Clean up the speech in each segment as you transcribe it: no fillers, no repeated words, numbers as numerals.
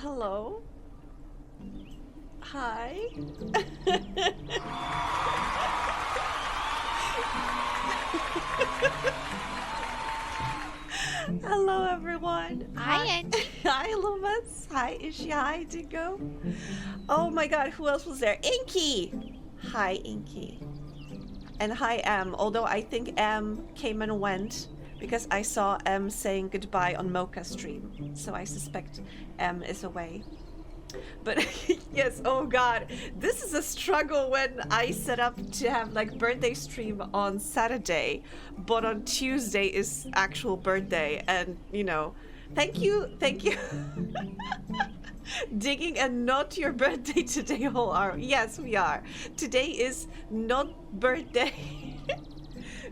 Hello? Hi? Hello, everyone. Hi, Hi. Angie. Hi, Lumas. Hi, Ishi. Hi, Dingo. Oh my god, who else was there? Inky! Hi, Inky. And hi, M. Although I think M came and went because I saw M saying goodbye on Mocha's stream. So I suspect M is away. But yes, oh god, this is a struggle when I set up to have like birthday stream on Saturday, but on Tuesday is actual birthday, and you know, thank you. Digging and not your birthday today, whole hour. Yes, we are. Today is not birthday,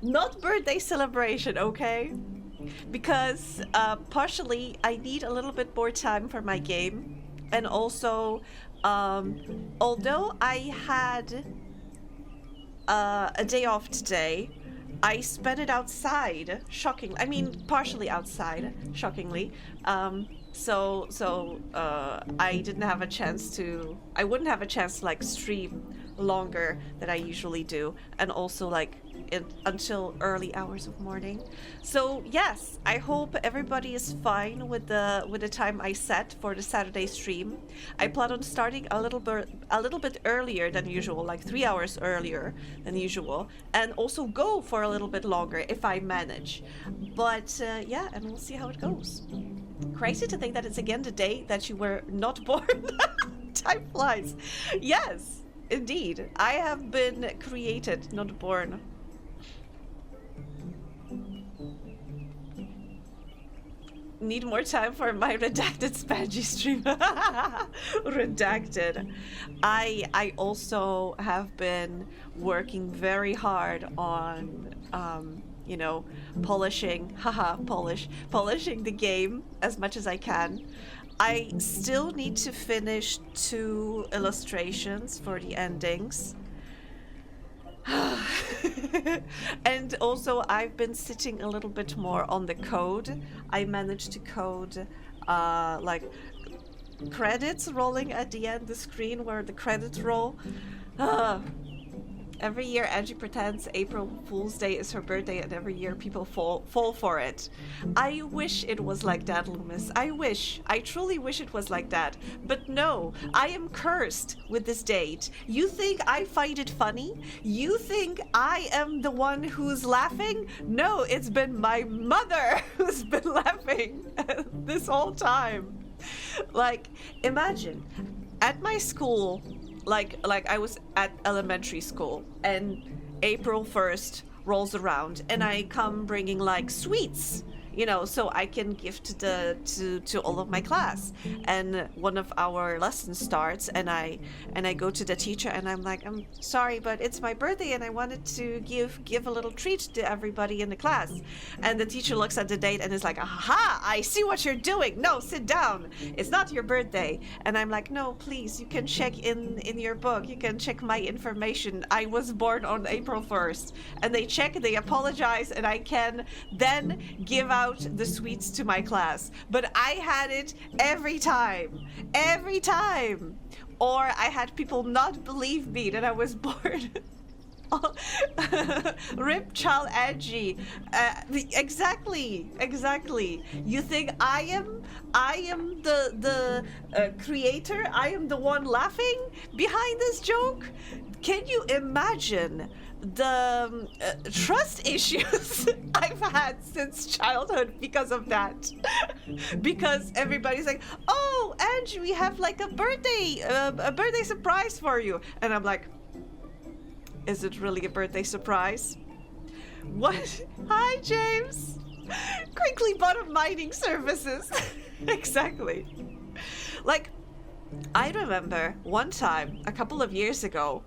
not birthday celebration, okay? Because partially I need a little bit more time for my game. And also, although I had a day off today, I spent it outside, shockingly. I mean, partially outside, shockingly. So I didn't have a chance to, I wouldn't have a chance to like stream longer than I usually do. And also like until early hours of morning. So yes, I hope everybody is fine with the time I set for the Saturday stream. I plan on starting a little bit earlier than usual, like 3 hours earlier than usual, and also go for a little bit longer if I manage. But yeah, and we'll see how it goes. Crazy to think that it's again the day that you were not born. Time flies. Yes, indeed. I have been created, not born. Need more time for my redacted Spangy stream. Redacted. I also have been working very hard on you know, polishing the game as much as I can. I still need to finish 2 illustrations for the endings. And also I've been sitting a little bit more on the code. I managed to code like credits rolling at the end, the screen where the credits roll. Every year Angie pretends April Fool's Day is her birthday, and every year people fall for it. I wish it was like that, Loomis. I truly wish it was like that. But no, I am cursed with this date. You think I find it funny? You think I am the one who's laughing? No, it's been my mother who's been laughing this whole time. Like, imagine, at my school, like I was at elementary school, and April 1st rolls around, and I come bringing like sweets, you know, so I can give to all of my class. And one of our lessons starts, and I go to the teacher, and I'm like, I'm sorry, but it's my birthday, and I wanted to give a little treat to everybody in the class. And the teacher looks at the date and is like, aha, I see what you're doing. No, sit down. It's not your birthday. And I'm like, no, please, you can check in your book. You can check my information. I was born on April 1st. And they check, they apologize, and I can then give out the sweets to my class. But I had it every time. Or I had people not believe me that I was born. Rip child Angie. Exactly. You think I am the creator? I am the one laughing behind this joke? Can you imagine the trust issues I've had since childhood because of that? Because everybody's like, oh, Angie, we have like a birthday surprise for you. And I'm like, is it really a birthday surprise? What? Hi, James. Quickly bottom mining services. Exactly. Like, I remember one time a couple of years ago,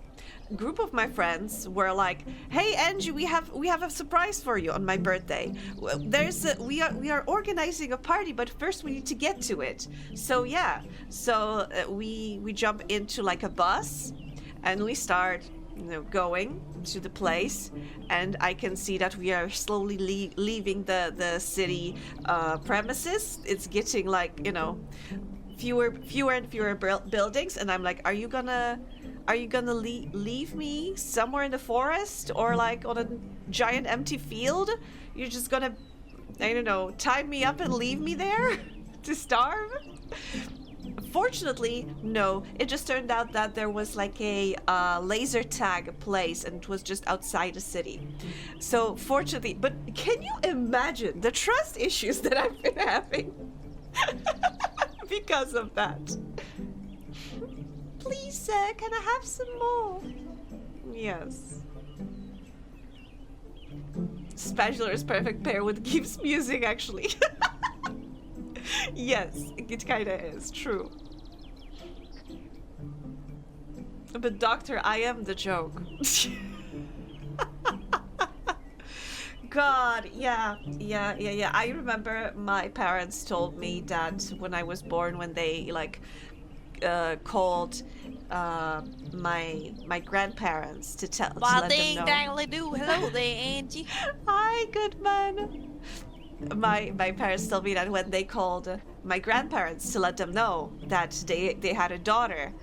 a group of my friends were like, "Hey, Angie, we have a surprise for you on my birthday. We are organizing a party, but first we need to get to it." So yeah, we jump into like a bus, and we start, you know, going to the place, and I can see that we are slowly leaving the city premises. It's getting like, you know, fewer and fewer buildings, and I'm like, are you gonna leave me somewhere in the forest or like on a giant empty field? You're just gonna, I don't know, tie me up and leave me there to starve? Fortunately, no. It just turned out that there was like a laser tag place, and it was just outside the city. So fortunately, but can you imagine the trust issues that I've been having because of that? Please, sir, can I have some more? Yes. Spatula is perfect pair with Gibbs music, actually. Yes, it kinda is, true. But doctor, I am the joke. God, yeah. I remember my parents told me that when I was born, when they like called my grandparents to let them know. Hello there, Angie. Hi, good man. My parents told me that when they called my grandparents to let them know that they had a daughter,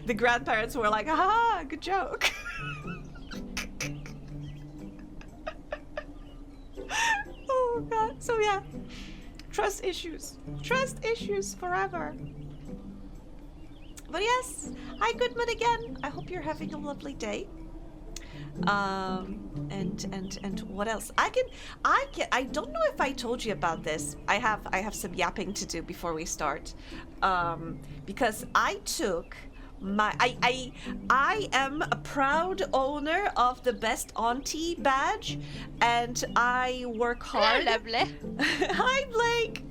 the grandparents were like, "Ha, good joke." Oh God. So yeah, trust issues forever. But yes, hi Goodman again. I hope you're having a lovely day. And what else? I don't know if I told you about this. I have some yapping to do before we start. Because I took I am a proud owner of the Best Auntie badge, and I work hard. Hello, lovely. Hi, Blake.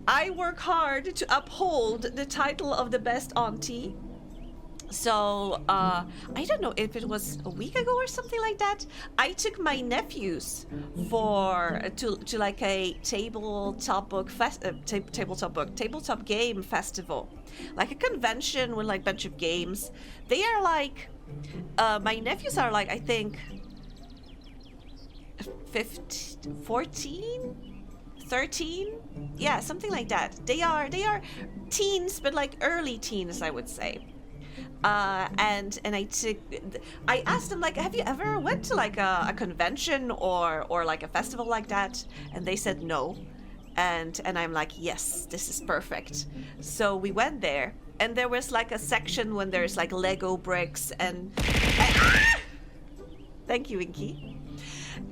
I work hard to uphold the title of the Best Auntie. So, I don't know if it was a week ago or something like that. I took my nephews to like a tabletop game festival, like a convention with like a bunch of games. They are like, my nephews are like, I think 15, 14, 13, yeah, something like that. They are teens, but like early teens, I would say. And I asked them, like, have you ever went to like a convention or like a festival like that? And they said no. And I'm like, yes, this is perfect. So we went there, and there was like a section when there's like Lego bricks and thank you, Inky.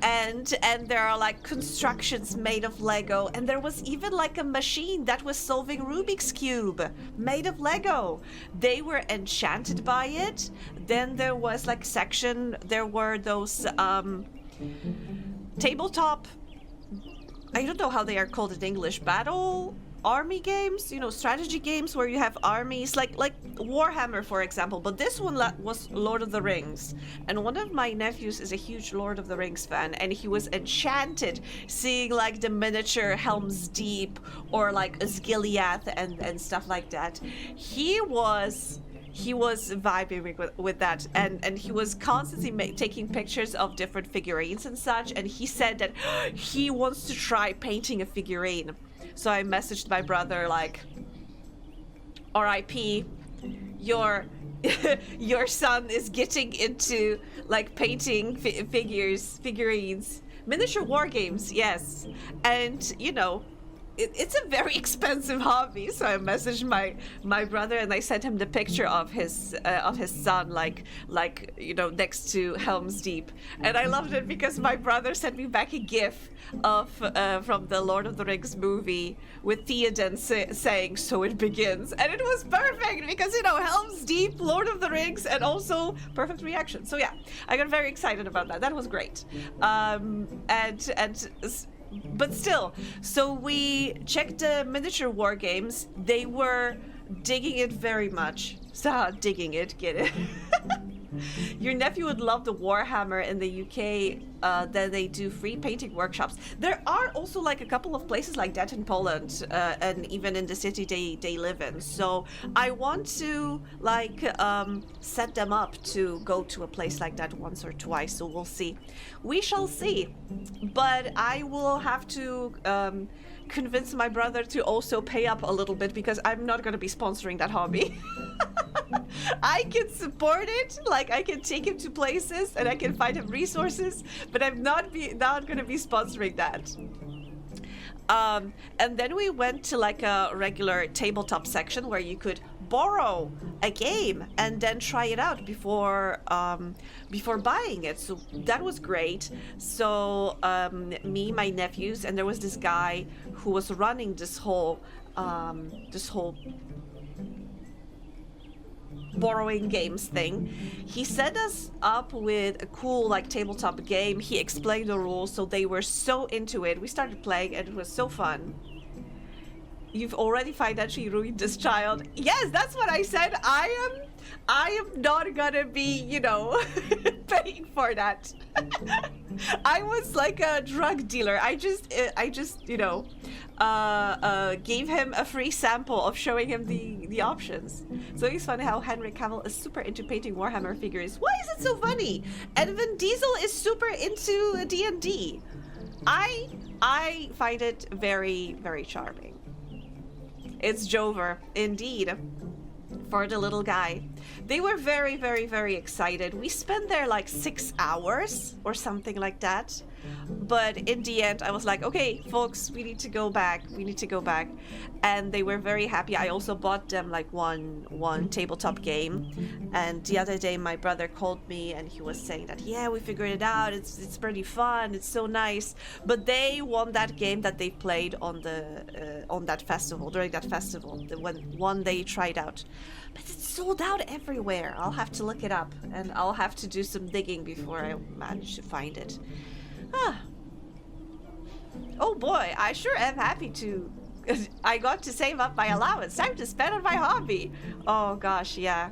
And there are like constructions made of Lego, and there was even like a machine that was solving Rubik's Cube made of Lego. They were enchanted by it. Then there was like section, there were those tabletop, I don't know how they are called in English, battle army games, you know, strategy games where you have armies, like Warhammer, for example. But this one was Lord of the Rings, and one of my nephews is a huge Lord of the Rings fan, and he was enchanted seeing like the miniature Helm's Deep or like Osgiliath and stuff like that. He was vibing with that, and he was constantly taking pictures of different figurines and such, and he said that he wants to try painting a figurine. So I messaged my brother like, RIP, your son is getting into like painting figurines, miniature war games, yes. And you know, it's a very expensive hobby. So I messaged my brother, and I sent him the picture of his son, like you know, next to Helm's Deep. And I loved it because my brother sent me back a gif of from the Lord of the Rings movie with Theoden saying, "So it begins," and it was perfect because, you know, Helm's Deep, Lord of the Rings, and also perfect reaction. So yeah, I got very excited about that. That was great. But still, so we checked the miniature war games. They were digging it very much. So digging it, get it? Your nephew would love the Warhammer in the UK. That they do free painting workshops. There are also like a couple of places like that in Poland, and even in the city they live in. So I want to like set them up to go to a place like that once or twice. So we'll see. We shall see. But I will have to convince my brother to also pay up a little bit because I'm not gonna be sponsoring that hobby. I can support it, like I can take him to places and I can find him resources, but I'm not gonna be sponsoring that. And then we went to like a regular tabletop section where you could borrow a game and then try it out before buying it. So that was great. So me, my nephews, and there was this guy who was running this whole borrowing games thing. He set us up with a cool like tabletop game. He explained the rules, so they were so into it. We started playing and it was so fun. You've already financially ruined this child. Yes, that's what I said. I am not gonna be, you know, paying for that. I was like a drug dealer. I just, you know, gave him a free sample of showing him the options. So it's funny how Henry Cavill is super into painting Warhammer figures. Why is it so funny? And Vin Diesel is super into D&D. I find it very, very charming. It's Jover, indeed, for the little guy. They were very, very, very excited. We spent there like 6 hours or something like that. But in the end, I was like, okay, folks, we need to go back. We need to go back. And they were very happy. I also bought them like one tabletop game. And the other day, my brother called me and he was saying that, yeah, we figured it out. It's pretty fun. It's so nice. But they won that game that they played on that festival, during that festival, the one they tried out. But it's sold out everywhere. I'll have to look it up and I'll have to do some digging before I manage to find it. Ah. Oh boy, I sure am happy to. I got to save up my allowance. Time to spend on my hobby. Oh gosh, yeah.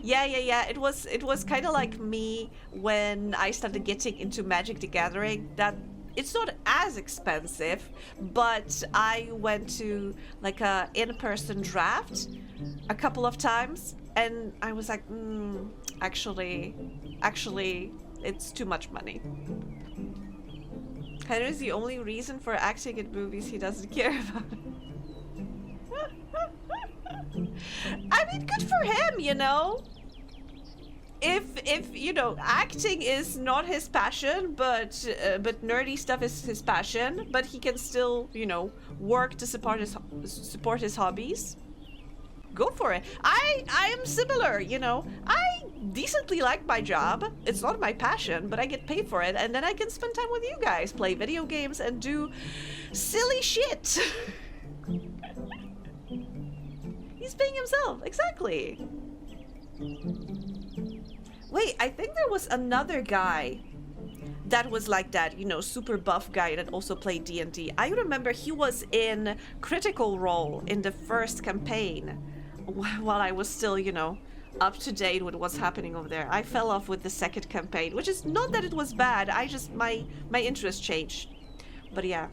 Yeah. It was kind of like me when I started getting into Magic the Gathering. That it's not as expensive, but I went to like a in-person draft a couple of times, and I was like, actually, it's too much money. Henry's the only reason for acting in movies he doesn't care about. I mean, good for him, you know? If you know, acting is not his passion, but nerdy stuff is his passion, but he can still, you know, work to support his hobbies. Go for it. I am similar, you know. I decently like my job. It's not my passion, but I get paid for it, and then I can spend time with you guys, play video games, and do silly shit. He's being himself, exactly. Wait, I think there was another guy that was like that, you know, super buff guy that also played D&D. I remember he was in Critical Role in the first campaign while I was still, you know, up to date with what's happening over there. I fell off with the second campaign, which is not that it was bad. I just, my interest changed. But yeah.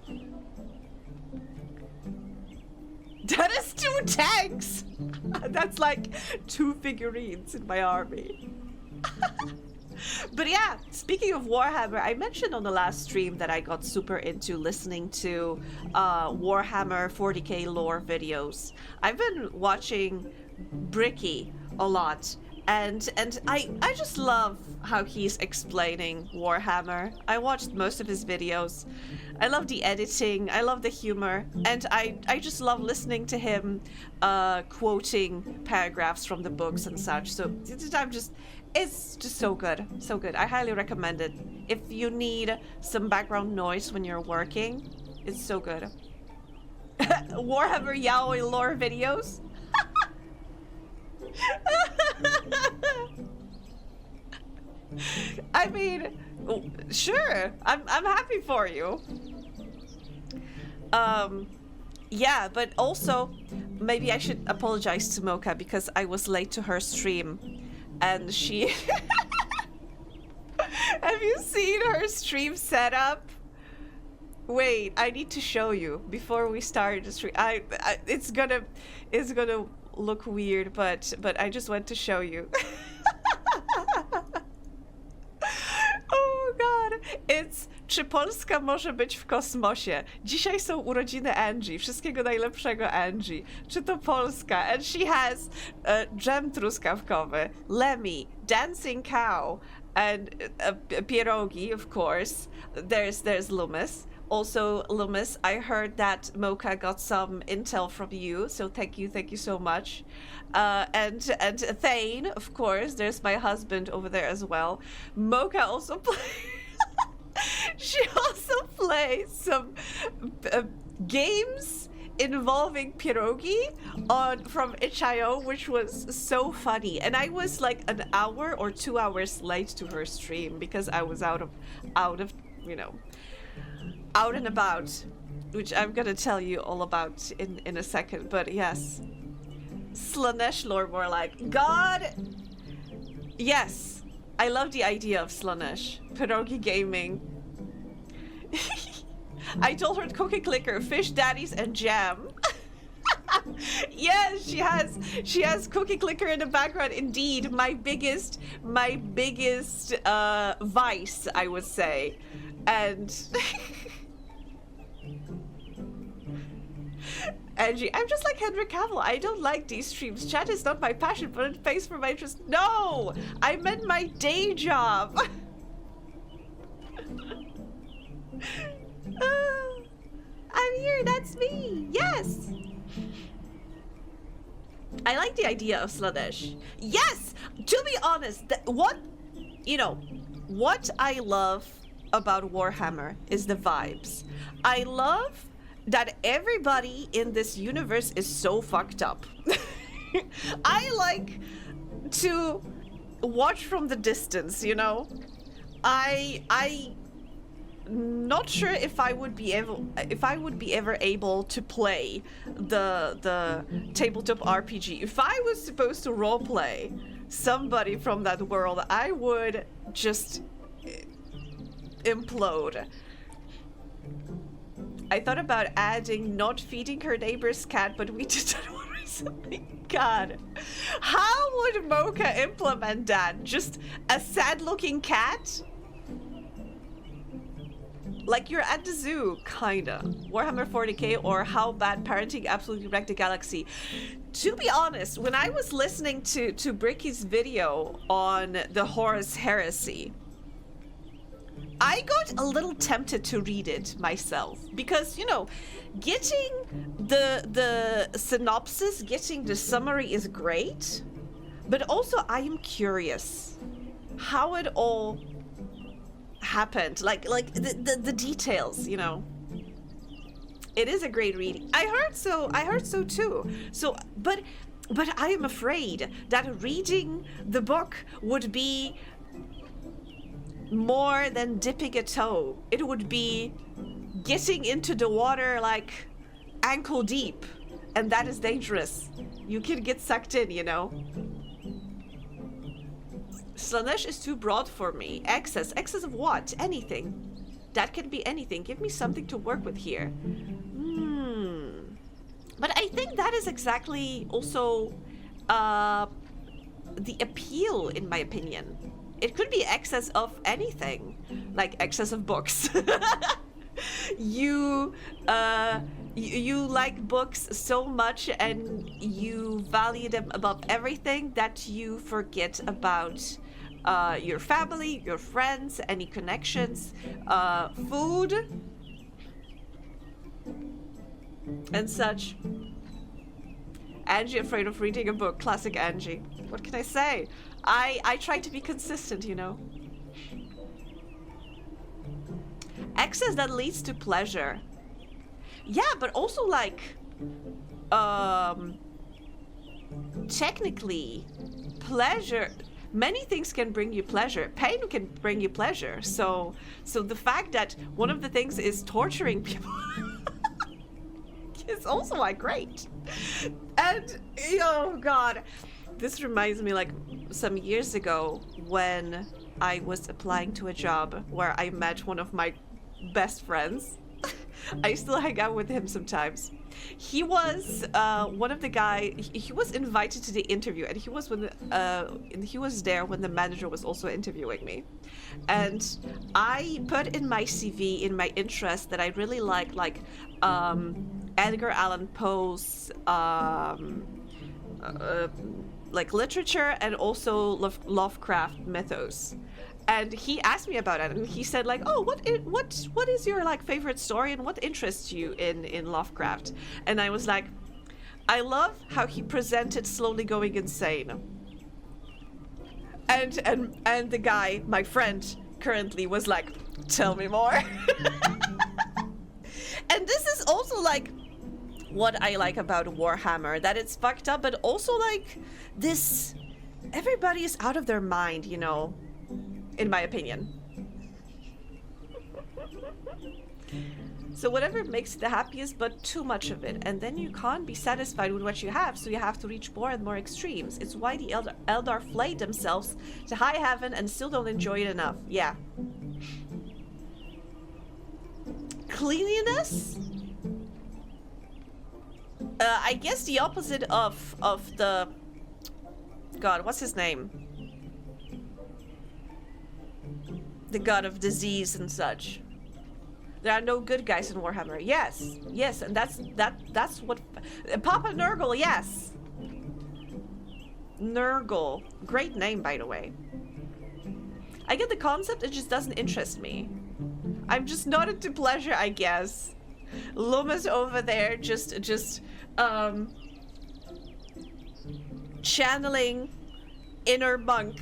That is 2 tanks! That's like 2 figurines in my army. But yeah, speaking of Warhammer, I mentioned on the last stream that I got super into listening to Warhammer 40k lore videos. I've been watching Bricky a lot, and I just love how he's explaining Warhammer. I watched most of his videos. I love the editing, I love the humor, and I just love listening to him quoting paragraphs from the books and such. So it's just so good, so good. I highly recommend it. If you need some background noise when you're working, it's so good. Warhammer Yaoi lore videos. I mean, sure, I'm happy for you. Yeah, but also maybe I should apologize to Mocha because I was late to her stream. And she... Have you seen her stream setup? Wait, I need to show you before we start the stream. It's gonna look weird, but I just want to show you. Oh god, it's Czy Polska może być w kosmosie? Dzisiaj są urodziny Angie. Wszystkiego najlepszego, Angie. Czy to Polska? And she has dżem truskawkowy, Lemmy, dancing cow, and pierogi, of course. There's Loomis. Also, Loomis, I heard that Mocha got some intel from you, so thank you so much. And Thane, of course. There's my husband over there as well. Mocha also she also plays some games involving pierogi from itch.io, which was so funny. And I was like an hour or 2 hours late to her stream because I was out of you know, out and about, which I'm gonna tell you all about in a second. But yes, Slanesh lore more like God. Yes, I love the idea of Slanesh pierogi gaming. I told her cookie clicker, fish daddies, and jam. Yes, she has cookie clicker in the background. Indeed, my biggest vice, I would say. And Angie, I'm just like Henry Cavill. I don't like these streams. Chat is not my passion, but it pays for my interest. No, I meant my day job. I'm here, that's me. Yes. I like the idea of Slanesh. Yes, to be honest, what I love about Warhammer is the vibes. I love that everybody in this universe is so fucked up. I like to watch from the distance, you know? I not sure if I would be ever able to play the tabletop RPG. If I was supposed to roleplay somebody from that world, I would just implode. I thought about adding not feeding her neighbor's cat, but we did that one recently. God, how would Mocha implement that? Just a sad-looking cat? Like you're at the zoo, kinda. Warhammer 40k or How Bad Parenting Absolutely Wrecked the Galaxy. To be honest, when I was listening to Bricky's video on the Horus Heresy, I got a little tempted to read it myself because, you know, getting the synopsis, getting the summary is great, but also I am curious how it all happened, like the details, you know. It is a great reading. I heard so too. So but I am afraid that reading the book would be more than dipping a toe. It would be getting into the water like ankle deep, and that is dangerous. You can get sucked in, you know. Slanesh is too broad for me. Excess of what? Anything. That can be anything. Give me something to work with here. But I think that is exactly also the appeal, in my opinion. It could be excess of anything, like excess of books. You like books so much and you value them above everything that you forget about your family, your friends, any connections, food, and such. Angie afraid of reading a book. Classic Angie. What can I say? I try to be consistent, you know. Excess that leads to pleasure. Yeah, but also like technically pleasure, many things can bring you pleasure. Pain can bring you pleasure. So the fact that one of the things is torturing people is also like great. And oh god, this reminds me like some years ago when I was applying to a job where I met one of my best friends. I still hang out with him sometimes. He was one of the guy. He was invited to the interview, and he was there when the manager was also interviewing me. And I put in my CV in my interest that I really like Edgar Allan Poe's like literature and also Lovecraft mythos. And he asked me about it, and he said like, "Oh, what is your like favorite story, and what interests you in Lovecraft?" And I was like, "I love how he presented slowly going insane." And the guy, my friend, currently was like, "Tell me more." And this is also like what I like about Warhammer, that it's fucked up, but also like this, everybody is out of their mind, you know. In my opinion. So whatever makes you the happiest, but too much of it, and then you can't be satisfied with what you have, so you have to reach more and more extremes. It's why the Eldar flay themselves to high heaven and still don't enjoy it enough. Yeah. Cleanliness? I guess the opposite of the... God, what's his name? The god of disease and such. There are no good guys in Warhammer. Yes, and that's what Papa Nurgle. Yes, Nurgle, great name by the way. I get the concept, it just doesn't interest me. I'm just not into pleasure, I guess. Luma's over there just channeling inner monk.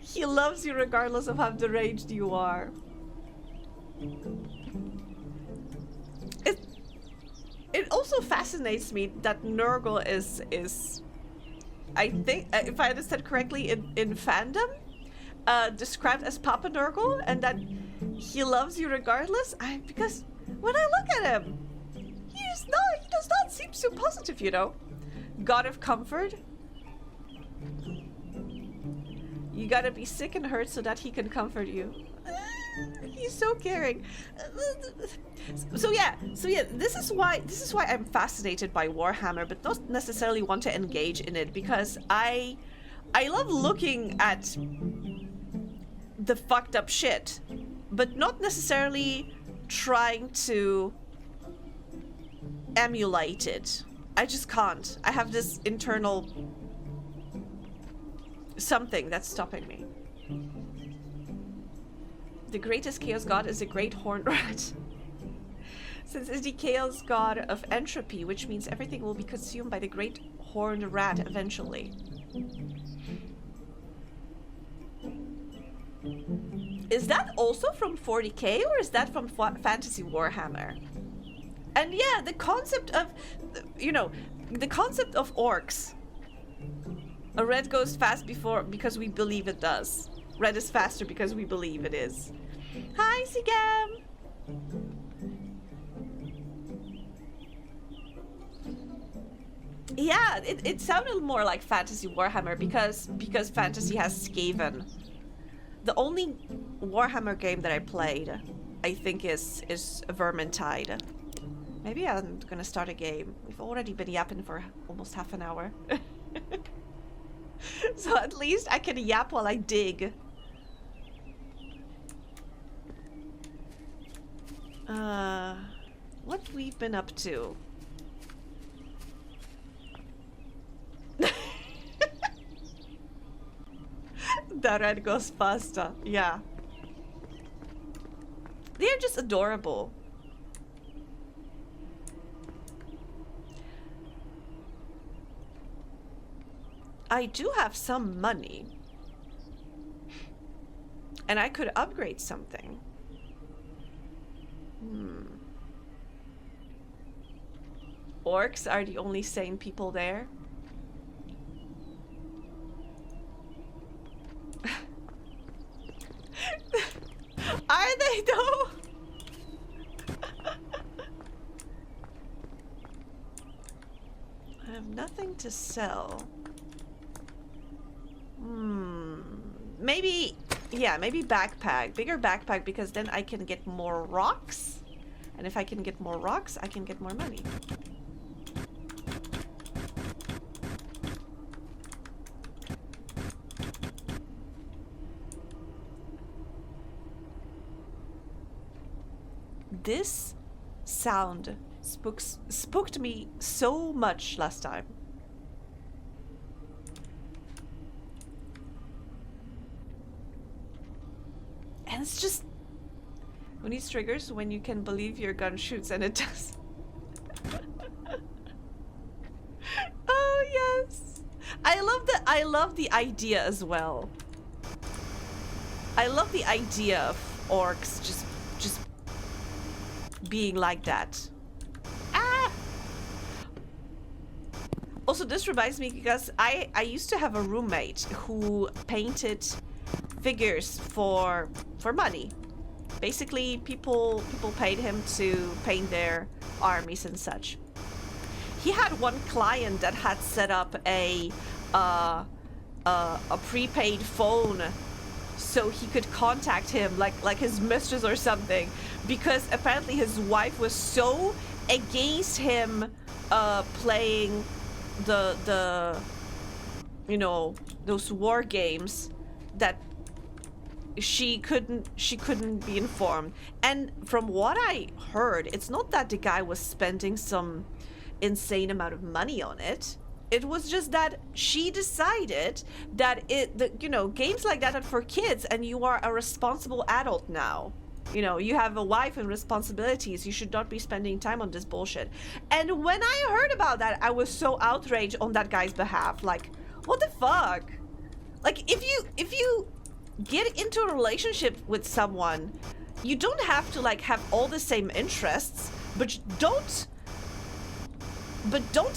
He loves you regardless of how deranged you are. It also fascinates me that Nurgle is I think, if I understand correctly, in fandom, described as Papa Nurgle, and that he loves you regardless. Because when I look at him, he does not seem so positive, you know. God of comfort. You gotta be sick and hurt so that he can comfort you. He's so caring. So yeah, this is why I'm fascinated by Warhammer, but don't necessarily want to engage in it, because I love looking at the fucked up shit, but not necessarily trying to emulate it. I just can't. I have this internal something that's stopping me. The greatest chaos god is the great horned rat. Since it's the chaos god of entropy, which means everything will be consumed by the great horned rat eventually. Is that also from 40k, or is that from Fantasy Warhammer? And yeah, the concept of, you know, the concept of orcs. A red goes fast because we believe it does. Red is faster because we believe it is. Hi, Sigam! Yeah, it sounded more like Fantasy Warhammer because Fantasy has Skaven. The only Warhammer game that I played, I think, is Vermintide. Maybe I'm gonna start a game. We've already been yapping for almost half an hour. So at least I can yap while I dig. What we've been up to. The red goes faster, yeah. They're just adorable. I do have some money. And I could upgrade something. Orcs are the only sane people there. Are they though? I have nothing to sell. Maybe Yeah, maybe backpack. Bigger backpack, because then I can get more rocks. And if I can get more rocks, I can get more money. This sound spooked me so much last time. And it's just... When these triggers, when you can believe your gun shoots and it does. Oh, yes. I love the idea as well. I love the idea of orcs just being like that. Ah! Also, this reminds me because I used to have a roommate who painted figures for money. Basically, people paid him to paint their armies and such. He had one client that had set up a prepaid phone so he could contact him like his mistress or something, because apparently his wife was so against him playing the you know, those war games that she couldn't be informed. And from what I heard, it's not that the guy was spending some insane amount of money on it. It was just that she decided that you know, games like that are for kids, and you are a responsible adult now. You know, you have a wife and responsibilities. You should not be spending time on this bullshit. And when I heard about that, I was so outraged on that guy's behalf. Like, what the fuck? Like, if you get into a relationship with someone, you don't have to like have all the same interests, but don't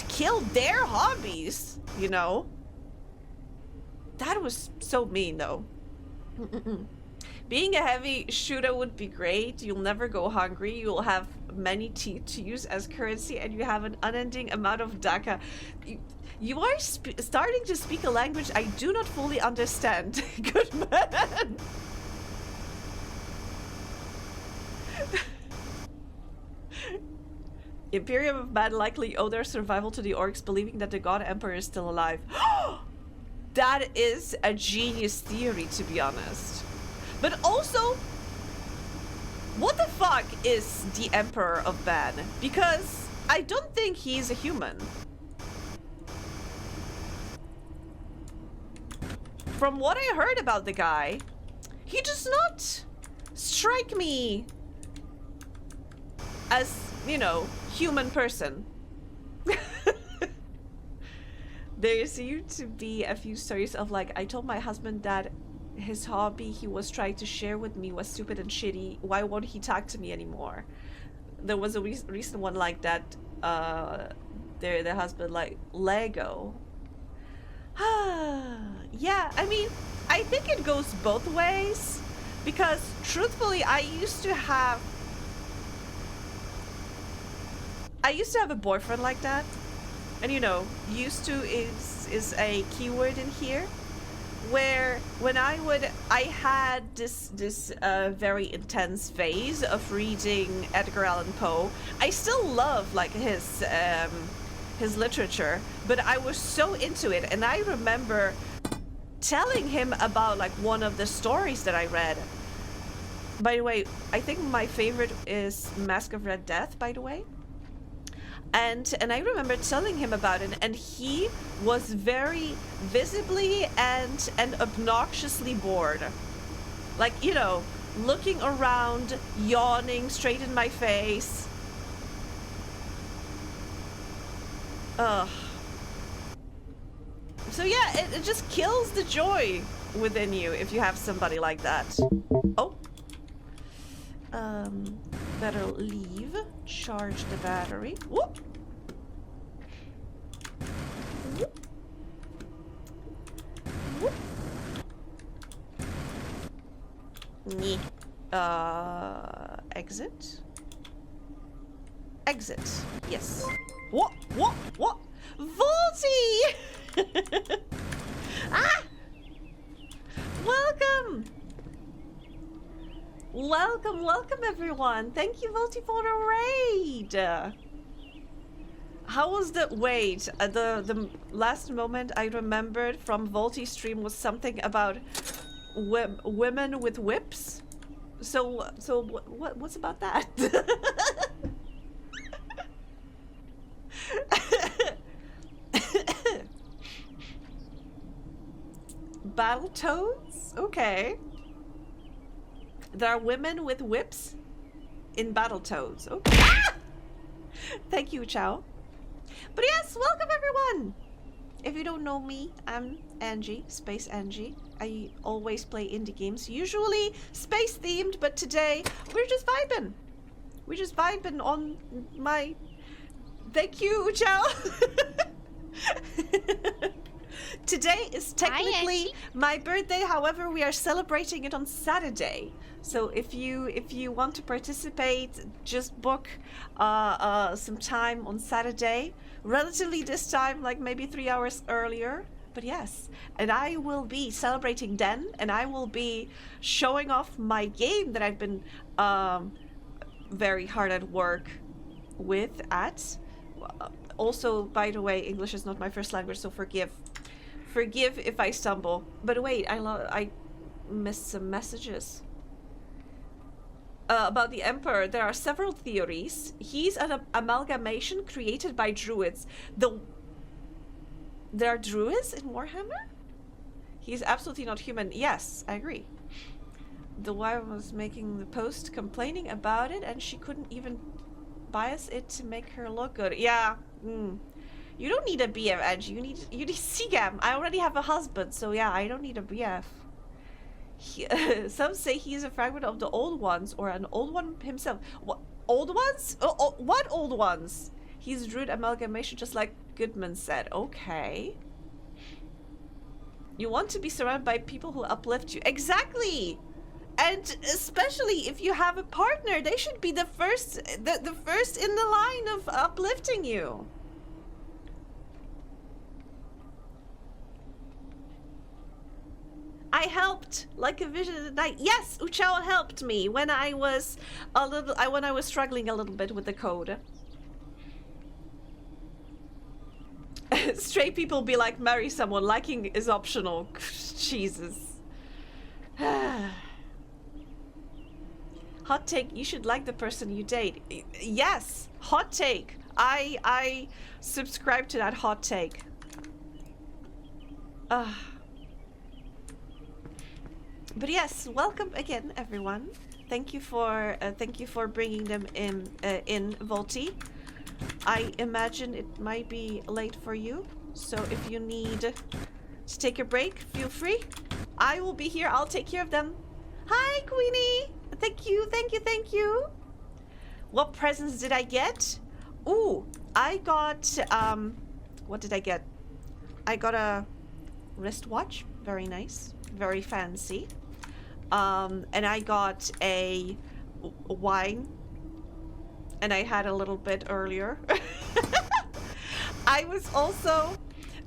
kill their hobbies, you know? That was so mean, though. Being a heavy shooter would be great. You'll never go hungry. You'll have many teeth to use as currency, and you have an unending amount of DACA. You are starting to speak a language I do not fully understand. Good man. Imperium of Man likely owe their survival to the orcs, believing that the god emperor is still alive. That is a genius theory, to be honest. But also, what the fuck is the emperor of Man? Because I don't think he's a human. From what I heard about the guy, he does not strike me as, you know, human person. There seem to be a few stories of like, I told my husband that his hobby he was trying to share with me was stupid and shitty. Why won't he talk to me anymore? There was a recent one like that. The husband like Lego. Yeah, I mean, I think it goes both ways, because truthfully, I used to have a boyfriend like that, and you know, used to is a keyword in here, where when I had this very intense phase of reading Edgar Allan Poe. I still love like his literature, but I was so into it, and I remember telling him about like one of the stories that I read. By the way, I think my favorite is Mask of Red Death, by the way. And I remember telling him about it, and he was very visibly and obnoxiously bored. Like, you know, looking around, yawning straight in my face. Ugh. So yeah, it just kills the joy within you if you have somebody like that. Oh. Better leave. Charge the battery. Whoop. Whoop. Whoop. Nee. Exit. Exit. Yes. What? What? What? Volty! Ah! Welcome! Welcome everyone. Thank you, Volty, for the raid. How was the wait? The last moment I remembered from Volty's stream was something about women with whips. So what's about that? Battletoads? Okay. There are women with whips in Battletoads. Okay. Ah! Thank you, Chow. But yes, welcome everyone! If you don't know me, I'm Angie, Space Angie. I always play indie games, usually space themed, but today we're just vibing. We're just vibing on my... Thank you, Chow! Today is technically my birthday, however we are celebrating it on Saturday. So if you want to participate, just book some time on Saturday. Relatively this time, like maybe 3 hours earlier. But yes, and I will be celebrating then, and I will be showing off my game that I've been very hard at work with at. Also, by the way, English is not my first language, so forgive if I stumble. But wait, I missed some messages. About the Emperor, there are several theories. He's an amalgamation created by druids. There are druids in Warhammer? He's absolutely not human. Yes, I agree. The wife was making the post complaining about it, and she couldn't even bias it to make her look good. Yeah. You don't need a BF, Edge. You need CGAM. I already have a husband, so yeah, I don't need a BF. Some say he's a fragment of the old ones, or an old one himself. What, old ones? What old ones? He's a druid amalgamation, just like Goodman said. Okay. You want to be surrounded by people who uplift you. Exactly! And especially if you have a partner, they should be the first in the line of uplifting you. I helped like a vision of the night. Yes, Uchao helped me when I was struggling a little bit with the code. Straight people be like, marry someone. Liking is optional. Jesus. Hot take, you should like the person you date. Yes, hot take. I subscribe to that hot take. But yes, welcome again, everyone. Thank you for bringing them in, Volty. I imagine it might be late for you, so if you need to take a break, feel free. I will be here. I'll take care of them. Hi, Queenie. Thank you, thank you, thank you. What presents did I get? Ooh, I got what did I get? I got a wristwatch. Very nice, very fancy. And I got a wine, and I had a little bit earlier. I was also,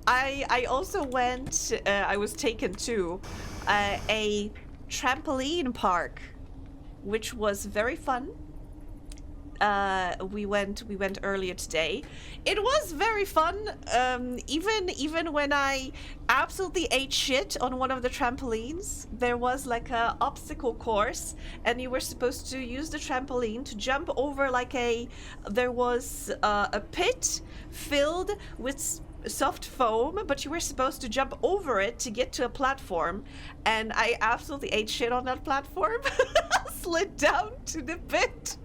I also went, I was taken to a trampoline park, which was very fun. We went earlier today. It was very fun. Even when I absolutely ate shit on one of the trampolines, there was like a obstacle course, and you were supposed to use the trampoline to jump over there was a pit filled with soft foam, but you were supposed to jump over it to get to a platform, and I absolutely ate shit on that platform. Slid down to the pit.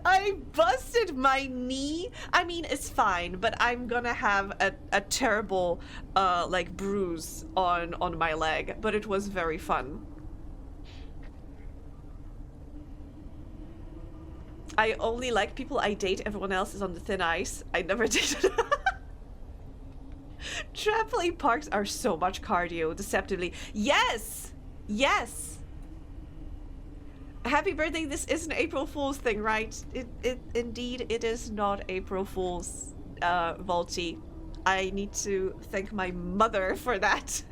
I busted my knee. I mean, it's fine, but I'm gonna have a terrible bruise on my leg, but it was very fun. I only like people I date. Everyone else is on the thin ice. I never dated. Trampoline parks are so much cardio, deceptively. Yes! Yes! Happy birthday, this is an April Fool's thing, right? Indeed, it is not April Fool's, Volty. I need to thank my mother for that.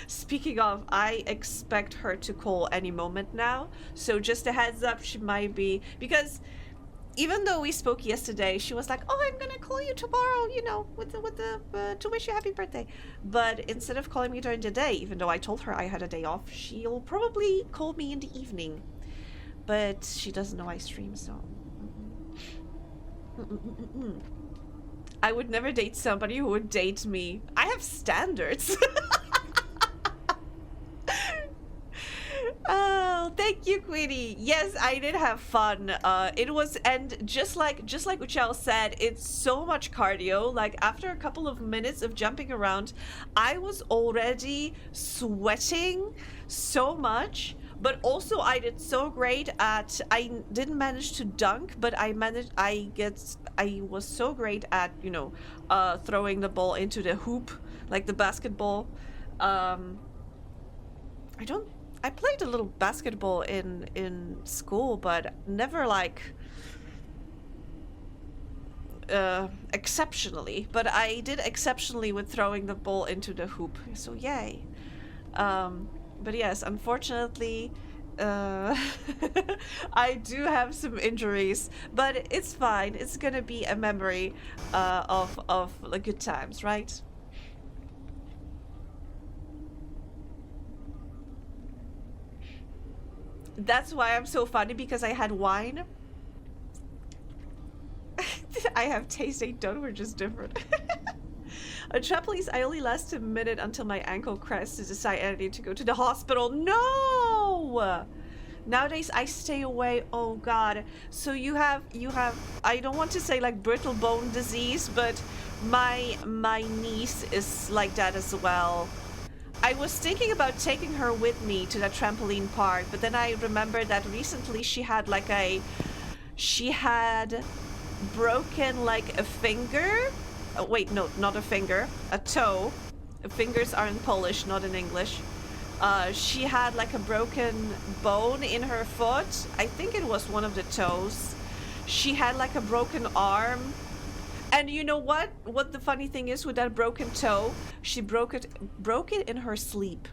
Speaking of, I expect her to call any moment now. So just a heads up, she might be, because even though we spoke yesterday, she was like, "Oh, I'm gonna call you tomorrow, you know, to wish you happy birthday." But instead of calling me during the day, even though I told her I had a day off, she'll probably call me in the evening. But she doesn't know I stream, so. I would never date somebody who would date me. I have standards. Oh, thank you, Queenie. Yes, I did have fun. It was, and just like Uchel said, it's so much cardio. Like after a couple of minutes of jumping around, I was already sweating so much. But also, I did so great at. I didn't manage to dunk, but I managed. I was so great at, you know, throwing the ball into the hoop, like the basketball. I played a little basketball in school, but never like exceptionally. But I did exceptionally with throwing the ball into the hoop. So yay. But yes, unfortunately, I do have some injuries, but it's fine. It's gonna be a memory of the good times, right? That's why I'm so funny, because I had wine. I have taste, they don't, we're just different. On trampolines, I only last a minute until my ankle cracks to decide I need to go to the hospital. No! Nowadays, I stay away. Oh God. So you have, I don't want to say like brittle bone disease, but my niece is like that as well. I was thinking about taking her with me to that trampoline park, but then I remembered that recently she had broken like a finger. Oh, wait, no, not a finger, a toe. Fingers are in Polish, not in English. She had like a broken bone in her foot. I think it was one of the toes. She had like a broken arm. And you know what? What the funny thing is with that broken toe, she broke it in her sleep.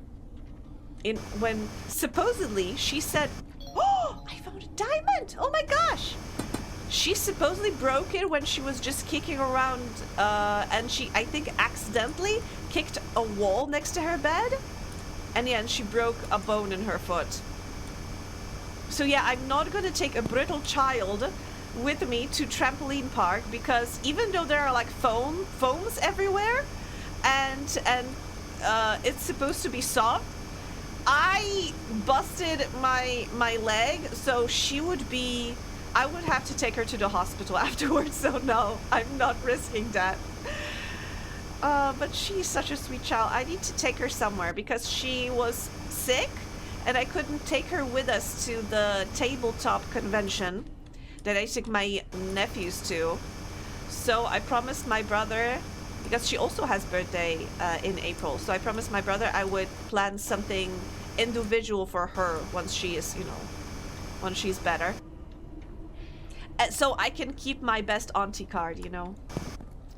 When supposedly she said, "Oh, I found a diamond! Oh my gosh!" She supposedly broke it when she was just kicking around, and she, I think, accidentally kicked a wall next to her bed, and yeah, and she broke a bone in her foot. So yeah, I'm not gonna take a brittle child with me to trampoline park, because even though there are like foams everywhere, and it's supposed to be soft, I busted my leg, so I would have to take her to the hospital afterwards. So no, I'm not risking that. But she's such a sweet child. I need to take her somewhere because she was sick, and I couldn't take her with us to the tabletop convention that I took my nephews to. So I promised my brother, because she also has birthday in April, so I promised my brother I would plan something individual for her once she is, you know, once she's better. So I can keep my best auntie card, you know,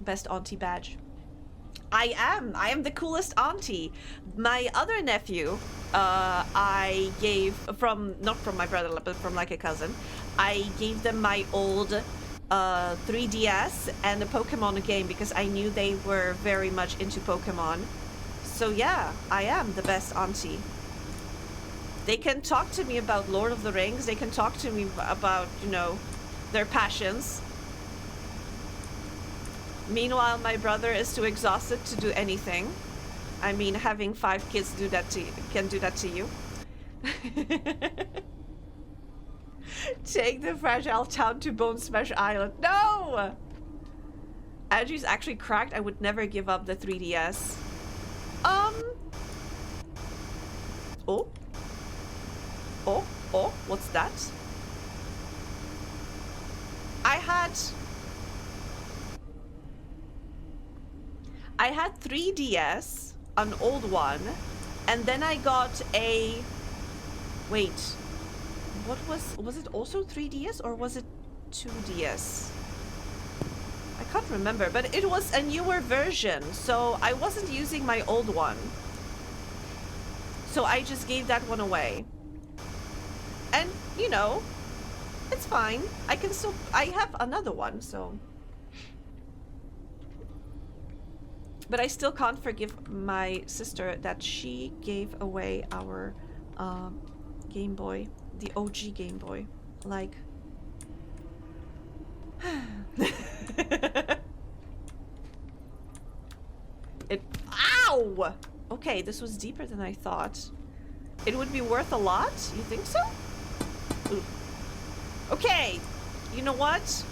best auntie badge. I am the coolest auntie. My other nephew, I gave not from my brother, but from like a cousin. I gave them my old 3DS and a Pokemon game because I knew they were very much into Pokemon. So yeah, I am the best auntie. They can talk to me about Lord of the Rings. They can talk to me about, you know, their passions. Meanwhile, my brother is too exhausted to do anything. I mean, having 5 kids can do that to you. Take the fragile town to Bone Smash Island. No! Angie's actually cracked. I would never give up the 3DS. Oh, what's that? I had 3DS, an old one, and then I got a... Wait, what was it also 3DS or was it 2DS? I can't remember, but it was a newer version, so I wasn't using my old one. So I just gave that one away. And, you know, it's fine. I can still... I have another one, so... But I still can't forgive my sister that she gave away our Game Boy. The OG Game Boy. Like... it... Ow! Okay, this was deeper than I thought. It would be worth a lot? You think so? Ooh. Okay, you know what?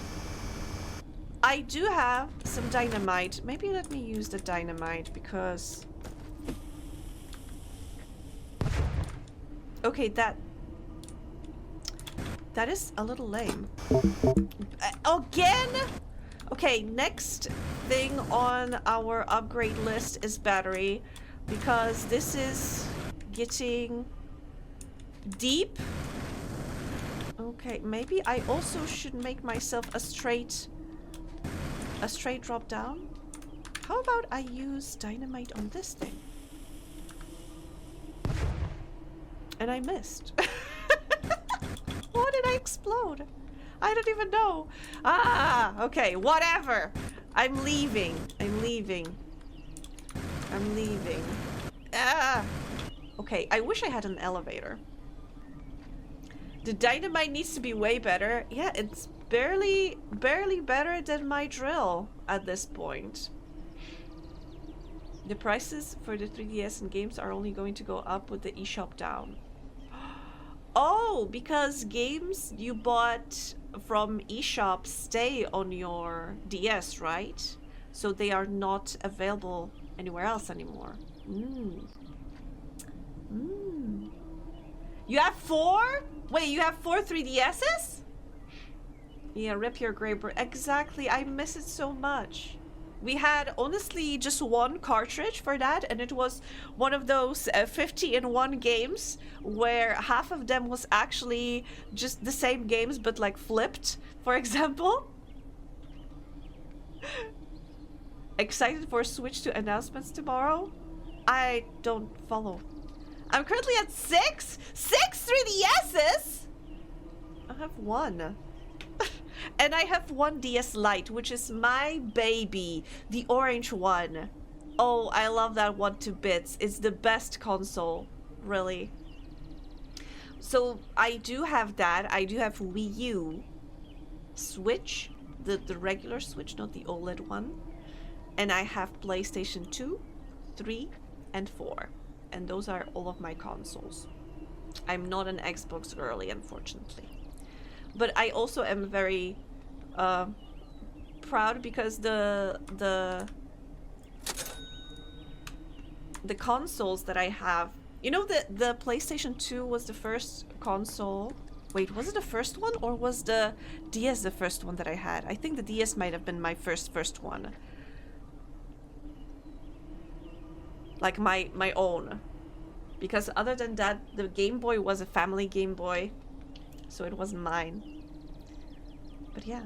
I do have some dynamite. Maybe let me use the dynamite because... Okay, that is a little lame. Again? Okay, next thing on our upgrade list is battery, because this is getting deep. Okay, maybe I also should make myself a straight drop down. How about I use dynamite on this thing? And I missed. What did I explode? I don't even know. Ah, okay, whatever. I'm leaving. I'm leaving. I'm leaving. Ah. Okay, I wish I had an elevator. The dynamite needs to be way better. Yeah, it's barely better than my drill at this point. The prices for the 3DS and games are only going to go up with the eShop down. Oh, because games you bought from eShop stay on your DS, right? So they are not available anywhere else anymore. You have 4? Wait, you have 4 3DSs? Yeah, rip your gray bird. Exactly, I miss it so much. We had honestly just one cartridge for that, and it was one of those 50-in-1 games where half of them was actually just the same games but like flipped, for example. Excited for Switch 2 announcements tomorrow? I don't follow. I'm currently at 6? 6 3DSs? I have 1. And I have 1 DS Lite, which is my baby, the orange one. Oh, I love that one to bits. It's the best console, really. So I do have that. I do have Wii U, Switch, the regular Switch, not the OLED one. And I have PlayStation 2, 3, and 4. And those are all of my consoles. I'm not an Xbox girly, unfortunately. But I also am very proud because the consoles that I have, you know, the PlayStation 2 was the first console. Wait, was it the first one, or was the DS the first one that I had? I think the DS might have been my first one. Like my own. Because other than that, the Game Boy was a family Game Boy. So it wasn't mine. But yeah.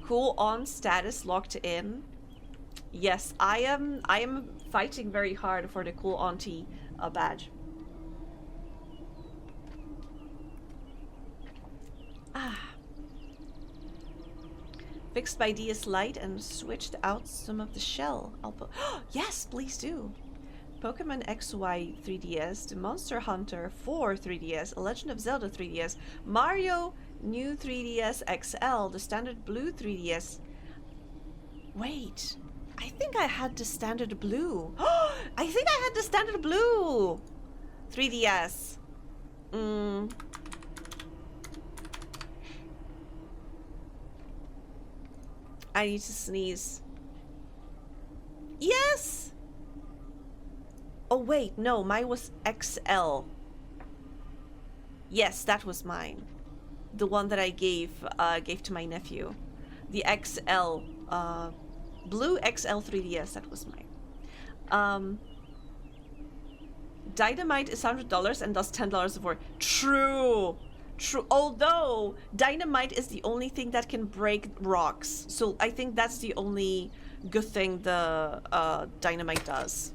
Cool on status locked in. Yes, I am fighting very hard for the cool auntie badge. Ah. Fixed by DS Lite and switched out some of the shell. I'll put yes, please do. Pokemon XY 3DS, the Monster Hunter 4 3DS, A Legend of Zelda 3DS, Mario New 3DS XL, the standard blue 3DS. Wait, I think I had the standard blue. I think I had the standard blue 3DS. I need to sneeze. Yes! Oh wait, no, mine was XL. Yes, that was mine. The one that I gave to my nephew. The XL, blue XL 3DS, that was mine. Dynamite is $100 and does $10 of work. True. True. Although dynamite is the only thing that can break rocks. So I think that's the only good thing the dynamite does.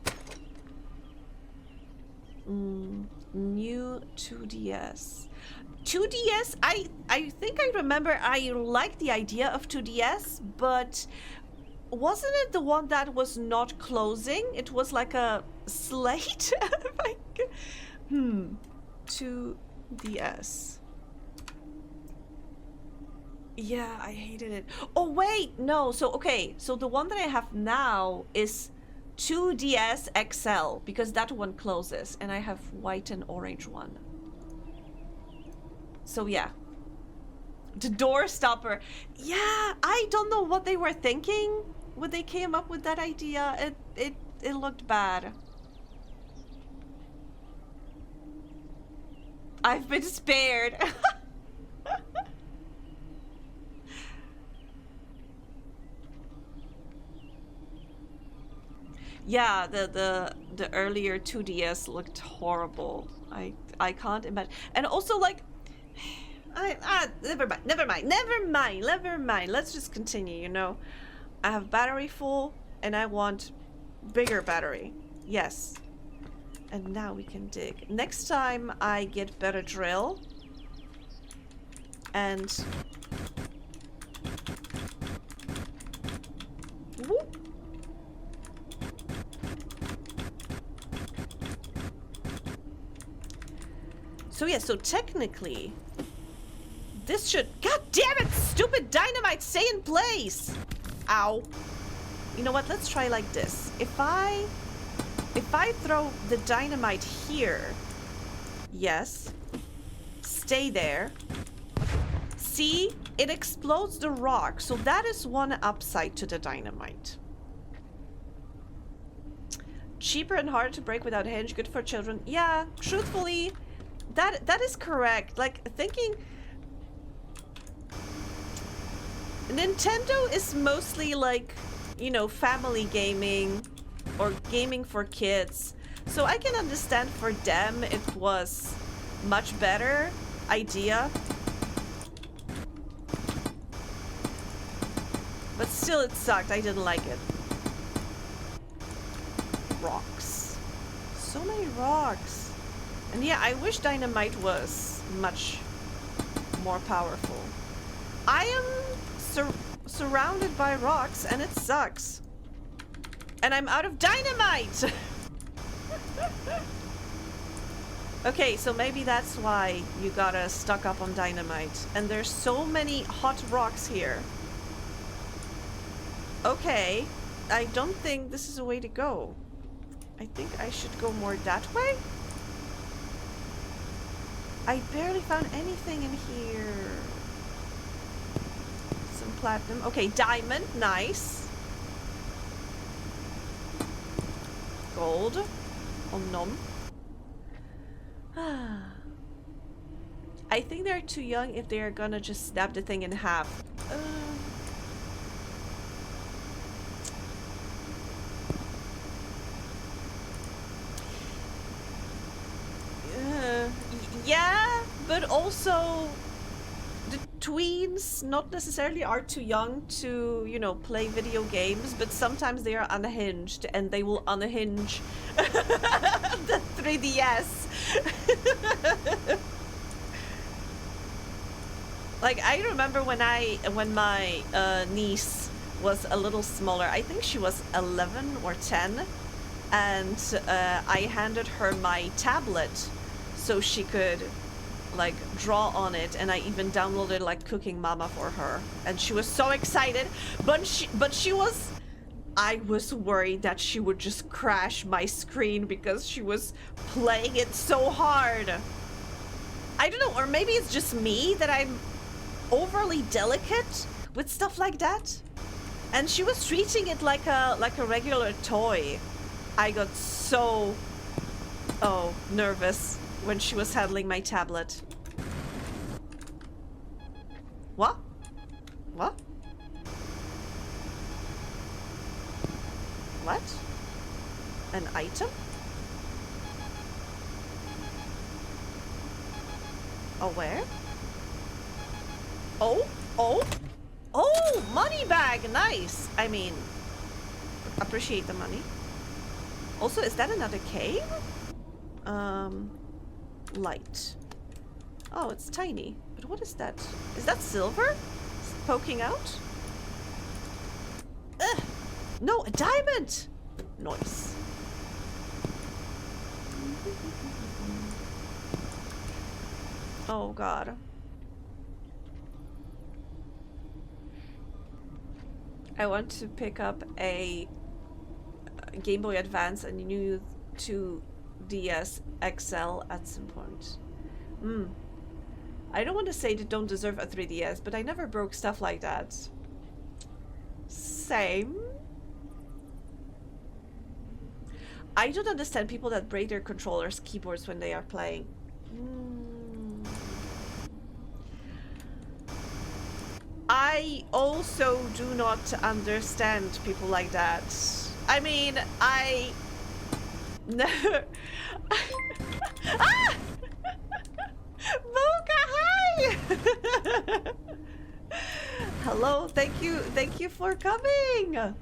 New 2DS. 2DS, I think I remember I liked the idea of 2DS, but wasn't it the one that was not closing? It was like a slate? Like, 2DS. Yeah, I hated it. Oh, wait, no. So, okay. So the one that I have now is 2DS XL because that one closes and I have white and orange one. So, yeah. The door stopper. Yeah, I don't know what they were thinking when they came up with that idea. It looked bad. I've been spared. Yeah, the earlier 2DS looked horrible. I can't imagine. And also like never mind. Let's just continue, you know. I have battery full and I want bigger battery. Yes. And now we can dig. Next time I get better drill and whoop. So yeah, so technically this should, god damn it, stupid dynamite, stay in place. Ow. You know what, let's try like this. If I throw the dynamite here, yes, stay there. See, it explodes the rock, so that is one upside to the dynamite. Cheaper and harder to break without a hinge, good for children. Yeah, truthfully, that is correct. Like, thinking Nintendo is mostly like, you know, family gaming or gaming for kids. So I can understand for them it was much better idea. But still it sucked. I didn't like it. Rocks. So many rocks. And yeah, I wish dynamite was much more powerful. I am surrounded by rocks and it sucks. And I'm out of dynamite! Okay, so maybe that's why you gotta stock up on dynamite. And there's so many hot rocks here. Okay, I don't think this is a way to go. I think I should go more that way? I barely found anything in here. Some platinum. Okay, diamond, nice. Gold. Om nom. I think they're too young if they're gonna just snap the thing in half. Yeah, but also the tweens not necessarily are too young to, you know, play video games, but sometimes they are unhinged and they will unhinge the 3DS. Like, I remember when my niece was a little smaller. I think she was 11 or 10, and I handed her my tablet so she could like draw on it, and I even downloaded like Cooking Mama for her, and she was so excited. But she was, I was worried that she would just crash my screen because she was playing it so hard. I don't know, or maybe it's just me that I'm overly delicate with stuff like that, and she was treating it like a regular toy. I got so nervous when she was handling my tablet. What? What? What? An item? Oh, where? Oh, money bag, nice. I mean, appreciate the money. Also, is that another cave? Light. Oh, it's tiny. But what is that? Is that silver? Poking out? Ugh. No, a diamond! Nice. Oh god. I want to pick up a Game Boy Advance and new 2DS XL at some point. I don't want to say they don't deserve a 3DS, but I never broke stuff like that. Same. I don't understand people that break their controllers' keyboards when they are playing. I also do not understand people like that. I mean, no. Ah! Mocha, hi! Hello, thank you for coming.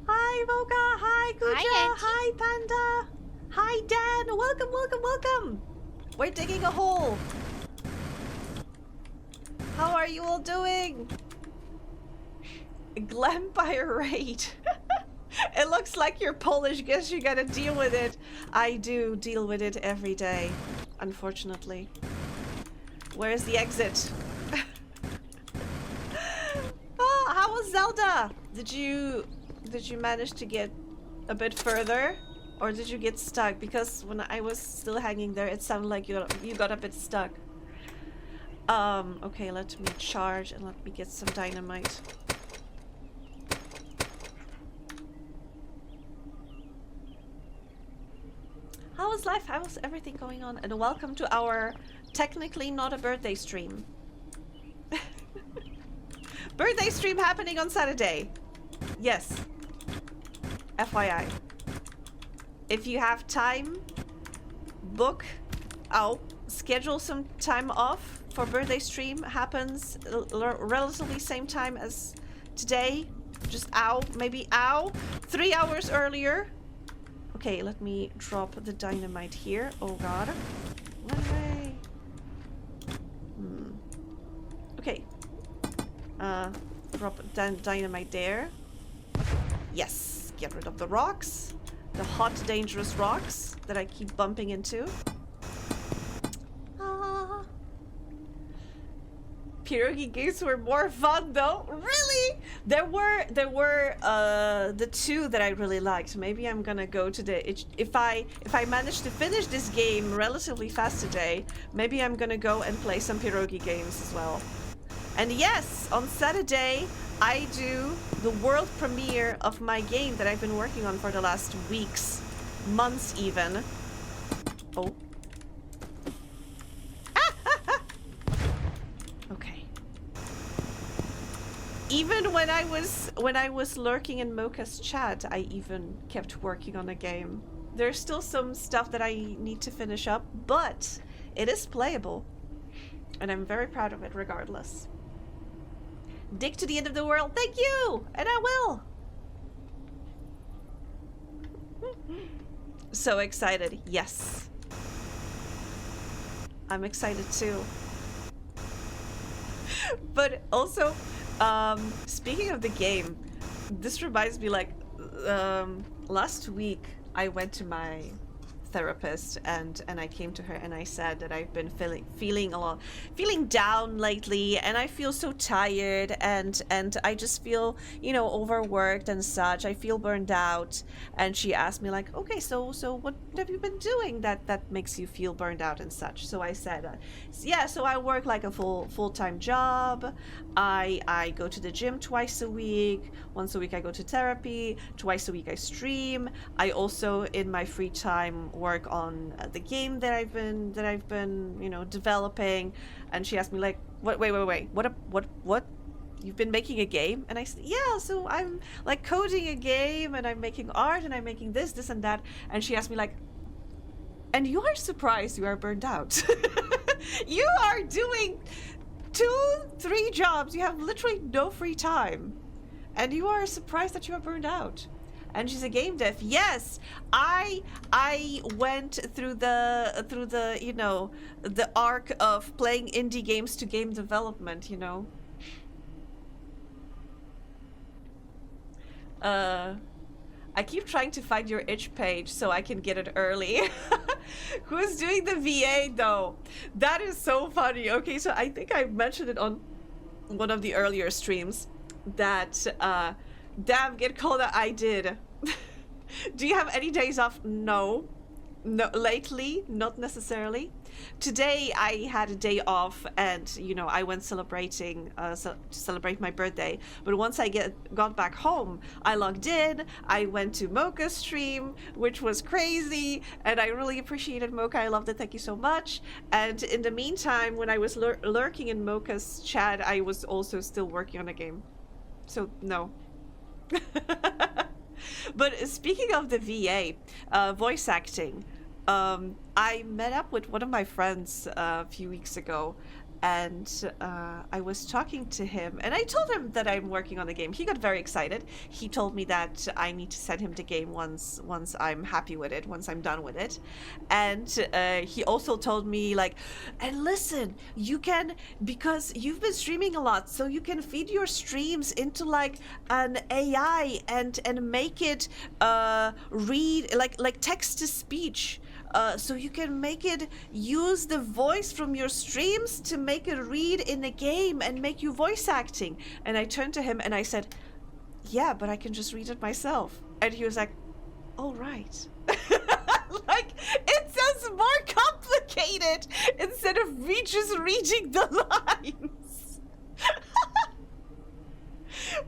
Hi Mocha, hi Kuja, hi Panda, hi Dan, welcome, welcome, welcome. We're digging a hole. How are you all doing? Glampire raid. It looks like you're Polish. Guess you gotta deal with it. I do deal with it every day, unfortunately. Where's the exit? Oh, how was Zelda? Did you manage to get a bit further, or did you get stuck? Because when I was still hanging there, it sounded like you got a bit stuck. Okay, let me charge and let me get some dynamite. How was life? How was everything going on? And welcome to our technically not a birthday stream. Birthday stream happening on Saturday. Yes. FYI. If you have time, book. I'll schedule some time off for birthday stream. Happens relatively same time as today. Just maybe 3 hours earlier. Okay, let me drop the dynamite here. Oh god. Run away. Okay. Drop dynamite there. Yes. Get rid of the rocks. The hot, dangerous rocks that I keep bumping into. Pierogi games were more fun though. Really? There were the two that I really liked. Maybe I'm gonna go to the if I manage to finish this game relatively fast today, maybe I'm gonna go and play some pierogi games as well. And yes, on Saturday I do the world premiere of my game that I've been working on for the last weeks, months even. Oh. Okay. Even when I was lurking in Mocha's chat, I even kept working on the game. There's still some stuff that I need to finish up, but it is playable. And I'm very proud of it regardless. Dig to the end of the world. Thank you! And I will! So excited. Yes. I'm excited too. But also, speaking of the game, this reminds me, like, last week I went to my therapist and I came to her and I said that I've been feeling down lately, and I feel so tired and I just feel, you know, overworked and such. I feel burned out. And she asked me, like, okay, so what have you been doing that makes you feel burned out and such? So I said, yeah, so I work like a full-time job. I go to the gym twice a week. Once a week I go to therapy. Twice a week I stream. I also, in my free time, work on the game that I've been you know, developing. And she asked me, like, wait, what you've been making a game? And I said, yeah, so I'm like coding a game and I'm making art and I'm making this and that. And she asked me, like, and you are surprised you are burned out. You are doing 2-3 jobs. You have literally no free time and you are surprised that you are burned out. And she's a game dev. Yes, I went through the you know, the arc of playing indie games to game development, you know. I keep trying to find your itch page so I can get it early. Who's doing the VA though? That is so funny. Okay, so I think I mentioned it on one of the earlier streams that damn get called that I did. Do you have any days off? No. No, lately, not necessarily. Today I had a day off, and you know, I went celebrating to celebrate my birthday. But once I got back home, I logged in. I went to Mocha's stream, which was crazy, and I really appreciated Mocha. I loved it. Thank you so much. And in the meantime, when I was lurking in Mocha's chat, I was also still working on a game. So no. But speaking of the VA, voice acting, I met up with one of my friends a few weeks ago, and I was talking to him, and I told him that I'm working on the game. He got very excited. He told me that I need to send him the game once I'm happy with it, once I'm done with it. And he also told me, like, and listen, you can, because you've been streaming a lot, so you can feed your streams into like an AI and make it read like text to speech. So you can make it use the voice from your streams to make it read in the game and make you voice acting. And I turned to him and I said, yeah, but I can just read it myself. And he was like, oh, right. Like, it sounds more complicated instead of me just reading the lines.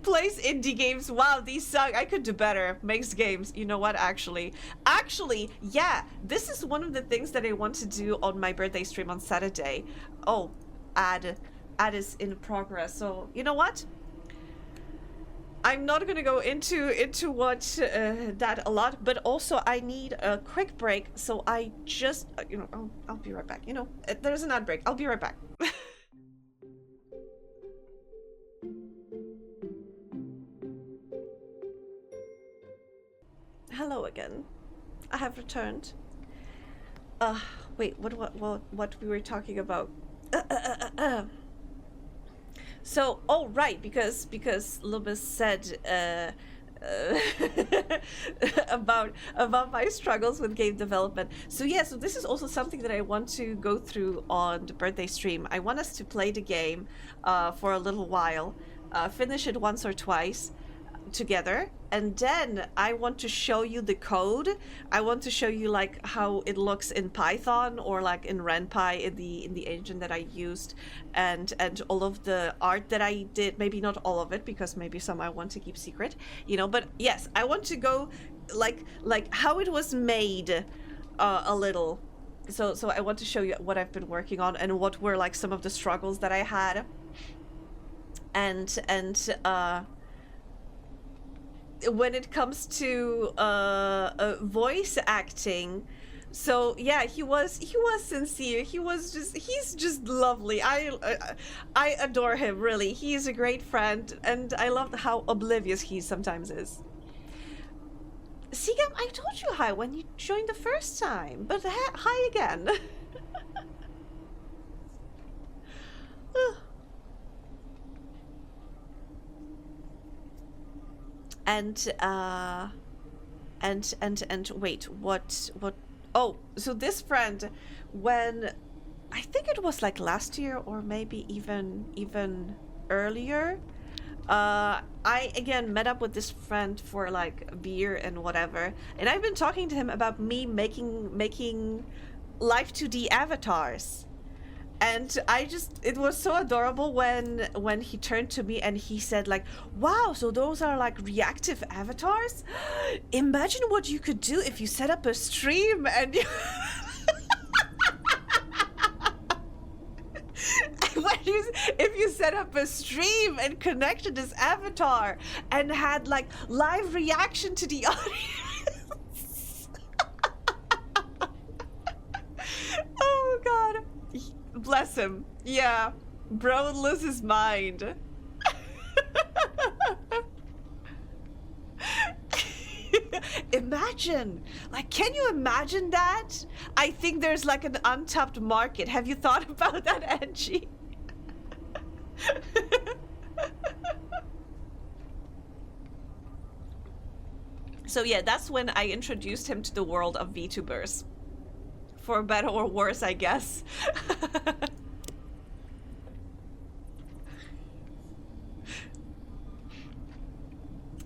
Plays indie games. Wow, these suck. I could do better. Makes games. You know what, actually, yeah, this is one of the things that I want to do on my birthday stream on Saturday. Oh, ad is in progress. So you know what, I'm not gonna go into what that a lot, but also I need a quick break. So I just you know, I'll be right back. You know, there's an ad break. I'll be right back. Hello again. I have returned. Wait, what we were talking about? So, oh right, because Lubis said about my struggles with game development. So yeah, so this is also something that I want to go through on the birthday stream. I want us to play the game for a little while, finish it once or twice together, and then I want to show you the code. I want to show you like how it looks in Python or like in RenPy in the engine that I used, and all of the art that I did. Maybe not all of it, because maybe some I want to keep secret, you know, but yes, I want to go like how it was made a little. So I want to show you what I've been working on and what were like some of the struggles that I had, and when it comes to voice acting. So yeah, he was sincere. He's just lovely. I adore him, really. He's a great friend, and I love how oblivious he sometimes is. Sigam, I told you hi when you joined the first time, but hi again. And wait, what? Oh, so this friend, when I think it was like last year or maybe even earlier, I again met up with this friend for like a beer and whatever, and I've been talking to him about me making live 2D avatars. And it was so adorable when he turned to me and he said like, wow, so those are like reactive avatars? Imagine what you could do if you set up a stream and you if you set up a stream and connected this avatar and had like live reaction to the audience. Oh god. Bless him. Yeah. Bro would lose his mind. imagine? Like, can you imagine that? I think there's like an untapped market. Have you thought about that, Angie? So yeah, that's when I introduced him to the world of VTubers. For better or worse, I guess.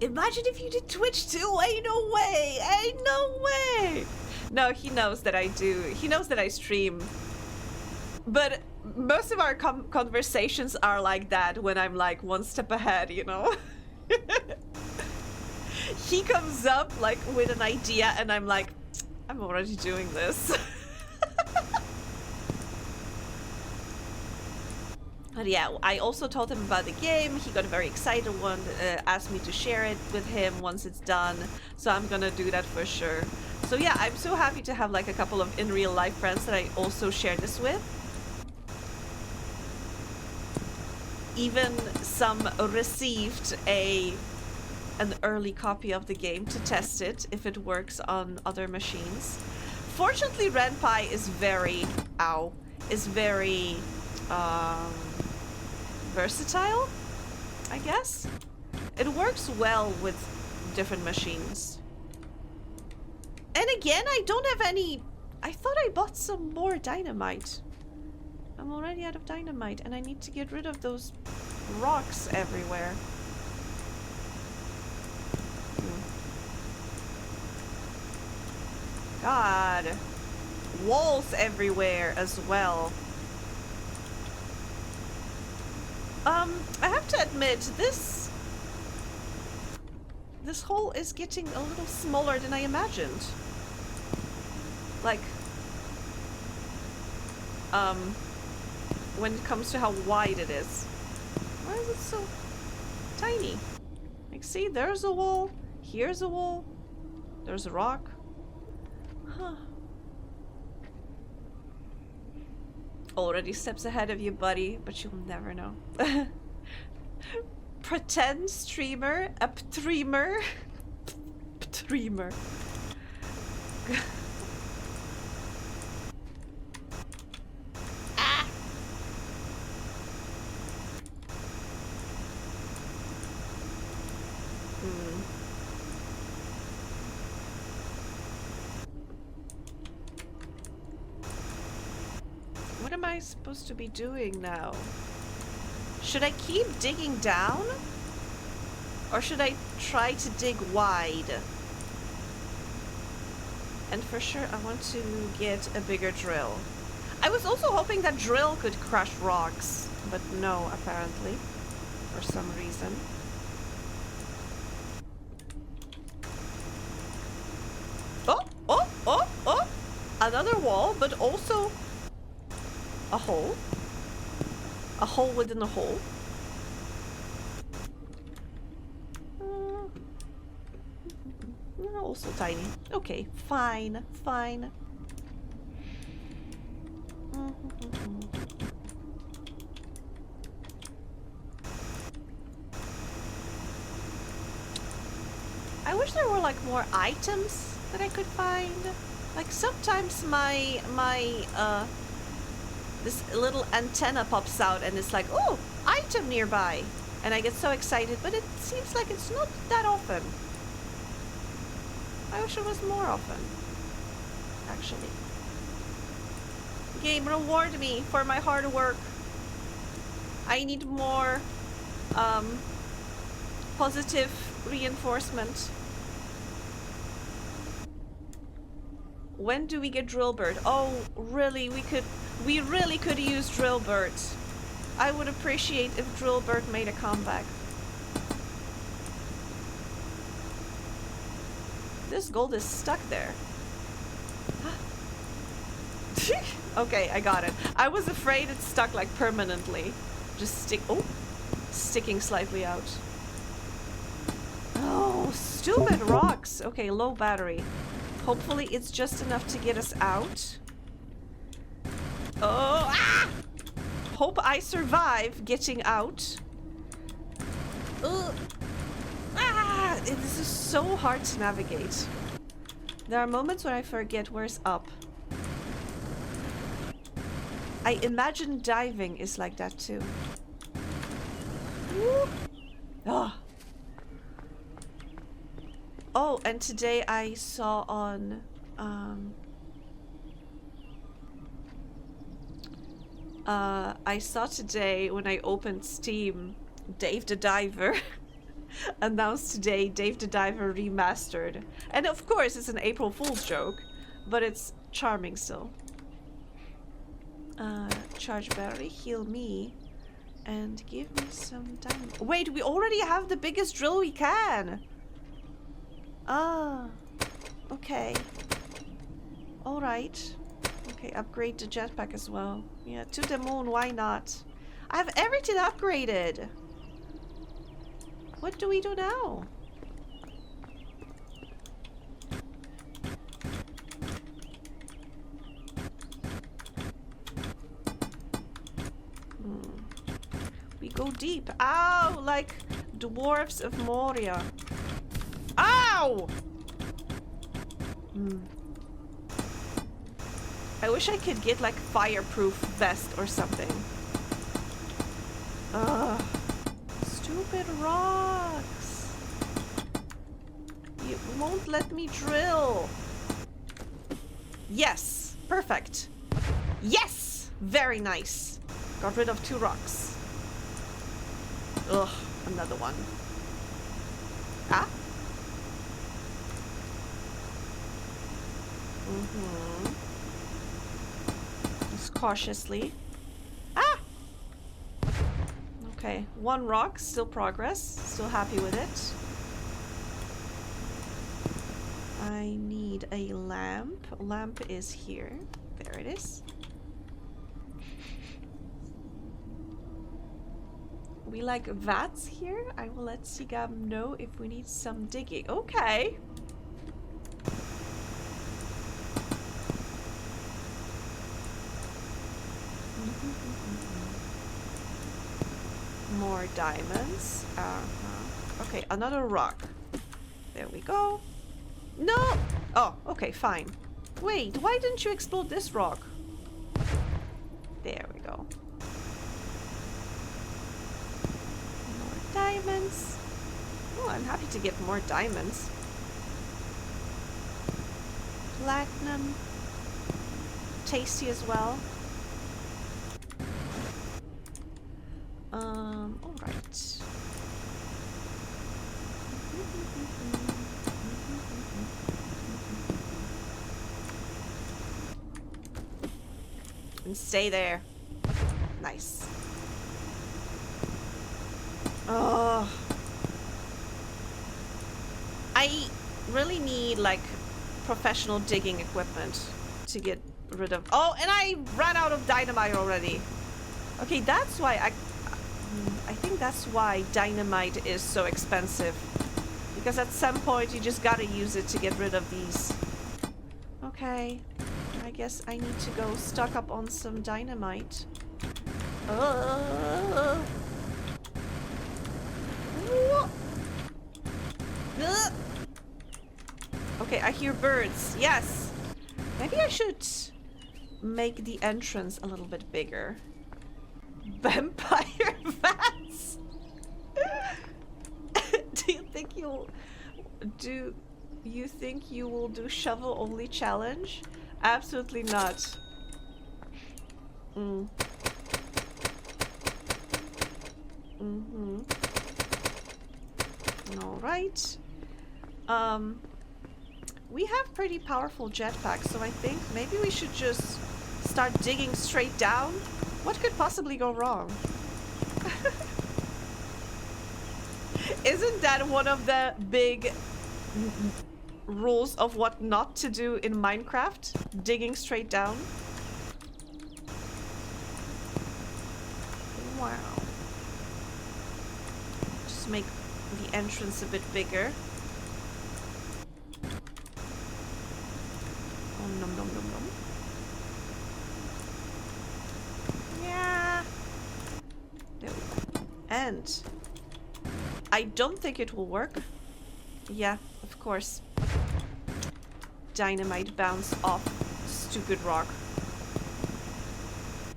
Imagine if you did Twitch too. Ain't no way. Ain't no way. No, he knows that I do. He knows that I stream. But most of our conversations are like that when I'm like one step ahead, you know? He comes up like with an idea and I'm like, I'm already doing this. But yeah, I also told him about the game. He got very excited, asked me to share it with him once it's done. So I'm gonna do that for sure. So yeah, I'm so happy to have like a couple of in real life friends that I also share this with. Even some received an early copy of the game to test it if it works on other machines. Fortunately, RenPy is very versatile, I guess. It works well with different machines. And again, I don't have any... I thought I bought some more dynamite. I'm already out of dynamite and I need to get rid of those rocks everywhere. God. Walls everywhere as well. I have to admit, this hole is getting a little smaller than I imagined. Like, when it comes to how wide it is. Why is it so tiny? Like, see, there's a wall, here's a wall, there's a rock. Huh. Already steps ahead of you, buddy, but you'll never know. Pretend streamer, upstreamer. Streamer. Ah! What am I supposed to be doing now? Should I keep digging down? Or should I try to dig wide? And for sure I want to get a bigger drill. I was also hoping that drill could crush rocks, but no, apparently, for some reason. Oh, oh, oh, oh! Another wall, but also a hole. A hole within a hole. Also tiny. Okay, fine, fine. I wish there were like more items that I could find. Like sometimes this little antenna pops out and it's like, oh, item nearby. And I get so excited, but it seems like it's not that often. I wish it was more often, actually. Game, reward me for my hard work. I need more positive reinforcement. When do we get Drillbird? Oh, really? We really could use Drillbird. I would appreciate if Drillbird made a comeback. This gold is stuck there. Okay, I got it. I was afraid it's stuck like permanently. Just sticking slightly out. Oh, stupid rocks. Okay, low battery. Hopefully it's just enough to get us out. Oh, ah! Hope I survive getting out. Ugh. Ah, this is so hard to navigate. There are moments where I forget where's up. I imagine diving is like that too. Woo. Oh. Oh, and today I saw on I saw today when I opened Steam, Dave the Diver announced today Dave the Diver remastered. And of course it's an April Fool's joke, but it's charming still. Charge battery, heal me, and give me some diamond. Wait, we already have the biggest drill we can! Ah, okay. Alright. Okay, upgrade the jetpack as well. Yeah, to the moon, why not? I have everything upgraded! What do we do now? We go deep. Ow! Like dwarfs of Moria. Ow! I wish I could get like fireproof vest or something. Ugh. Stupid rocks. You won't let me drill. Yes. Perfect. Yes! Very nice. Got rid of 2 rocks. Ugh. Another one. Ah? Just cautiously. Ah! Okay, 1 rock, still progress. Still happy with it. I need a lamp. Lamp is here. There it is. We like vats here. I will let Sigam know if we need some digging. Okay. More diamonds. Okay, another rock. There we go. No! Oh, okay, fine. Wait, why didn't you explode this rock? There we go. More diamonds. Oh, I'm happy to get more diamonds. Platinum. Tasty as well. Alright. And stay there. Nice. Oh. I really need like professional digging equipment to get rid of. Oh, and I ran out of dynamite already. Okay, that's why I think that's why dynamite is so expensive. Because at some point you just gotta use it to get rid of these. Okay. I guess I need to go stock up on some dynamite. Okay, I hear birds. Yes! Maybe I should make the entrance a little bit bigger. Vampire vats? Do you think you will do shovel only challenge? Absolutely not. Alright. We have pretty powerful jetpacks, so I think maybe we should just start digging straight down. What could possibly go wrong? Isn't that one of the big rules of what not to do in Minecraft? Digging straight down? Wow. Just make the entrance a bit bigger. Oh, nom nom nom nom. Yeah. There we go. And I don't think it will work. Yeah, of course. dynamite bounce off stupid rock.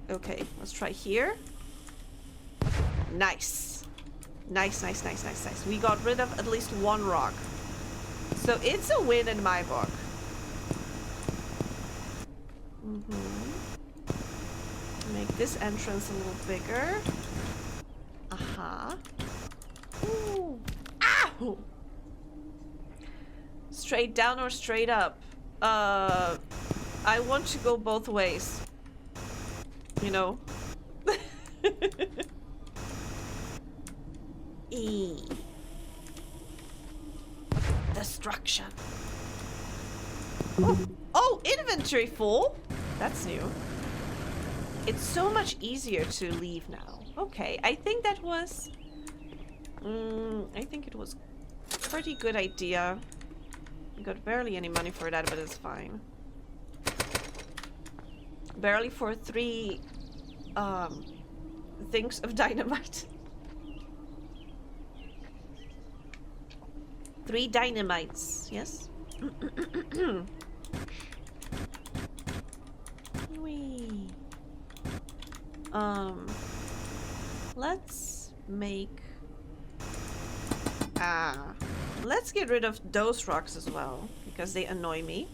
Okay, let's try here. Nice. Nice, nice, nice, nice, nice. We got rid of at least one rock. So it's a win in my book. Make this entrance a little bigger. Aha. Ooh. Ow! Straight down or straight up? I want to go both ways. You know? E. Destruction. Oh. Oh, inventory full? That's new. It's so much easier to leave now. Okay, I think that was... I think it was a pretty good idea. We got barely any money for that, but it's fine. Barely for 3 things of dynamite. 3 dynamites, yes? Wee. Let's make... let's get rid of those rocks as well, because they annoy me.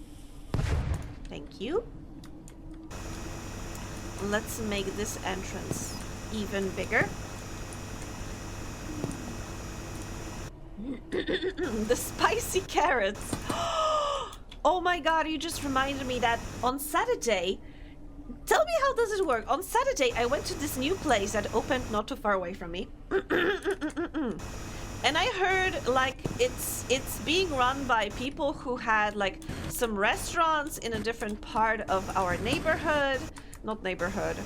Thank you. Let's make this entrance even bigger. The spicy carrots. Oh my god, you just reminded me that on Saturday... Tell me, how does it work? On Saturday, I went to this new place that opened not too far away from me. And I heard, like, it's being run by people who had, like, some restaurants in a different part of our neighborhood. Not neighborhood.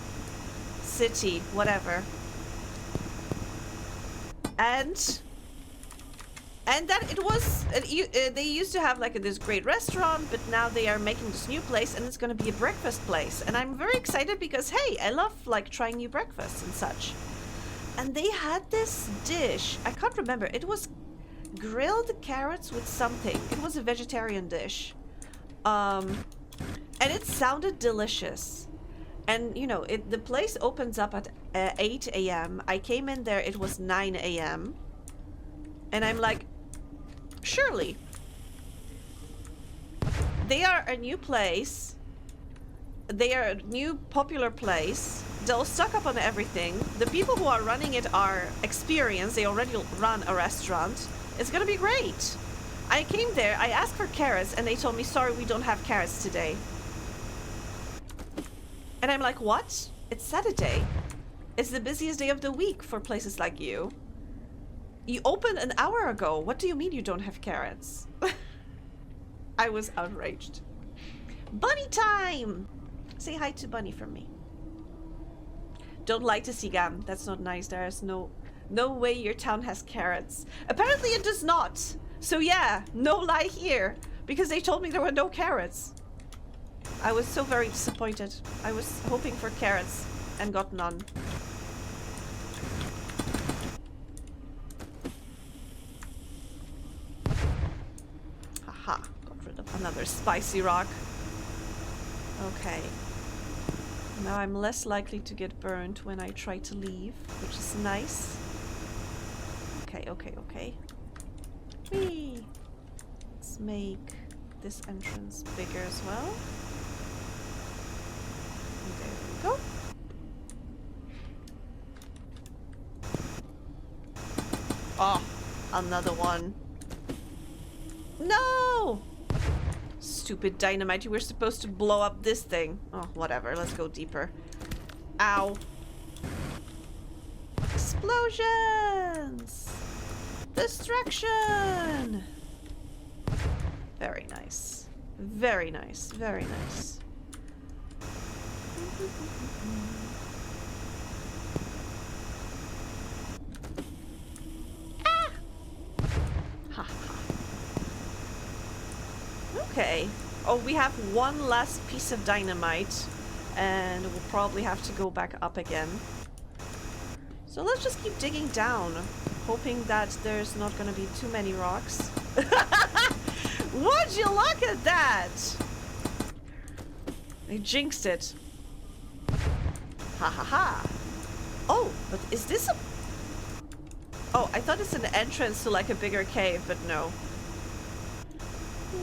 City, whatever. And that it was... they used to have, like, this great restaurant, but now they are making this new place, and it's gonna be a breakfast place. And I'm very excited because, hey, I love, like, trying new breakfasts and such. And they had this dish. I can't remember. It was grilled carrots with something. It was a vegetarian dish. And it sounded delicious. And, you know, the place opens up at 8 a.m. I came in there, it was 9 a.m. And I'm like, surely. They are a new place. They are a new popular place. They'll stock up on everything. The people who are running it are experienced. They already run a restaurant. It's gonna be great. I came there, I asked for carrots, and they told me, sorry, we don't have carrots today. And I'm like, what? It's Saturday. It's the busiest day of the week for places like you. You opened an hour ago. What do you mean you don't have carrots? I was outraged. Bunny time! Say hi to Bunny from me. Don't lie to Sigam. That's not nice. There's no way your town has carrots. Apparently it does not. So yeah, no lie here. Because they told me there were no carrots. I was so very disappointed. I was hoping for carrots and got none. Haha, got rid of another spicy rock. Okay. Now I'm less likely to get burned when I try to leave, which is nice. Okay, okay, okay. Whee! Let's make this entrance bigger as well. And there we go. Oh, another one. No! Stupid dynamite, you were supposed to blow up this thing. Oh, whatever, let's go deeper. Ow. Explosions! Destruction! Very nice. Very nice, very nice. Ah! Ha ha. Okay. Oh, we have one last piece of dynamite, and we'll probably have to go back up again. So let's just keep digging down, hoping that there's not gonna be too many rocks. Would you look at that? I jinxed it. Ha ha ha. Oh, but is this a... Oh, I thought it's an entrance to like a bigger cave, but no.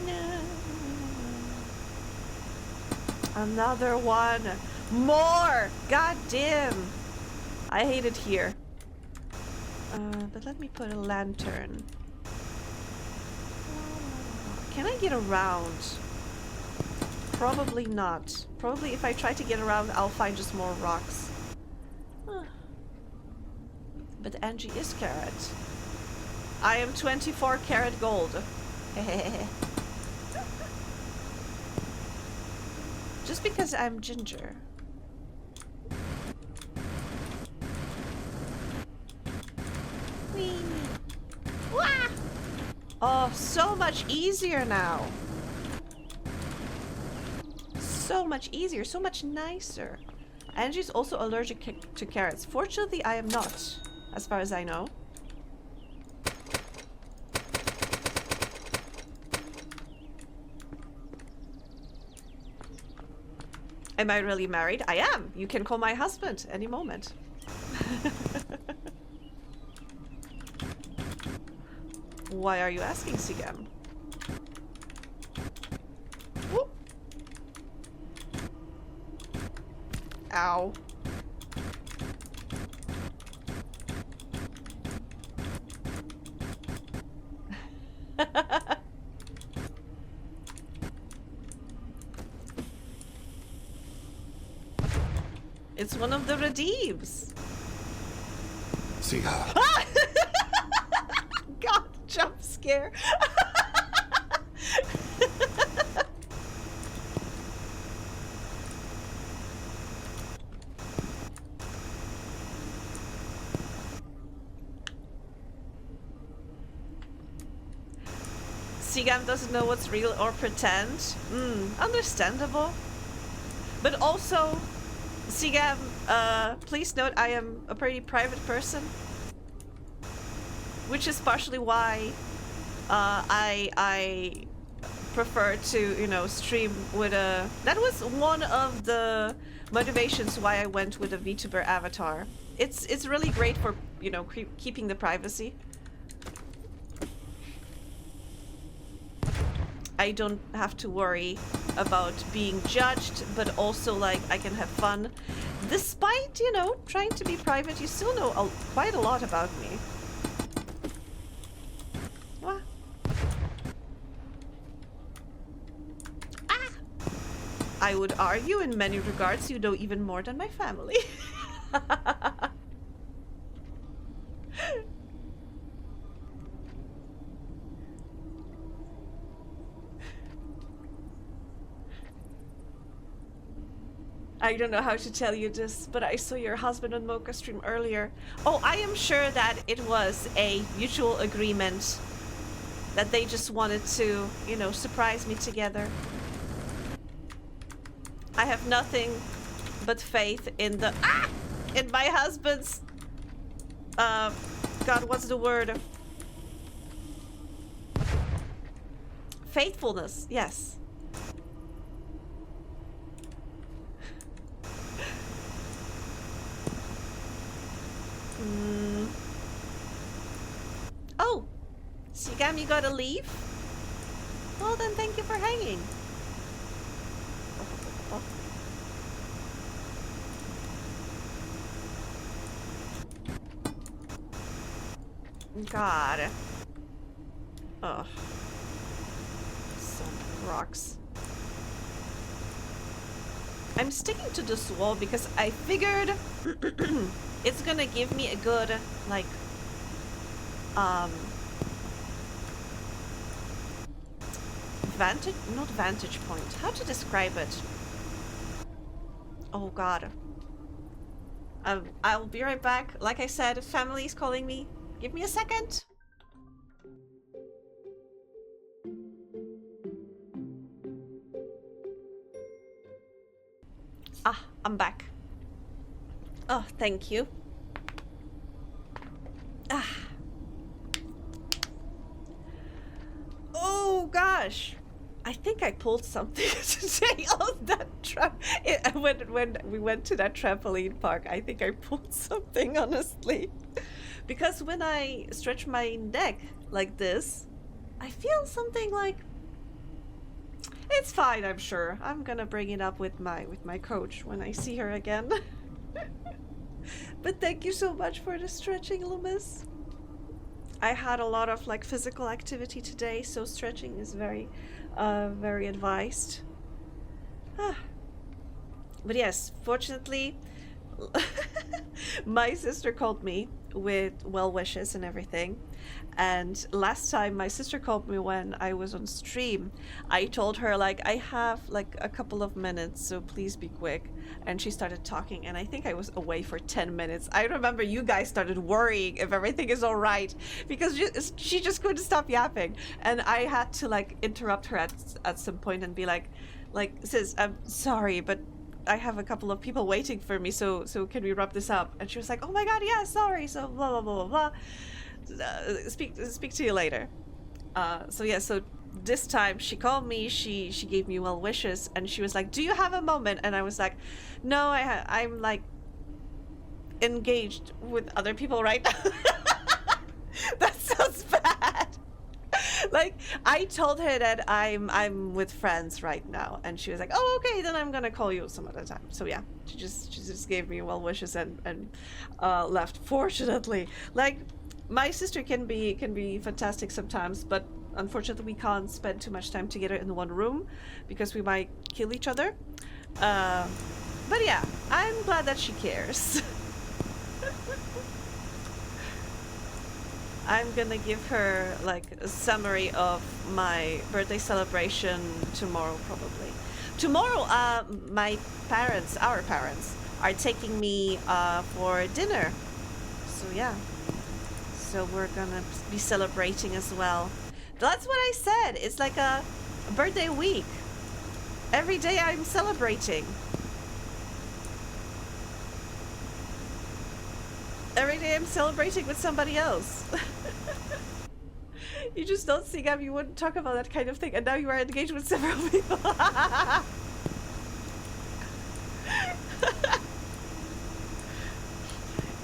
No. Another one. More! God damn. I hate it here. But let me put a lantern. Can I get around? Probably not. Probably if I try to get around, I'll find just more rocks. Huh. But Angie is carrot. I am 24 karat gold. Just because I'm ginger. Whee! Wah! Oh, so much easier now. So much easier, so much nicer. Angie's also allergic to carrots. Fortunately, I am not, as far as I know. Am I really married? I am. You can call my husband any moment. Why are you asking, Sigam? Whoop. Ow. It's one of the redeems. See her. God, jump scare. Sigam doesn't know what's real or pretend. Understandable. But also, Sigam, please note I am a pretty private person. Which is partially why I prefer to, you know, stream with a... That was one of the motivations why I went with a VTuber avatar. It's really great for, you know, keeping the privacy. I don't have to worry about being judged, but also, like, I can have fun. Despite, you know, trying to be private, you still know quite a lot about me. What? Ah! I would argue in many regards you know even more than my family. I don't know how to tell you this, but I saw your husband on Mocha stream earlier. Oh, I am sure that it was a mutual agreement that they just wanted to, you know, surprise me together. I have nothing but faith in the... Ah! In my husband's... God, what's the word? Faithfulness, yes. Oh, Sigam, you gotta leave? Well then, thank you for hanging. God. Ugh. So many rocks. I'm sticking to this wall because I figured it's gonna give me a good, like, not vantage point. How to describe it? Oh God. I'll be right back. Like I said, family's calling me. Give me a second. Ah, I'm back. Oh, thank you. Ah. Oh God. gosh, I think I pulled something today on that when we went to that trampoline park. I think I pulled something, honestly, because when I stretch my neck like this, I feel something like it's fine. I'm sure. I'm gonna bring it up with my coach when I see her again. But thank you so much for the stretching, Loomis. I had a lot of like physical activity today, so stretching is very advised. But yes, fortunately, my sister called me with well wishes and everything. And last time my sister called me when I was on stream, I told her like I have like a couple of minutes, so please be quick. And she started talking, and I think I was away for 10 minutes. I remember you guys started worrying if everything is all right, because she just couldn't stop yapping, and I had to like interrupt her at some point and be like sis, I'm sorry, but I have a couple of people waiting for me, so can we wrap this up? And she was like, oh my god, yeah, sorry, so blah blah blah blah blah. Speak to you later. So yeah, so this time she called me, she gave me well wishes, and she was like, do you have a moment? And I was like, no, I'm like engaged with other people right now. That sounds bad. Like, I told her that I'm with friends right now, and she was like, oh, okay, then I'm gonna call you some other time. So yeah, she just gave me well wishes and left. Fortunately, like, my sister can be fantastic sometimes, but unfortunately we can't spend too much time together in one room because we might kill each other. But yeah, I'm glad that she cares. I'm gonna give her like a summary of my birthday celebration tomorrow, probably. Tomorrow, our parents, are taking me for dinner. So yeah. So we're gonna be celebrating as well. That's what I said. It's like a birthday week. Every day I'm celebrating. Every day I'm celebrating with somebody else. You just don't think you wouldn't talk about that kind of thing, and now you are engaged with several people.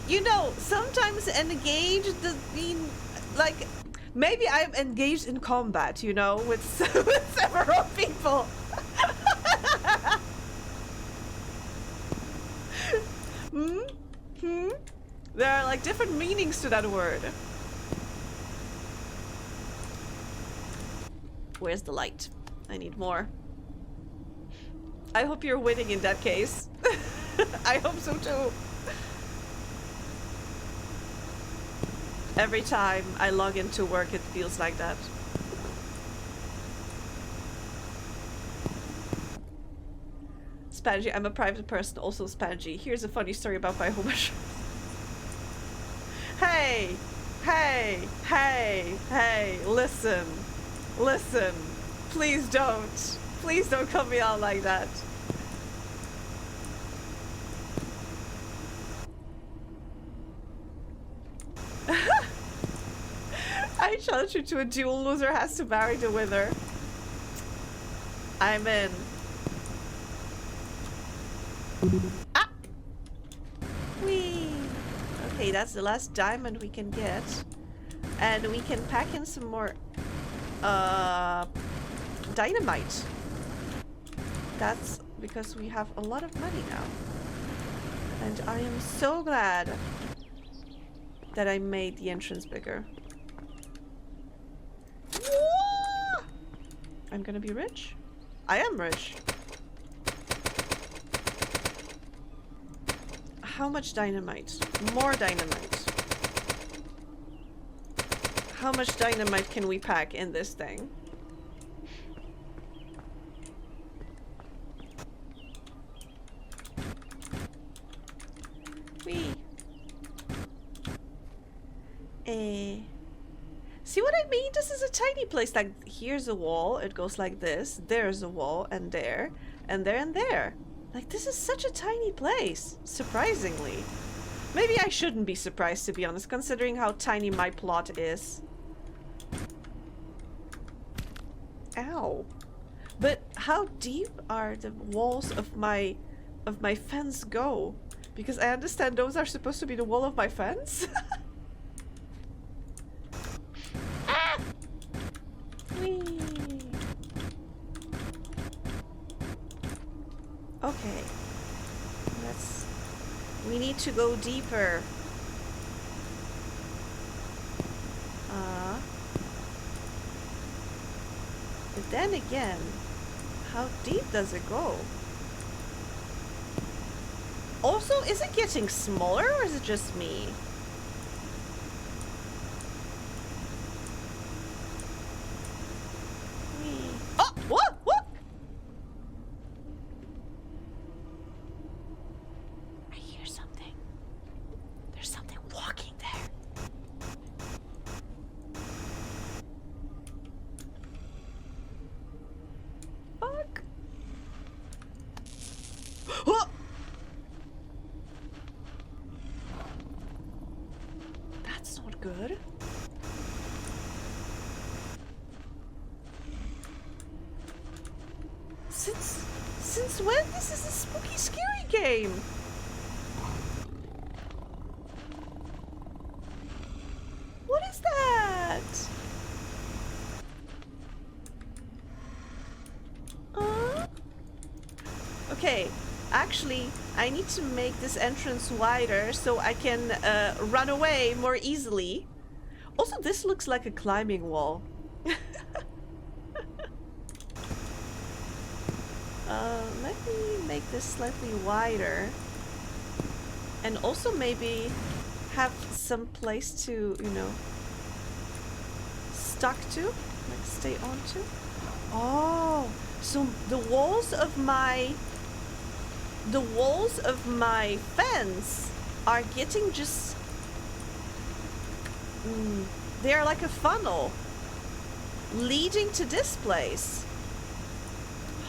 You know, sometimes engaged does mean like maybe I'm engaged in combat, you know, with several people. There are like different meanings to that word. Where's the light? I need more. I hope you're winning in that case. I hope so too. Every time I log into work, it feels like that. Spangy, I'm a private person, also Spangy. Here's a funny story about my home. Hey, listen, please don't cut me out like that. I challenge you to a duel. Loser has to marry the winner. I'm in. Ah! Whee! Okay, that's the last diamond we can get. And we can pack in some more dynamite. That's because we have a lot of money now. And I am so glad that I made the entrance bigger. I'm gonna be rich? I am rich. How much dynamite? More dynamite. How much dynamite can we pack in this thing? Whee! See what I mean? This is a tiny place. Like, here's a wall. It goes like this. There's a wall, and there, and there, and there. Like, this is such a tiny place, surprisingly. Maybe I shouldn't be surprised, to be honest, considering how tiny my plot is. Ow. how deep are the walls of my fence go? Because I understand those are supposed to be the wall of my fence. Ah! Whee! Okay. We need to go deeper. But then again, how deep does it go? Also, is it getting smaller or is it just me? Oh! What? What? I hear something. There's something walking there. Fuck. Oh! That's not good. Since when this is a spooky, scary game? What is that? Okay, actually, I need to make this entrance wider so I can run away more easily. Also, this looks like a climbing wall. Let me make this slightly wider. And also maybe have some place to, you know, stuck to, like stay onto. Oh, so the walls of my fence are getting just they are like a funnel leading to this place.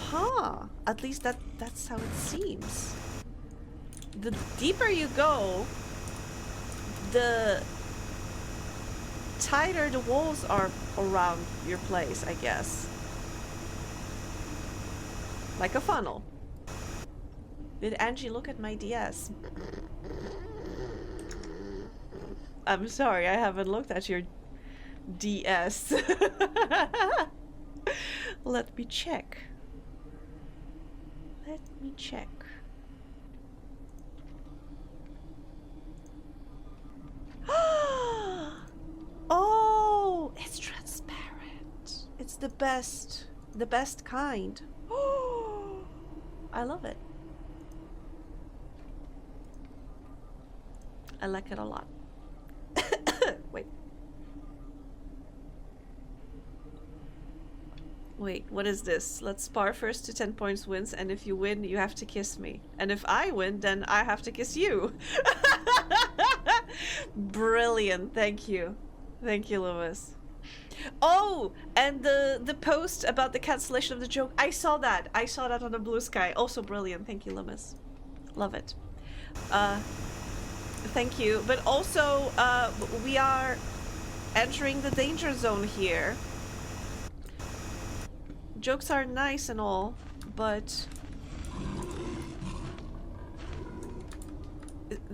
Huh. At least that's how it seems. The deeper you go, the tighter the walls are around your place, I guess. Like a funnel. Did Angie look at my DS? I'm sorry, I haven't looked at your DS. Let me check. Let me check. Oh, it's transparent. It's the best kind. Oh, I love it. I like it a lot. Wait. Wait, what is this? Let's spar first to 10 points wins, and if you win, you have to kiss me. And if I win, then I have to kiss you. Brilliant, thank you. Thank you, Lewis. Oh, and the post about the cancellation of the joke, I saw that. I saw that on the blue sky. Also brilliant, thank you, Lewis. Love it. Thank you. But also, we are entering the danger zone here. Jokes are nice and all, but...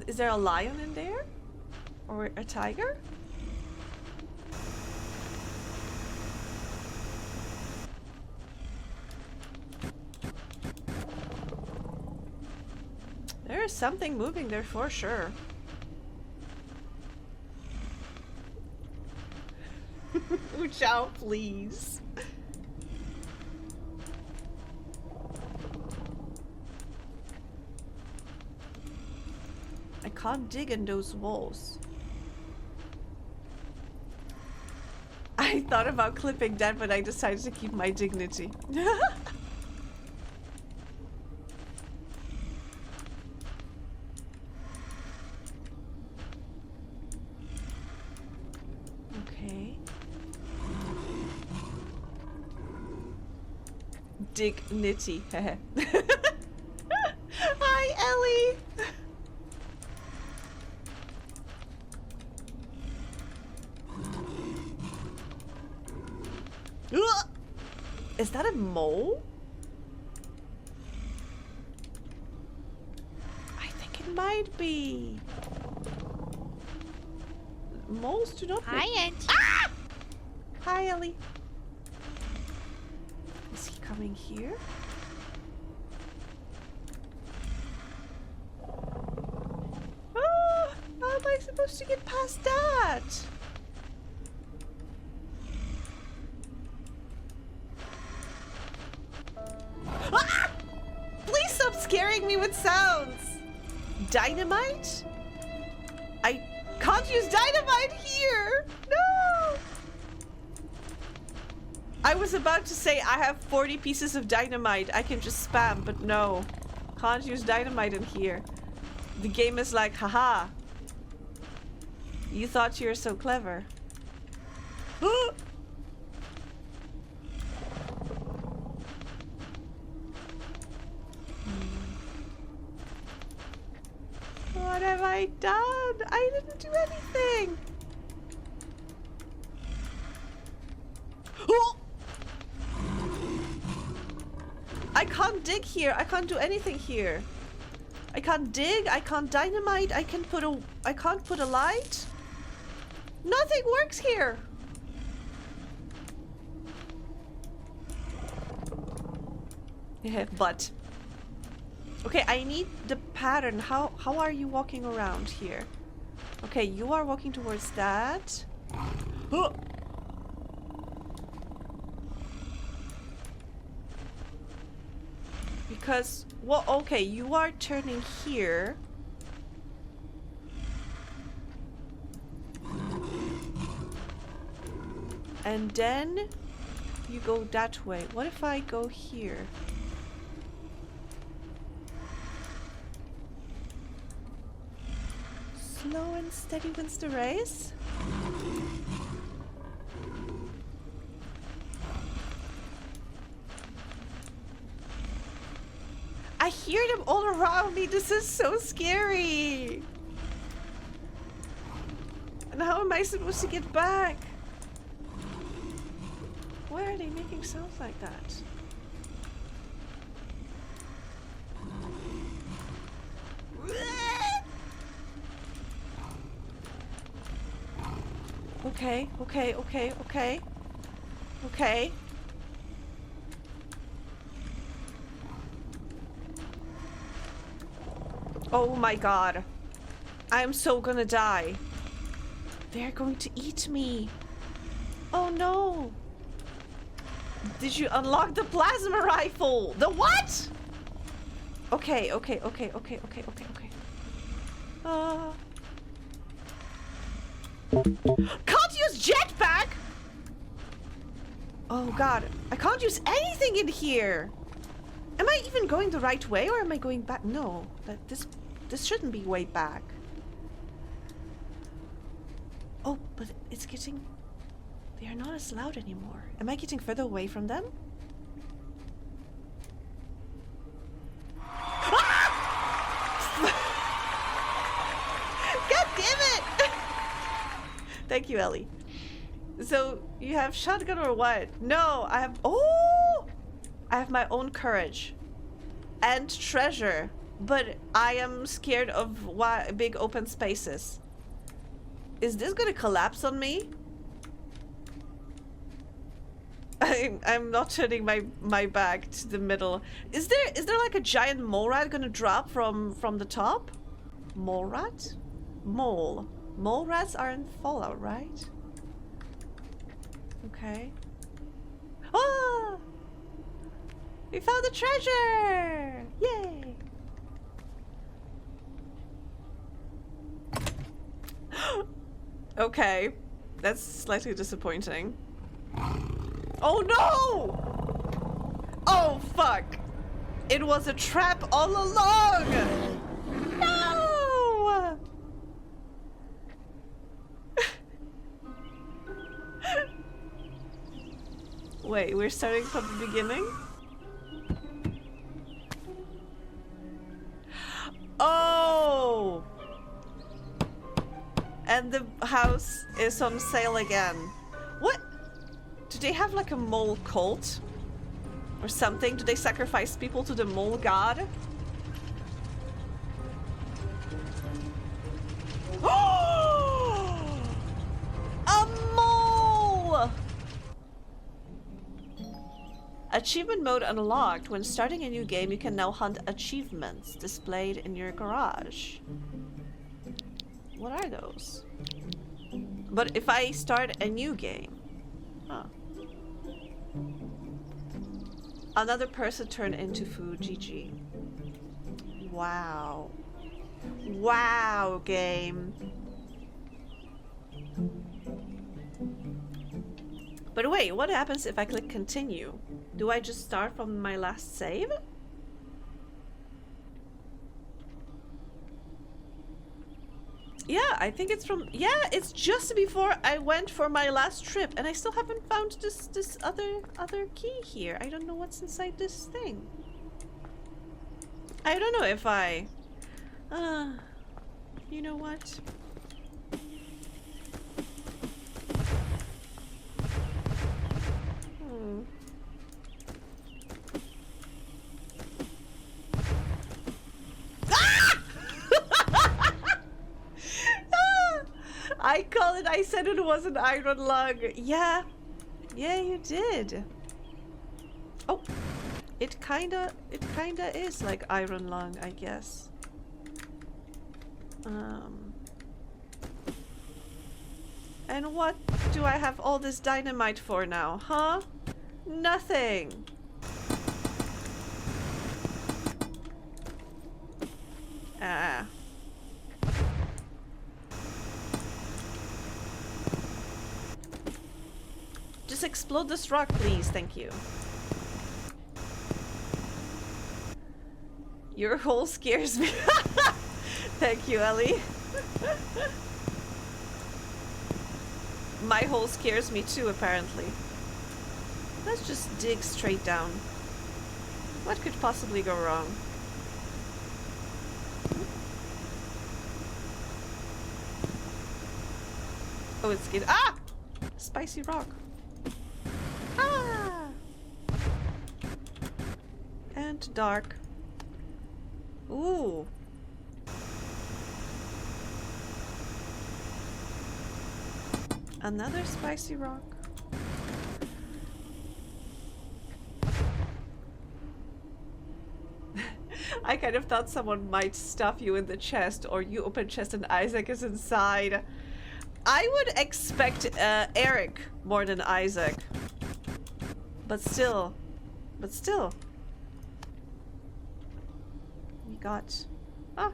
Is there a lion in there? Or a tiger? There is something moving there for sure. Ciao, please. I can't dig in those walls. I thought about clipping that, but I decided to keep my dignity. Okay. Dignity. Hi, Ellie. Is that a mole? might be. Moles do not. Hi, Auntie. Ah! Hi, Ellie. Is he coming here? Ah, how am I supposed to get past that? Ah! Please stop scaring me with sounds. Dynamite? I can't use dynamite here. No. I was about to say I have 40 pieces of dynamite. I can just spam, but no. Can't use dynamite in here. The game is like, haha. You thought you were so clever. What have I done? I didn't do anything. Oh! I can't dig here. I can't do anything here. I can't dig. I can't dynamite. I can't put a light. Nothing works here. Yeah, but okay, I need the pattern. How are you walking around here? Okay, you are walking towards that. Oh! Because, well, okay, you are turning here. And then you go that way. What if I go here? Slow and steady wins the race. I hear them all around me. This is so scary. And how am I supposed to get back? Why are they making sounds like that? Okay, okay, okay, okay. Okay. Oh my god. I'm so gonna die. They're going to eat me. Oh no. Did you unlock the plasma rifle? The what? Okay, okay, okay, okay, okay, okay, okay. Can't use jetpack? Oh god, I can't use anything in here. Am I even going the right way or am I going back? No, this shouldn't be way back. Oh, but it's getting... They are not as loud anymore. Am I getting further away from them? God damn it! Thank you, Ellie. So, you have shotgun or what? No, I have... Oh! I have my own courage. And treasure. But I am scared of big open spaces. Is this gonna collapse on me? I'm not turning my back to the middle. Is there like a giant mole rat gonna drop from the top? Mole rat? Mole. Mole rats are in Fallout, right? Okay. Ah! We found the treasure! Yay! Okay. That's slightly disappointing. Oh no! Oh fuck! It was a trap all along! No! Wait, we're starting from the beginning? Oh! And the house is on sale again. What? Do they have like a mole cult? Or something? Do they sacrifice people to the mole god? Achievement mode unlocked. When starting a new game, you can now hunt achievements displayed in your garage. What are those? But if I start a new game... Huh. Another person turned into food. GG. Wow. Wow, game. But wait, what happens if I click continue? Do I just start from my last save? Yeah, I think it's from... Yeah, it's just before I went for my last trip, and I still haven't found this other key here. I don't know what's inside this thing. I don't know if I... you know what? I call it, I said it was an iron lung. Yeah. Yeah, you did. Oh. It kinda is like iron lung, I guess. And what do I have all this dynamite for now, huh? Nothing. Ah. Just explode this rock, please. Thank you. Your hole scares me. Thank you, Ellie. My hole scares me too, apparently. Let's just dig straight down. What could possibly go wrong? Oh, it's good. Ah! Spicy rock. Ah! And dark. Ooh. Another spicy rock. I kind of thought someone might stuff you in the chest, or you open chest and Isaac is inside. I would expect Eric more than Isaac. But still. We got... Ah.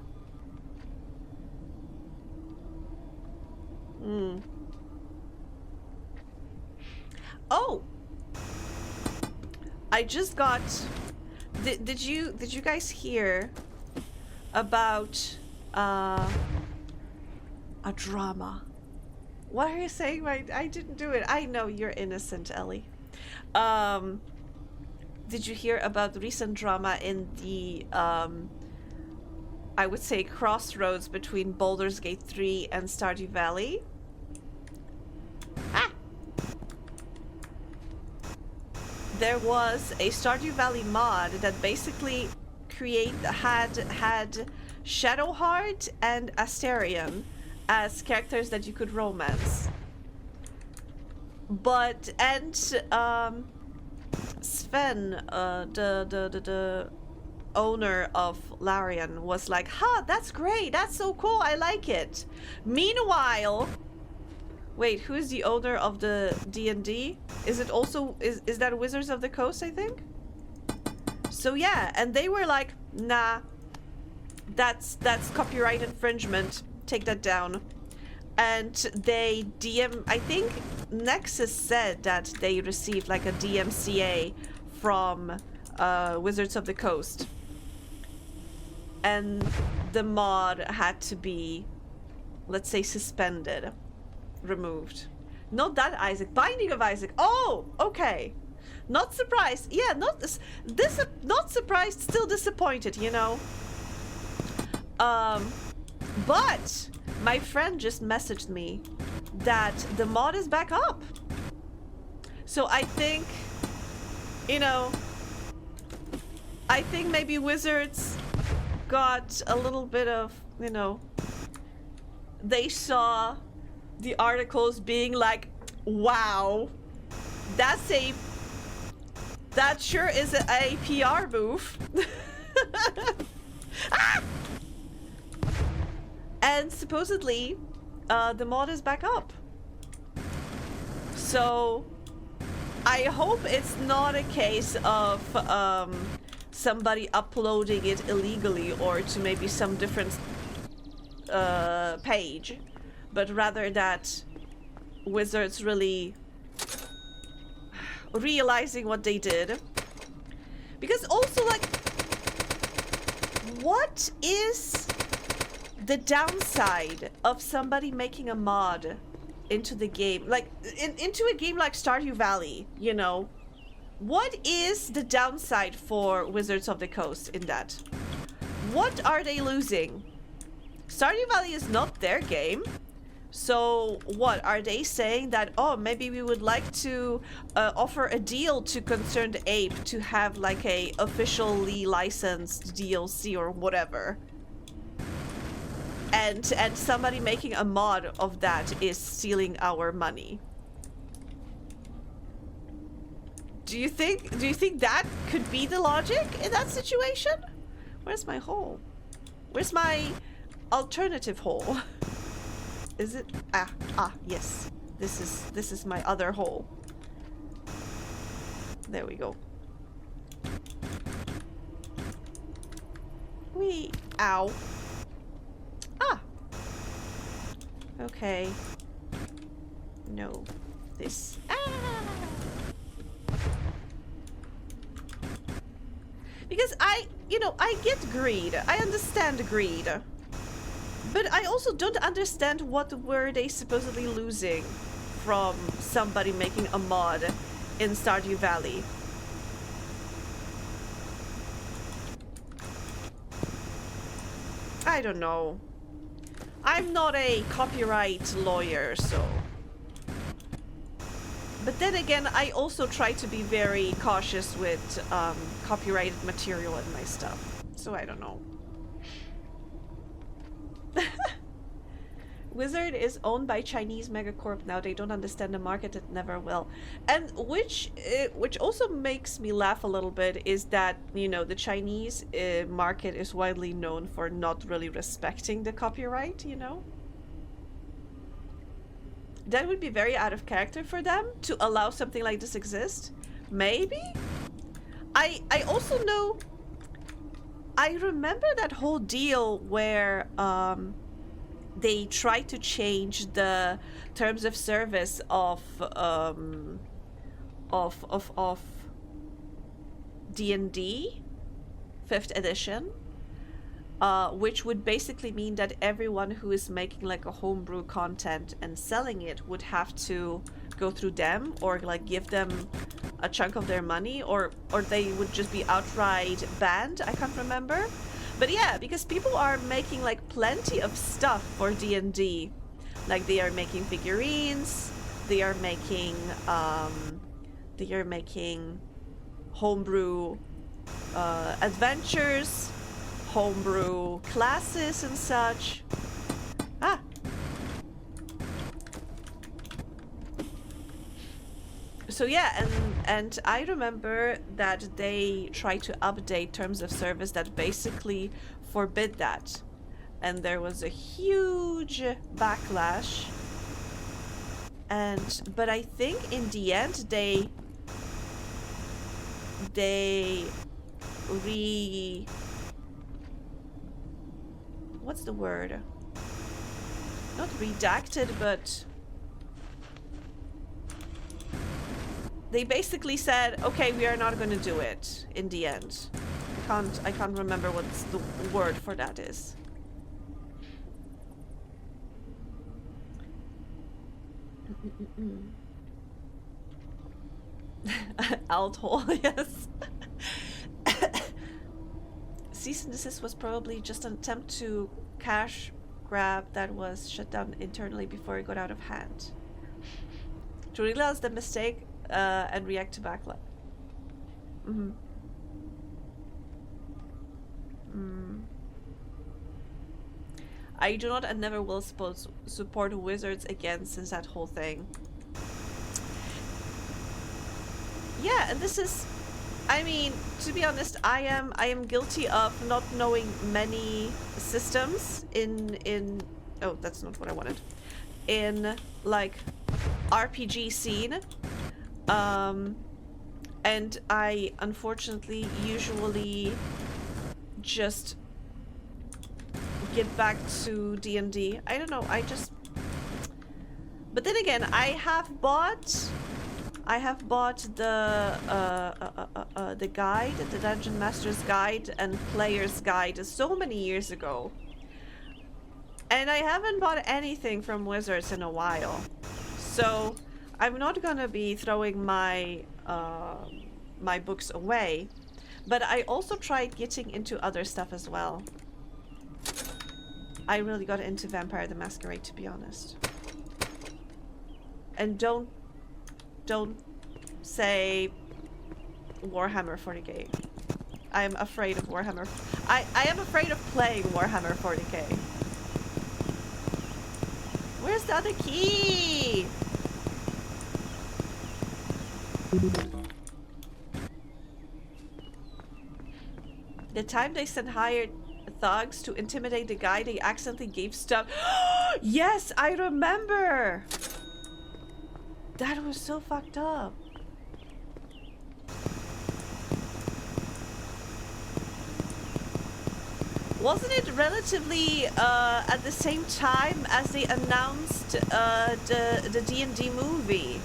Oh! I just got... Did you guys hear about a drama? What are you saying? I didn't do it. I know you're innocent, Ellie. Did you hear about the recent drama in the I would say crossroads between Baldur's Gate 3 and Stardew Valley? Ah! There was a Stardew Valley mod that basically had Shadowheart and Asterion as characters that you could romance. But Sven, the owner of Larian, was like, "Ha, that's great, that's so cool, I like it." Meanwhile, wait, who is the owner of the D&D? Is it also, is that Wizards of the Coast, I think? So yeah, and they were like, "Nah, that's copyright infringement, take that down." And they I think Nexus said that they received like a DMCA from Wizards of the Coast. And the mod had to be, let's say, suspended, removed. Not that Isaac, Binding of Isaac. Oh, okay. Not surprised. Yeah, not surprised, still disappointed, you know. But my friend just messaged me that the mod is back up. So I think, you know, I think maybe Wizards got a little bit of, you know, they saw the articles being like, wow, that's a That sure is a PR move. Ah! And supposedly, the mod is back up. So, I hope it's not a case of somebody uploading it illegally or to maybe some different page, but rather that Wizards really realizing what they did. Because also, like, what is the downside of somebody making a mod into the game, like into a game like Stardew Valley, you know? What is the downside for Wizards of the Coast in that? What are they losing? Stardew Valley is not their game. So what are they saying that, oh, maybe we would like to offer a deal to Concerned Ape to have like a officially licensed DLC or whatever? And somebody making a mod of that is stealing our money. Do you think that could be the logic in that situation? Where's my hole? Where's my alternative hole? Is it? Yes. This is my other hole. There we go. Wee. Ow. Ah. Okay. No. This. Ah. Because I get greed. I understand greed. But I also don't understand what were they supposedly losing from somebody making a mod in Stardew Valley. I don't know. I'm not a copyright lawyer, so... But then again, I also try to be very cautious with copyrighted material in my stuff. So I don't know. Wizard is owned by Chinese megacorp now. They don't understand the market. It never will. And which also makes me laugh a little bit is that, you know, the Chinese market is widely known for not really respecting the copyright, you know? That would be very out of character for them to allow something like this exist. Maybe? I also know... I remember that whole deal where they tried to change the terms of service of D&D 5th edition, which would basically mean that everyone who is making like a homebrew content and selling it would have to go through them or like give them a chunk of their money, or they would just be outright banned. I can't remember. But yeah, because people are making like plenty of stuff for D&D. Like they are making figurines, they are making homebrew adventures, homebrew classes and such. Ah. So yeah, and I remember that they tried to update terms of service that basically forbid that. And there was a huge backlash. But I think in the end what's the word? Not redacted, but they basically said, okay, we are not going to do it in the end. I can't remember what the word for that is. Alt hole, yes. Cease and desist was probably just an attempt to cash grab that was shut down internally before it got out of hand. To realize the mistake and react to backlash. I do not and never will support Wizards again since that whole thing. Yeah, and this is I mean, to be honest, I am guilty of not knowing many systems in oh, that's not what I wanted. In like RPG scene. And I unfortunately usually just get back to D&D. I don't know, I just... But then again, I have bought the guide, the Dungeon Master's Guide and Player's Guide so many years ago. And I haven't bought anything from Wizards in a while. So I'm not gonna be throwing my my books away. But I also tried getting into other stuff as well. I really got into Vampire the Masquerade, to be honest. And don't say Warhammer 40k. I am afraid of Warhammer. I am afraid of playing Warhammer 40k. Where's the other key? The time they sent hired thugs to intimidate the guy, they accidentally gave stuff. Yes, I remember. That was so fucked up. Wasn't it relatively at the same time as they announced the D&D movie?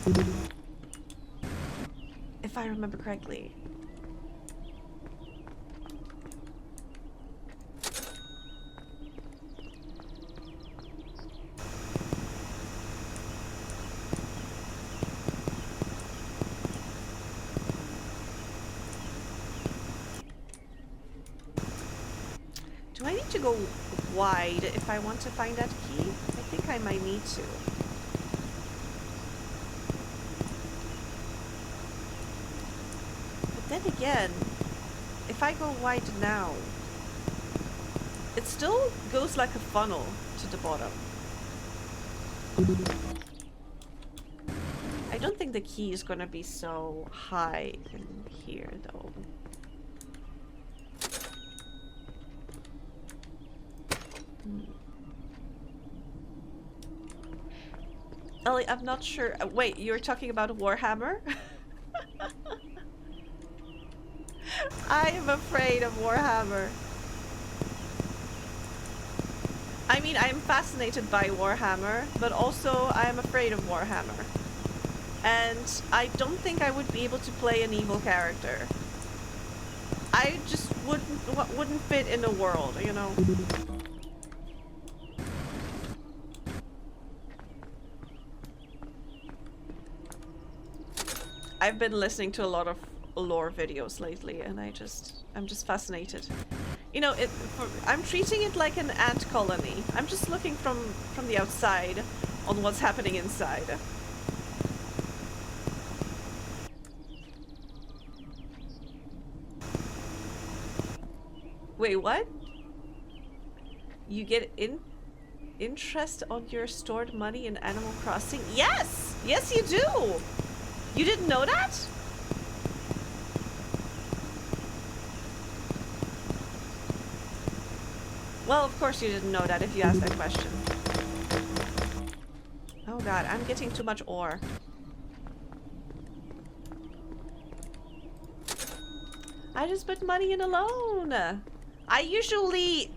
If I remember correctly. Do I need to go wide if I want to find that key? I think I might need to. But then again, if I go wide now, it still goes like a funnel to the bottom. I don't think the key is gonna be so high in here though. Ellie, I'm not sure. Wait, you're talking about Warhammer? I am afraid of Warhammer. I mean, I'm fascinated by Warhammer, but also I am afraid of Warhammer. And I don't think I would be able to play an evil character. I just wouldn't fit in the world, you know? I've been listening to a lot of lore videos lately, and I'm just fascinated. You know, I'm treating it like an ant colony. I'm just looking from the outside on what's happening inside. Wait, what? You get interest on your stored money in Animal Crossing? Yes! Yes, you do! You didn't know that? Well, of course you didn't know that if you asked that question. Oh god, I'm getting too much ore. I just put money in a loan. I usually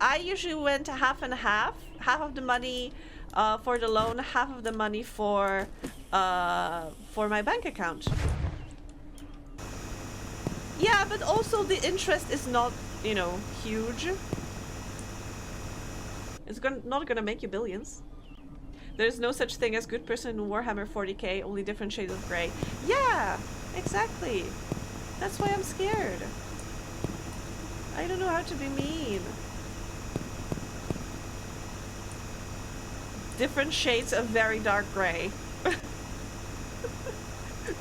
went half and half. Half of the money for the loan, half of the money for my bank account. Yeah, but also the interest is not, you know, huge. It's not gonna make you billions. There's no such thing as good person in Warhammer 40k, only different shades of grey. Yeah, exactly. That's why I'm scared. I don't know how to be mean. Different shades of very dark grey.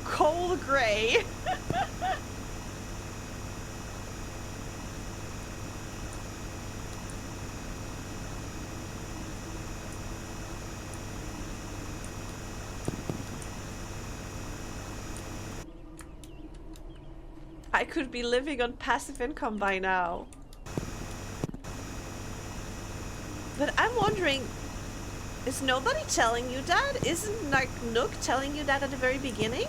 Coal grey. I could be living on passive income by now. But I'm wondering, is nobody telling you that? Isn't like Nook telling you that at the very beginning?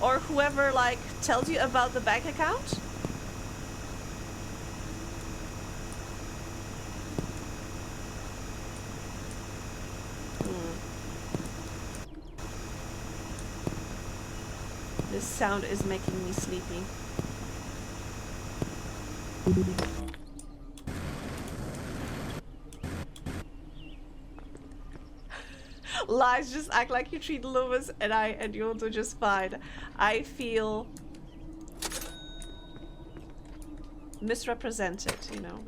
Or whoever like tells you about the bank account? This sound is making me sleepy. Lies, just act like you treat Loomis and you'll do just fine. I feel misrepresented, you know.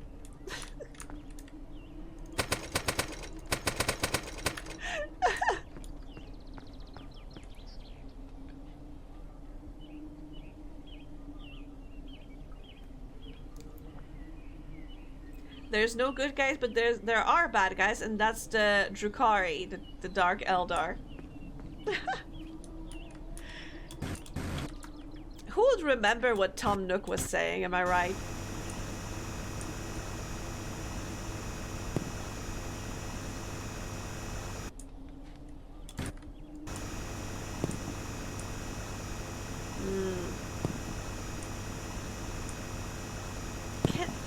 There's no good guys, but there are bad guys, and that's the Drukhari, the Dark Eldar. Who would remember what Tom Nook was saying, am I right?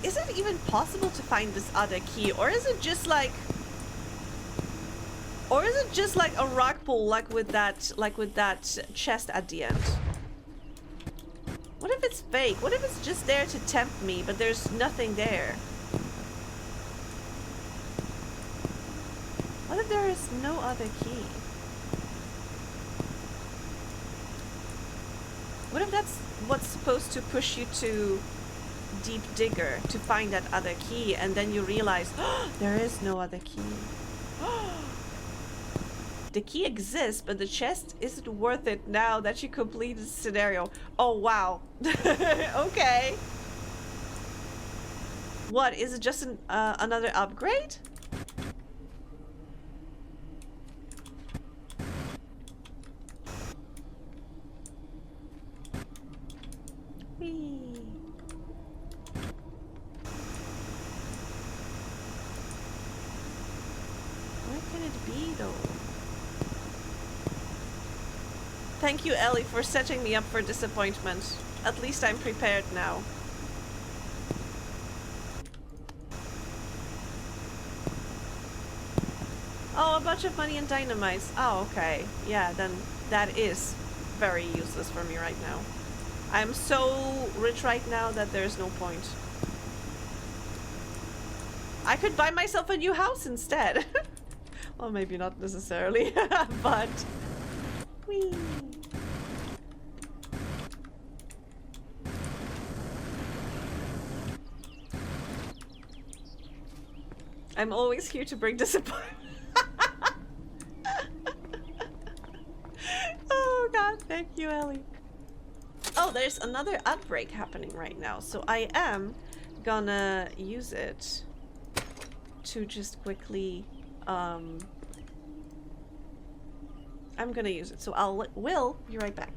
Is it even possible to find this other key, or is it just like a rock pool like with that chest at the end? What if it's fake? What if it's just there to tempt me, but there's nothing there? What if there is no other key? What if that's what's supposed to push you to Deep Digger to find that other key, and then you realize, oh, there is no other key. The key exists, but the chest isn't worth it now that you complete the scenario. Oh wow. Okay. What is it? Just another upgrade? Whee. Where can it be though? Thank you, Ellie, for setting me up for disappointment. At least I'm prepared now. Oh, a bunch of money and dynamites. Oh, okay. Yeah, then that is very useless for me right now. I'm so rich right now that there's no point. I could buy myself a new house instead. Well, maybe not necessarily, but... Whee! I'm always here to bring disappointment. Oh god, thank you, Ellie. Oh, there's another outbreak happening right now, so I am gonna use it to just quickly I'm gonna use it, so will be right back.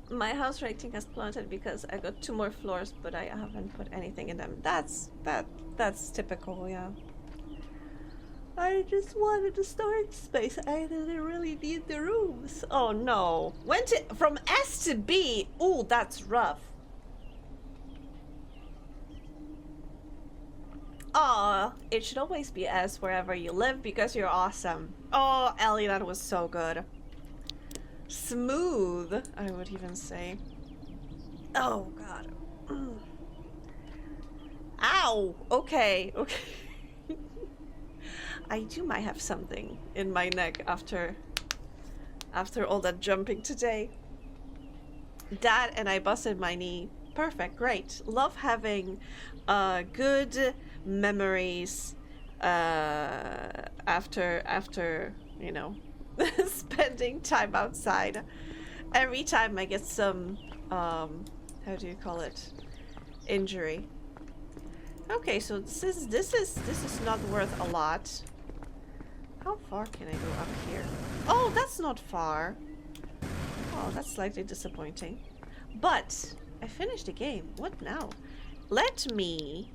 My house rating has plummeted because I got 2 more floors, but I haven't put anything in them. That's typical, yeah. I just wanted the storage space. I didn't really need the rooms. Oh no. Went from S to B. Ooh, that's rough. Aw, it should always be S wherever you live because you're awesome. Oh, Ellie, that was so good. Smooth, I would even say. Oh, God. Ow! Okay, okay. I might have something in my neck after all that jumping today. That and I busted my knee. Perfect, great. Love having good memories after you know, spending time outside. Every time I get some how do you call it, injury. Okay, so this is not worth a lot. How far can I go up here? Oh, that's not far. Oh, that's slightly disappointing. But I finished the game. What now? Let me.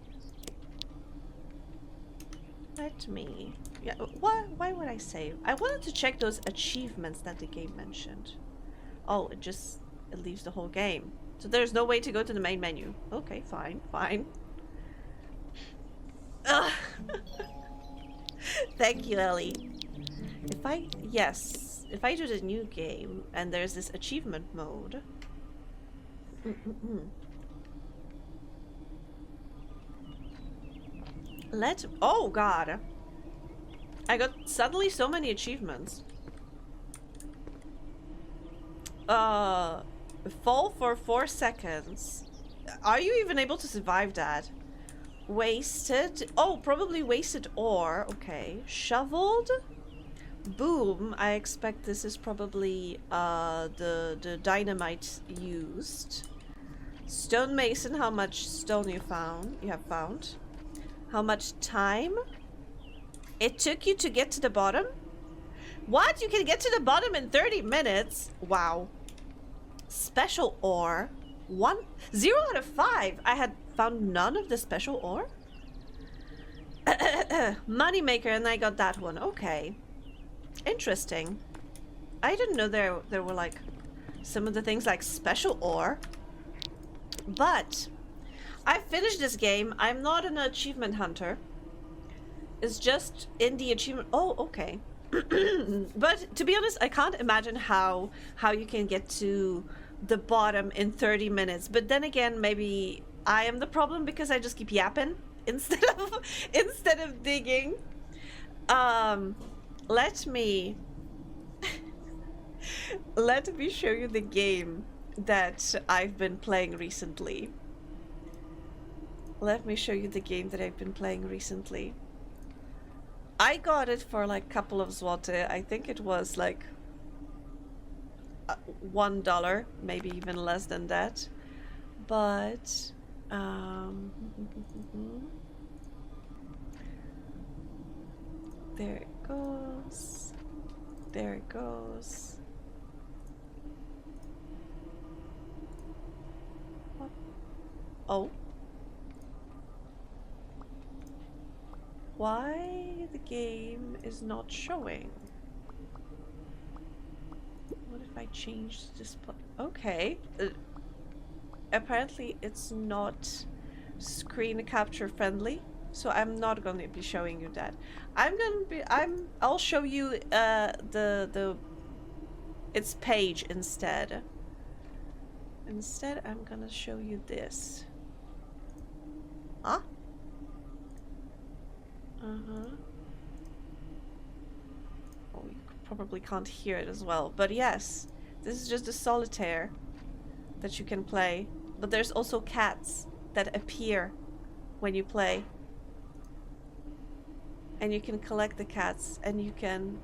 Yeah, why would I save? I wanted to check those achievements that the game mentioned. Oh, it leaves the whole game. So there's no way to go to the main menu. Okay, fine. Ugh. Thank you, Ellie. If I do the new game and there's this achievement mode. Oh god. I got suddenly so many achievements. Fall for 4 seconds. Are you even able to survive that? Wasted. Oh, probably wasted ore. Okay. Shoveled. Boom. I expect this is probably the dynamite used. Stonemason. How much stone you have found? How much time it took you to get to the bottom? What? You can get to the bottom in 30 minutes? Wow. Special ore. 0 out of 5. I had found none of the special ore. Moneymaker, and I got that one. Okay. Interesting. I didn't know there were like some of the things like special ore. But I finished this game. I'm not an achievement hunter. It's just in the achievement. Oh, okay. But to be honest, I can't imagine how you can get to the bottom in 30 minutes. But then again, maybe I am the problem because I just keep yapping instead of digging. Let me show you the game that I've been playing recently. Let me show you the game that I've been playing recently. I got it for like a couple of zloty. I think it was like $1, maybe even less than that. But there it goes. There it goes. What? Oh. Why the game is not showing? What if I change this? Okay. Apparently it's not screen capture friendly, so I'm not going to be showing you that. I'll show you its page instead. Instead, I'm gonna show you this. Huh? Oh, you probably can't hear it as well. But yes, this is just a solitaire that you can play. But there's also cats that appear when you play. And you can collect the cats and you can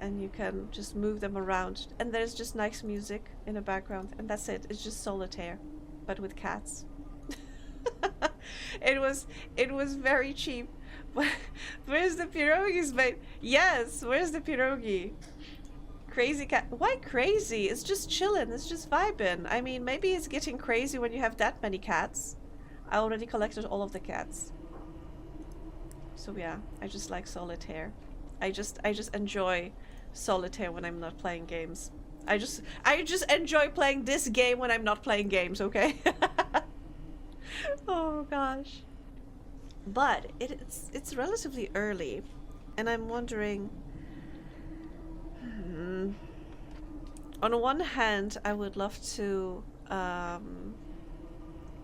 just move them around. And there's just nice music in the background. And that's it. It's just solitaire, but with cats. It was very cheap. Where's the pierogies, mate? Yes, where's the pierogi? Crazy cat. Why crazy? It's just chilling. It's just vibing. I mean, maybe it's getting crazy when you have that many cats. I already collected all of the cats. So yeah, I just like solitaire. I just enjoy solitaire when I'm not playing games. I just enjoy playing this game when I'm not playing games, okay? Oh gosh. But it's relatively early, and I'm wondering, on one hand, I would love to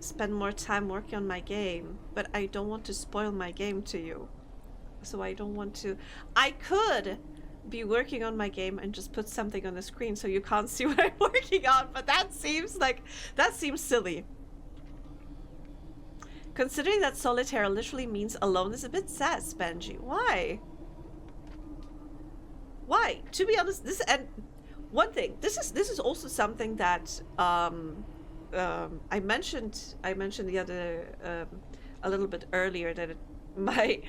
spend more time working on my game, but I don't want to spoil my game to you. So I don't want to. I could be working on my game and just put something on the screen so you can't see what I'm working on, but that seems silly. Considering that solitaire literally means alone is a bit sad, Spangy. Why? Why? To be honest, this is also something that I mentioned the other a little bit earlier, that my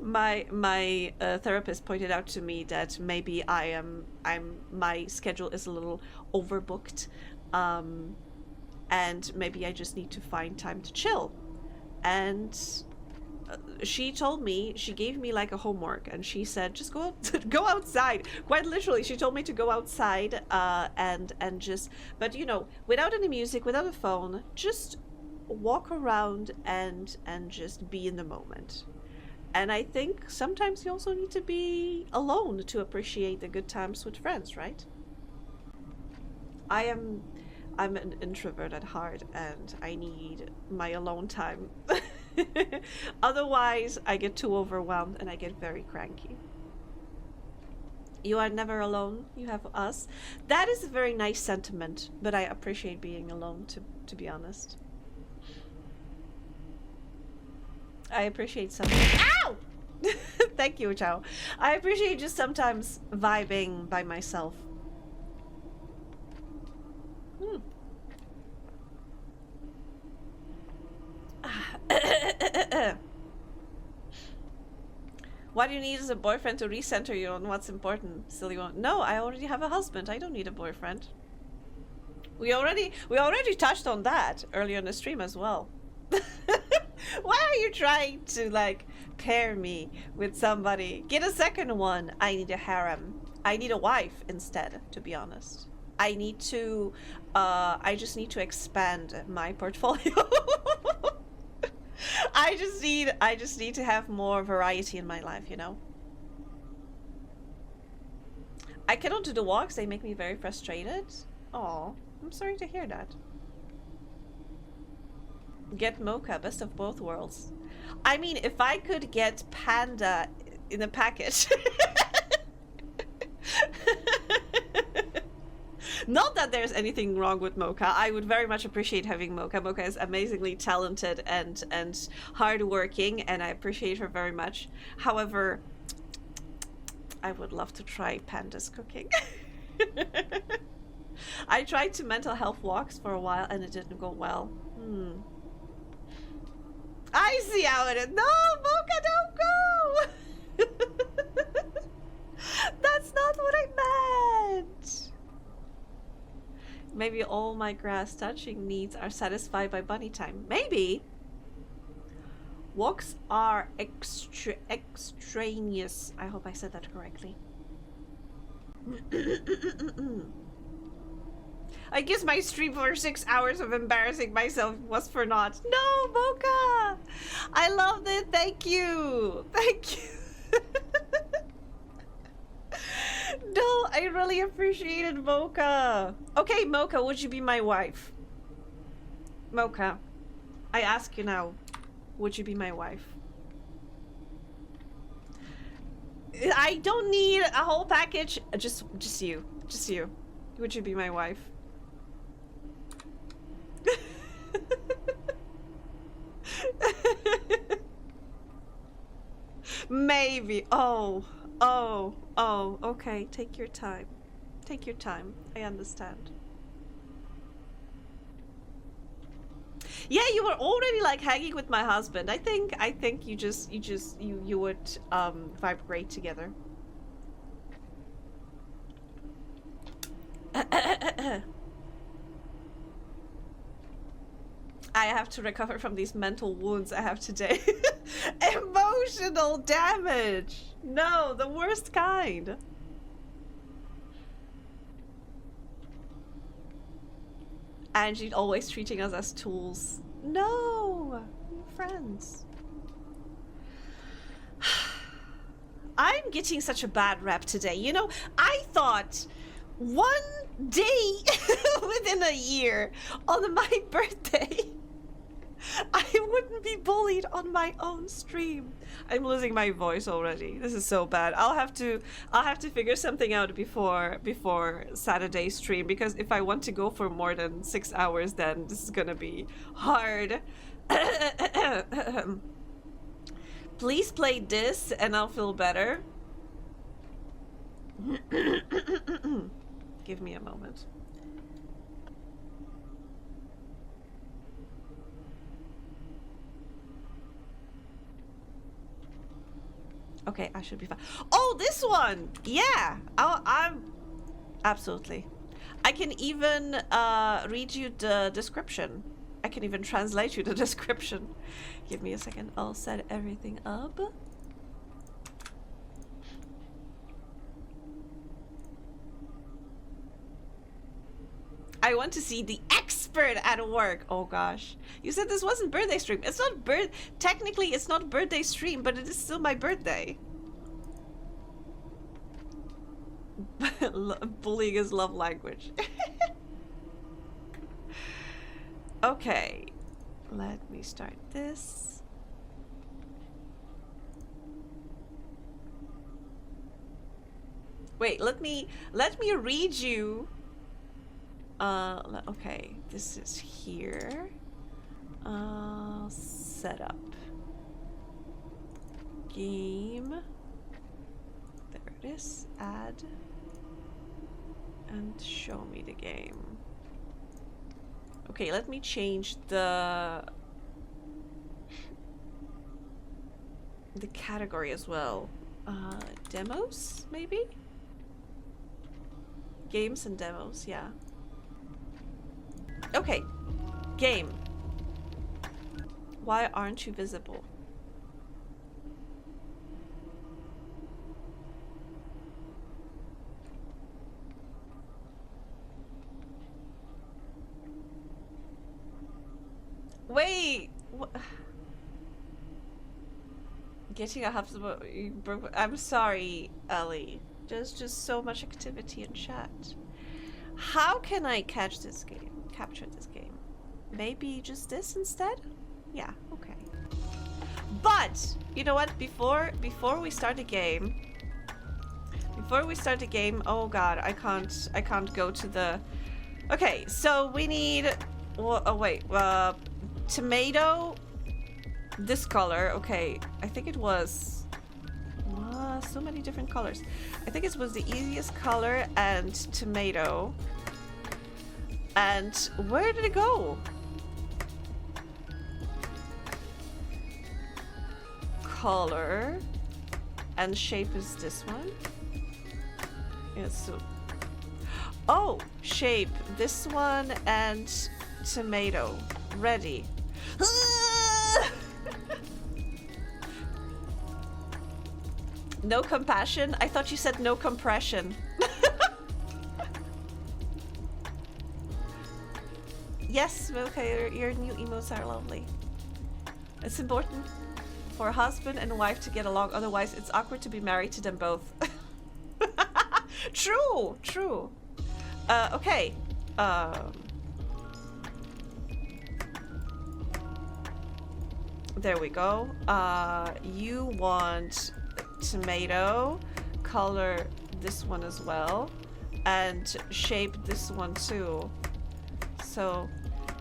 my therapist pointed out to me that maybe my schedule is a little overbooked, and maybe I just need to find time to chill. And she told me, she gave me like a homework, and she said just go go outside. Quite literally, she told me to go outside, and just, but you know, without any music, without a phone, just walk around and just be in the moment. And I think sometimes you also need to be alone to appreciate the good times with friends, right? I'm an introvert at heart, and I need my alone time. Otherwise, I get too overwhelmed and I get very cranky. You are never alone. You have us. That is a very nice sentiment, but I appreciate being alone, to be honest. I appreciate something. Ow! Thank you, Chow. I appreciate just sometimes vibing by myself. What do you need is a boyfriend to recenter you on what's important. Silly one. No, I already have a husband. I don't need a boyfriend. We already touched on that earlier in the stream as well. Why are you trying to like pair me with somebody? Get a second one. I need a harem. I need a wife instead, to be honest. I need to I just need to expand my portfolio. I just need to have more variety in my life, you know. I cannot do the walks, they make me very frustrated. Oh, I'm sorry to hear that. Get Mocha, best of both worlds. I mean, if I could get Panda in a package. Not that there's anything wrong with Mocha. I would very much appreciate having Mocha. Mocha is amazingly talented and hardworking, and I appreciate her very much. However, I would love to try Panda's cooking. I tried to mental health walks for a while, and it didn't go well. I see how it is. No, Mocha, don't go! That's not what I meant! Maybe all my grass touching needs are satisfied by bunny time. Maybe. Walks are extraneous. I hope I said that correctly. I guess my stream for 6 hours of embarrassing myself was for naught. No, Mocha! I loved it. Thank you. Thank you. No, I really appreciated Mocha. Okay, Mocha, would you be my wife? Mocha, I ask you now, would you be my wife? I don't need a whole package. Just you. Just you. Would you be my wife? Maybe. Oh, okay. Take your time. Take your time. I understand. Yeah, you were already like hanging with my husband. I think you would vibe great together. I have to recover from these mental wounds I have today. Emotional damage. No, the worst kind. Angie always treating us as tools. No, we're friends. I'm getting such a bad rep today. You know, I thought one day within a year on my birthday, I wouldn't be bullied on my own stream. I'm losing my voice already. This is so bad. I'll have to figure something out before Saturday stream, because if I want to go for more than 6 hours, then this is gonna be hard. Please play this and I'll feel better. Give me a moment. Okay, I should be fine. Oh, this one! Yeah! I'm... Absolutely. I can even read you the description. I can even translate you the description. Give me a second. I'll set everything up. I want to see the expert at work. Oh gosh. You said this wasn't birthday stream. It's not technically it's not birthday stream, but it is still my birthday. Bullying is love language. Okay. Let me start this. Wait, let me read you. Okay, this is here. Setup. Game. There it is. Add. And show me the game. Okay, let me change the category as well. Demos, maybe? Games and demos, yeah. Okay, game. Why aren't you visible? Wait! Getting a HubSpot. I'm sorry, Ellie. There's just so much activity in chat. How can I capture this game? Maybe just this instead? Yeah, okay. But you know what? Before we start the game. Oh god, I can't go to the. Okay, so we need. Well, oh wait. Tomato. This color. Okay, I think it was. So many different colors. I think it was the easiest color and tomato. And where did it go? Color and shape is this one. Yeah, so oh, shape this one and tomato. Ready. No compassion? I thought you said no compression. Yes, okay, your new emotes are lovely. It's important for a husband and a wife to get along, otherwise it's awkward to be married to them both. True, true. Okay. There we go. You want tomato, color this one as well, and shape this one too. So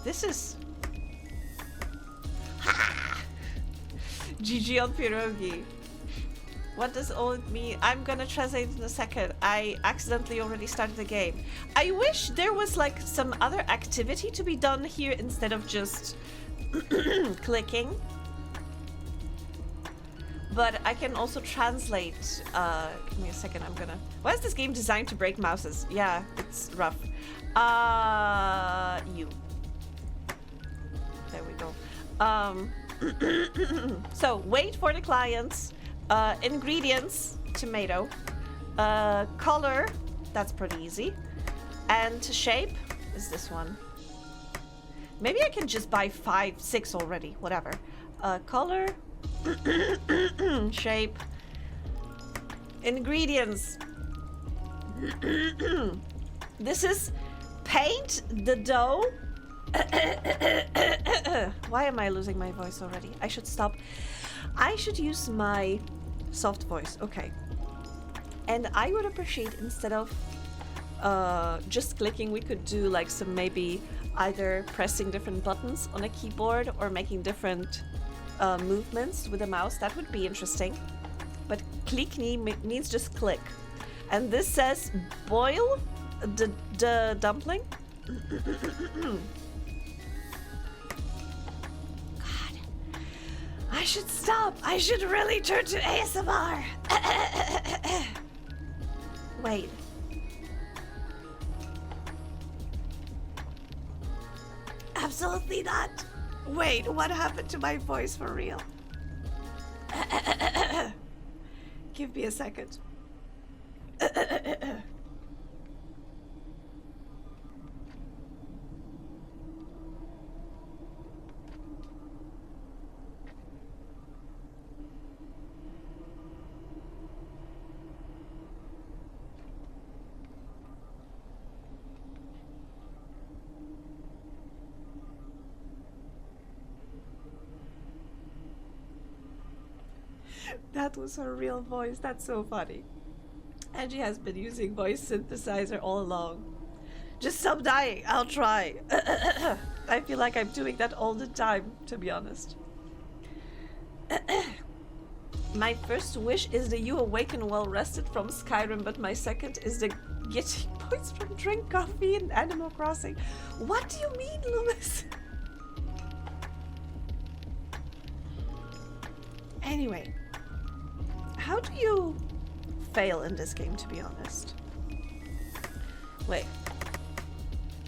this is GG on pierogi. What does all it mean? I'm gonna translate in a second. I accidentally already started the game. I wish there was like some other activity to be done here instead of just clicking. But I can also translate. Give me a second. I'm gonna. Why is this game designed to break mouses? Yeah, it's rough. You. There we go. So wait for the clients. Ingredients: tomato. Color. That's pretty easy. And shape is this one. Maybe I can just buy 5, 6 already. Whatever. Color. Shape. Ingredients. This is paint the dough. Why am I losing my voice already? I should stop. I should use my soft voice. Okay. And I would appreciate, instead of just clicking, we could do like some, maybe either pressing different buttons on a keyboard or making different movements with a mouse. That would be interesting. But klikni means just click. And this says boil the dumpling. God, I should stop. I should really turn to ASMR. Wait. Absolutely not. Wait, what happened to my voice for real? Give me a second. That was her real voice. That's so funny. Angie has been using voice synthesizer all along. Just stop dying. I'll try. I feel like I'm doing that all the time, to be honest. My first wish is that you awaken well rested from Skyrim, but my second is the getting points from drink coffee and Animal Crossing. What do you mean, Loomis? Anyway. How do you fail in this game, to be honest? Wait.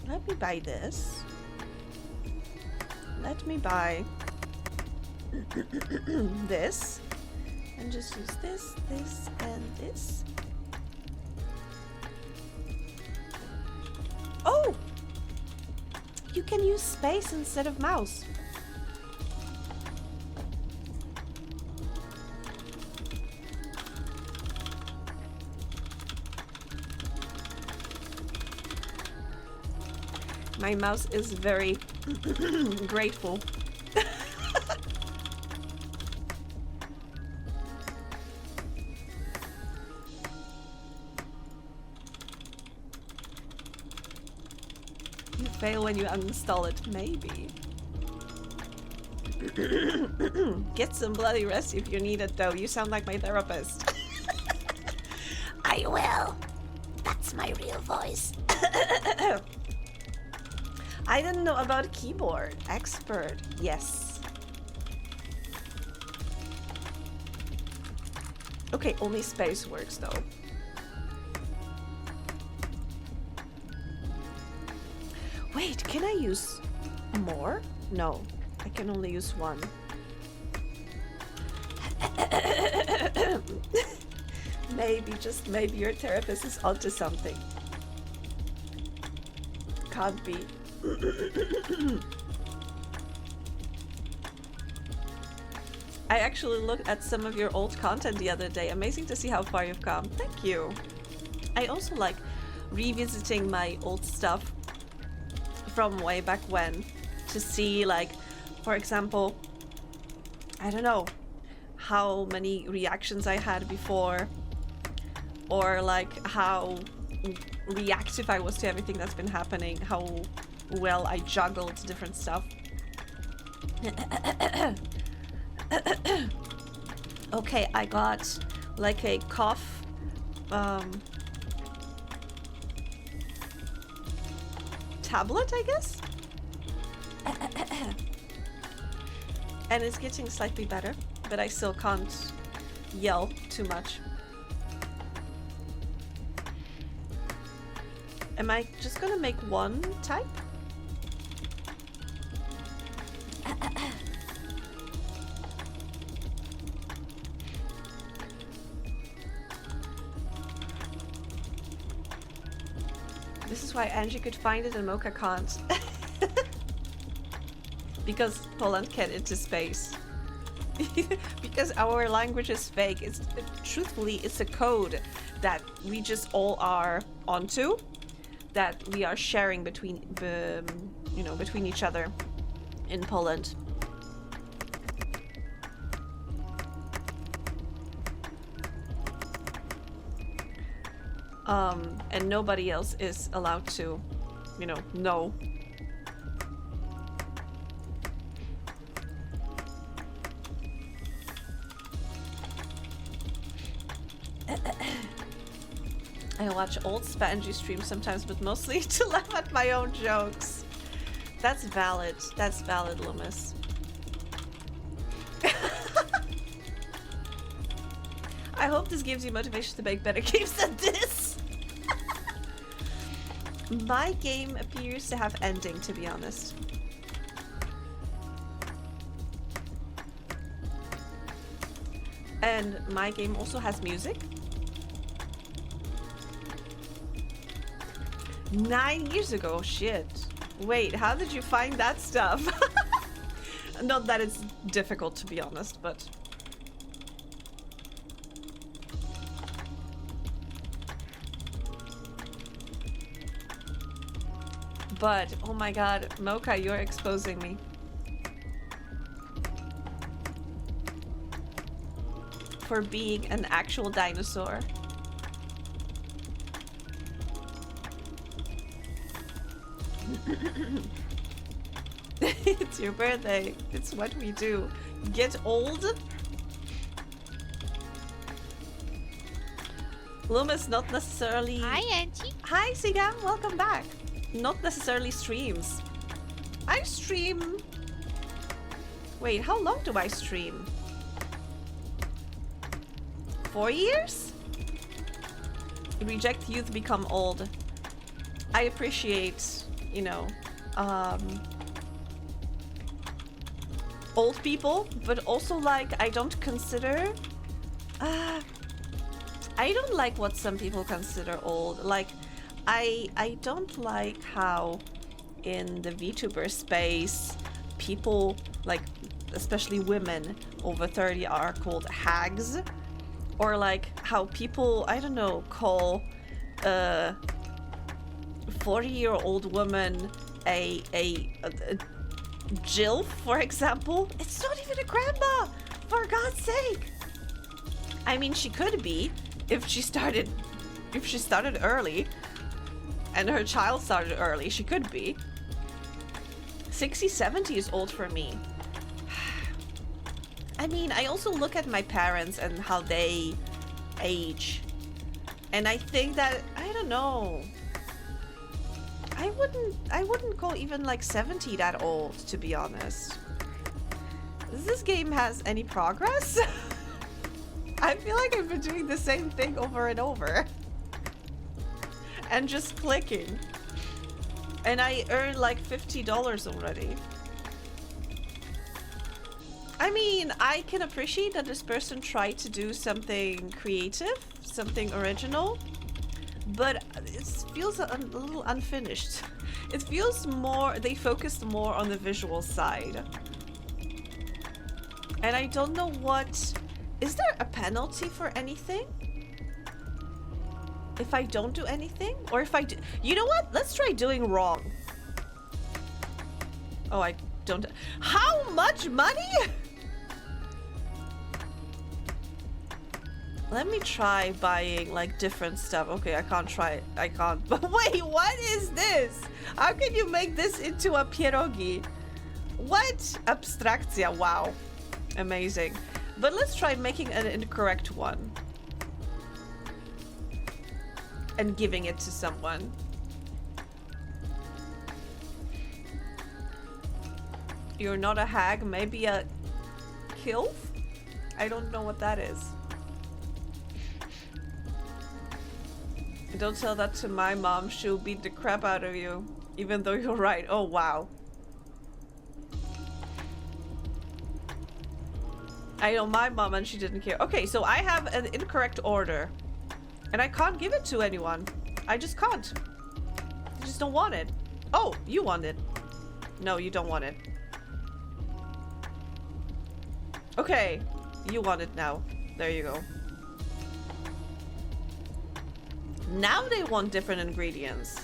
Let me buy this. Let me buy this. And just use this, this, and this. Oh! You can use space instead of mouse. My mouse is very grateful. You fail when you uninstall it, maybe. Get some bloody rest if you need it, though. You sound like my therapist. I will. That's my real voice. I didn't know about keyboard. Expert. Yes. Okay, only space works though. Wait, can I use more? No, I can only use one. Maybe, just maybe your therapist is onto something. Can't be. I actually looked at some of your old content the other day. Amazing to see how far you've come. Thank you. I also like revisiting my old stuff from way back when to see, like, for example, I don't know how many reactions I had before, or like how reactive I was to everything that's been happening, how well I juggled different stuff. Okay, I got like a cough tablet, I guess? And it's getting slightly better, but I still can't yell too much. Am I just gonna make one type? This is why Angie could find it and Mocha can't. Because Poland can into space. Because our language is fake. It's truthfully, it's a code that we just all are onto, that we are sharing between, between each other in Poland. And nobody else is allowed to, know. I watch old Spangy streams sometimes, but mostly to laugh at my own jokes. That's valid. That's valid, Loomis. I hope this gives you motivation to make better games than this. My game appears to have ending, to be honest. And my game also has music. 9 years ago, shit. Wait, how did you find that stuff? Not that it's difficult, to be honest, but... But, oh my god, Mocha, you're exposing me. For being an actual dinosaur. It's your birthday. It's what we do. Get old? Loomis not necessarily... Hi, Angie. Hi, Sigam. Welcome back. Not necessarily streams. I stream... Wait, how long do I stream? 4 years? Reject youth, become old. I appreciate, you know, old people, but also, like, I don't consider... I don't like what some people consider old. Like, I don't like how in the VTuber space people, like, especially women over 30 are called hags. Or like how people, I don't know, call a 40-year-old woman a Jill, for example. It's not even a grandma, for God's sake. I mean, she could be if she started early and her child started early. She could be. 60, 70 is old for me. I mean, I also look at my parents and how they age. And I think that, I don't know. I wouldn't call even like 70 that old, to be honest. Does this game has any progress? I feel like I've been doing the same thing over and over. And just clicking. And I earned like $50 already. I mean, I can appreciate that this person tried to do something creative, something original, but it feels a little unfinished. It feels more, they focused more on the visual side. And I don't know what, is there a penalty for anything? If I don't do anything? Or if I do, you know what? Let's try doing wrong. Oh, I don't, how much money? Let me try buying like different stuff. Okay, I can't try it. I can't. But wait, what is this? How can you make this into a pierogi? What? Abstrakcja. Wow. Amazing. But let's try making an incorrect one. And giving it to someone. You're not a hag, maybe a kilf? I don't know what that is. Don't tell that to my mom, she'll beat the crap out of you. Even though you're right. Oh, wow. I know my mom and she didn't care. Okay, so I have an incorrect order. And I can't give it to anyone. I just can't. I just don't want it. Oh, you want it. No, you don't want it. Okay, you want it now. There you go. Now they want different ingredients.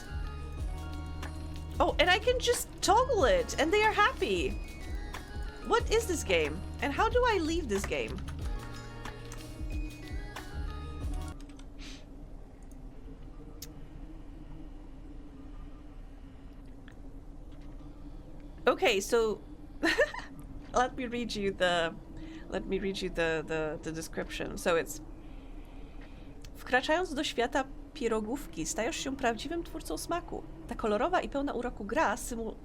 Oh, and I can just toggle it and they are happy. What is this game? And how do I leave this game? Okay, so let me read you the description. So it's wkraczając do świata pirogówki stajesz się prawdziwym twórcą smaku. Ta kolorowa i pełna uroku gra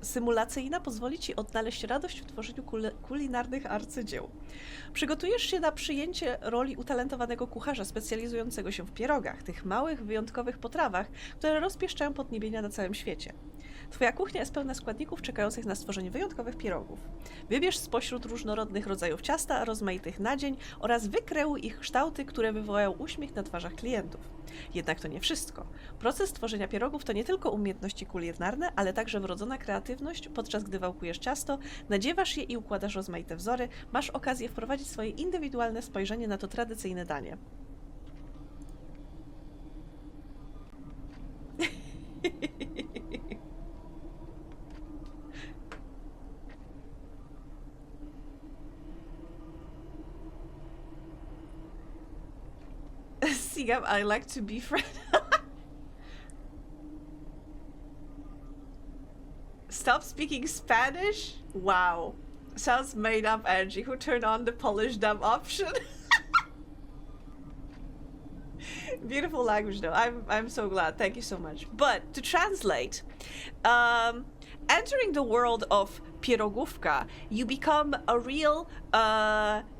symulacyjna pozwoli ci odnaleźć radość w tworzeniu kulinarnych arcydzieł. Przygotujesz się na przyjęcie roli utalentowanego kucharza specjalizującego się w pierogach, tych małych, wyjątkowych potrawach, które rozpieszczają podniebienia na całym świecie. Twoja kuchnia jest pełna składników czekających na stworzenie wyjątkowych pierogów. Wybierz spośród różnorodnych rodzajów ciasta, rozmaitych nadzień oraz wykreuj ich kształty, które wywołają uśmiech na twarzach klientów. Jednak to nie wszystko. Proces tworzenia pierogów to nie tylko umiejętności kulinarne, ale także wrodzona kreatywność. Podczas gdy wałkujesz ciasto, nadziewasz je i układasz rozmaite wzory, masz okazję wprowadzić swoje indywidualne spojrzenie na to tradycyjne danie. Sigam, I like to be friend. Stop speaking Spanish? Wow. Sounds made up, Angie. Who turned on the Polish dub option? Beautiful language though. I'm so glad. Thank you so much. But to translate, entering the world of pirogówka, you become a real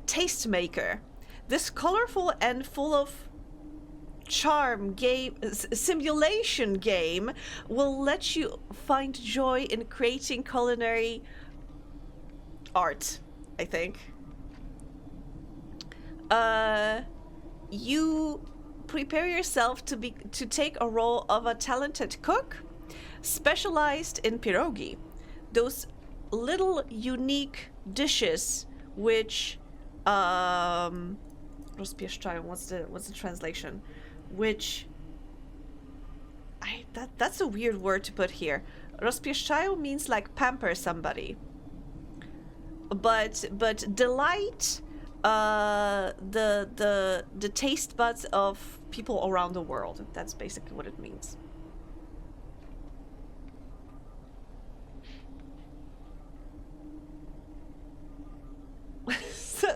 tastemaker. This colorful and full of charm game simulation game will let you find joy in creating culinary art, I think. You prepare yourself to take a role of a talented cook specialized in pierogi, those little unique dishes which rozpieszczają, what's the translation, which that's a weird word to put here. Rozpieszczają means like pamper somebody, but delight the taste buds of people around the world. That's basically what it means.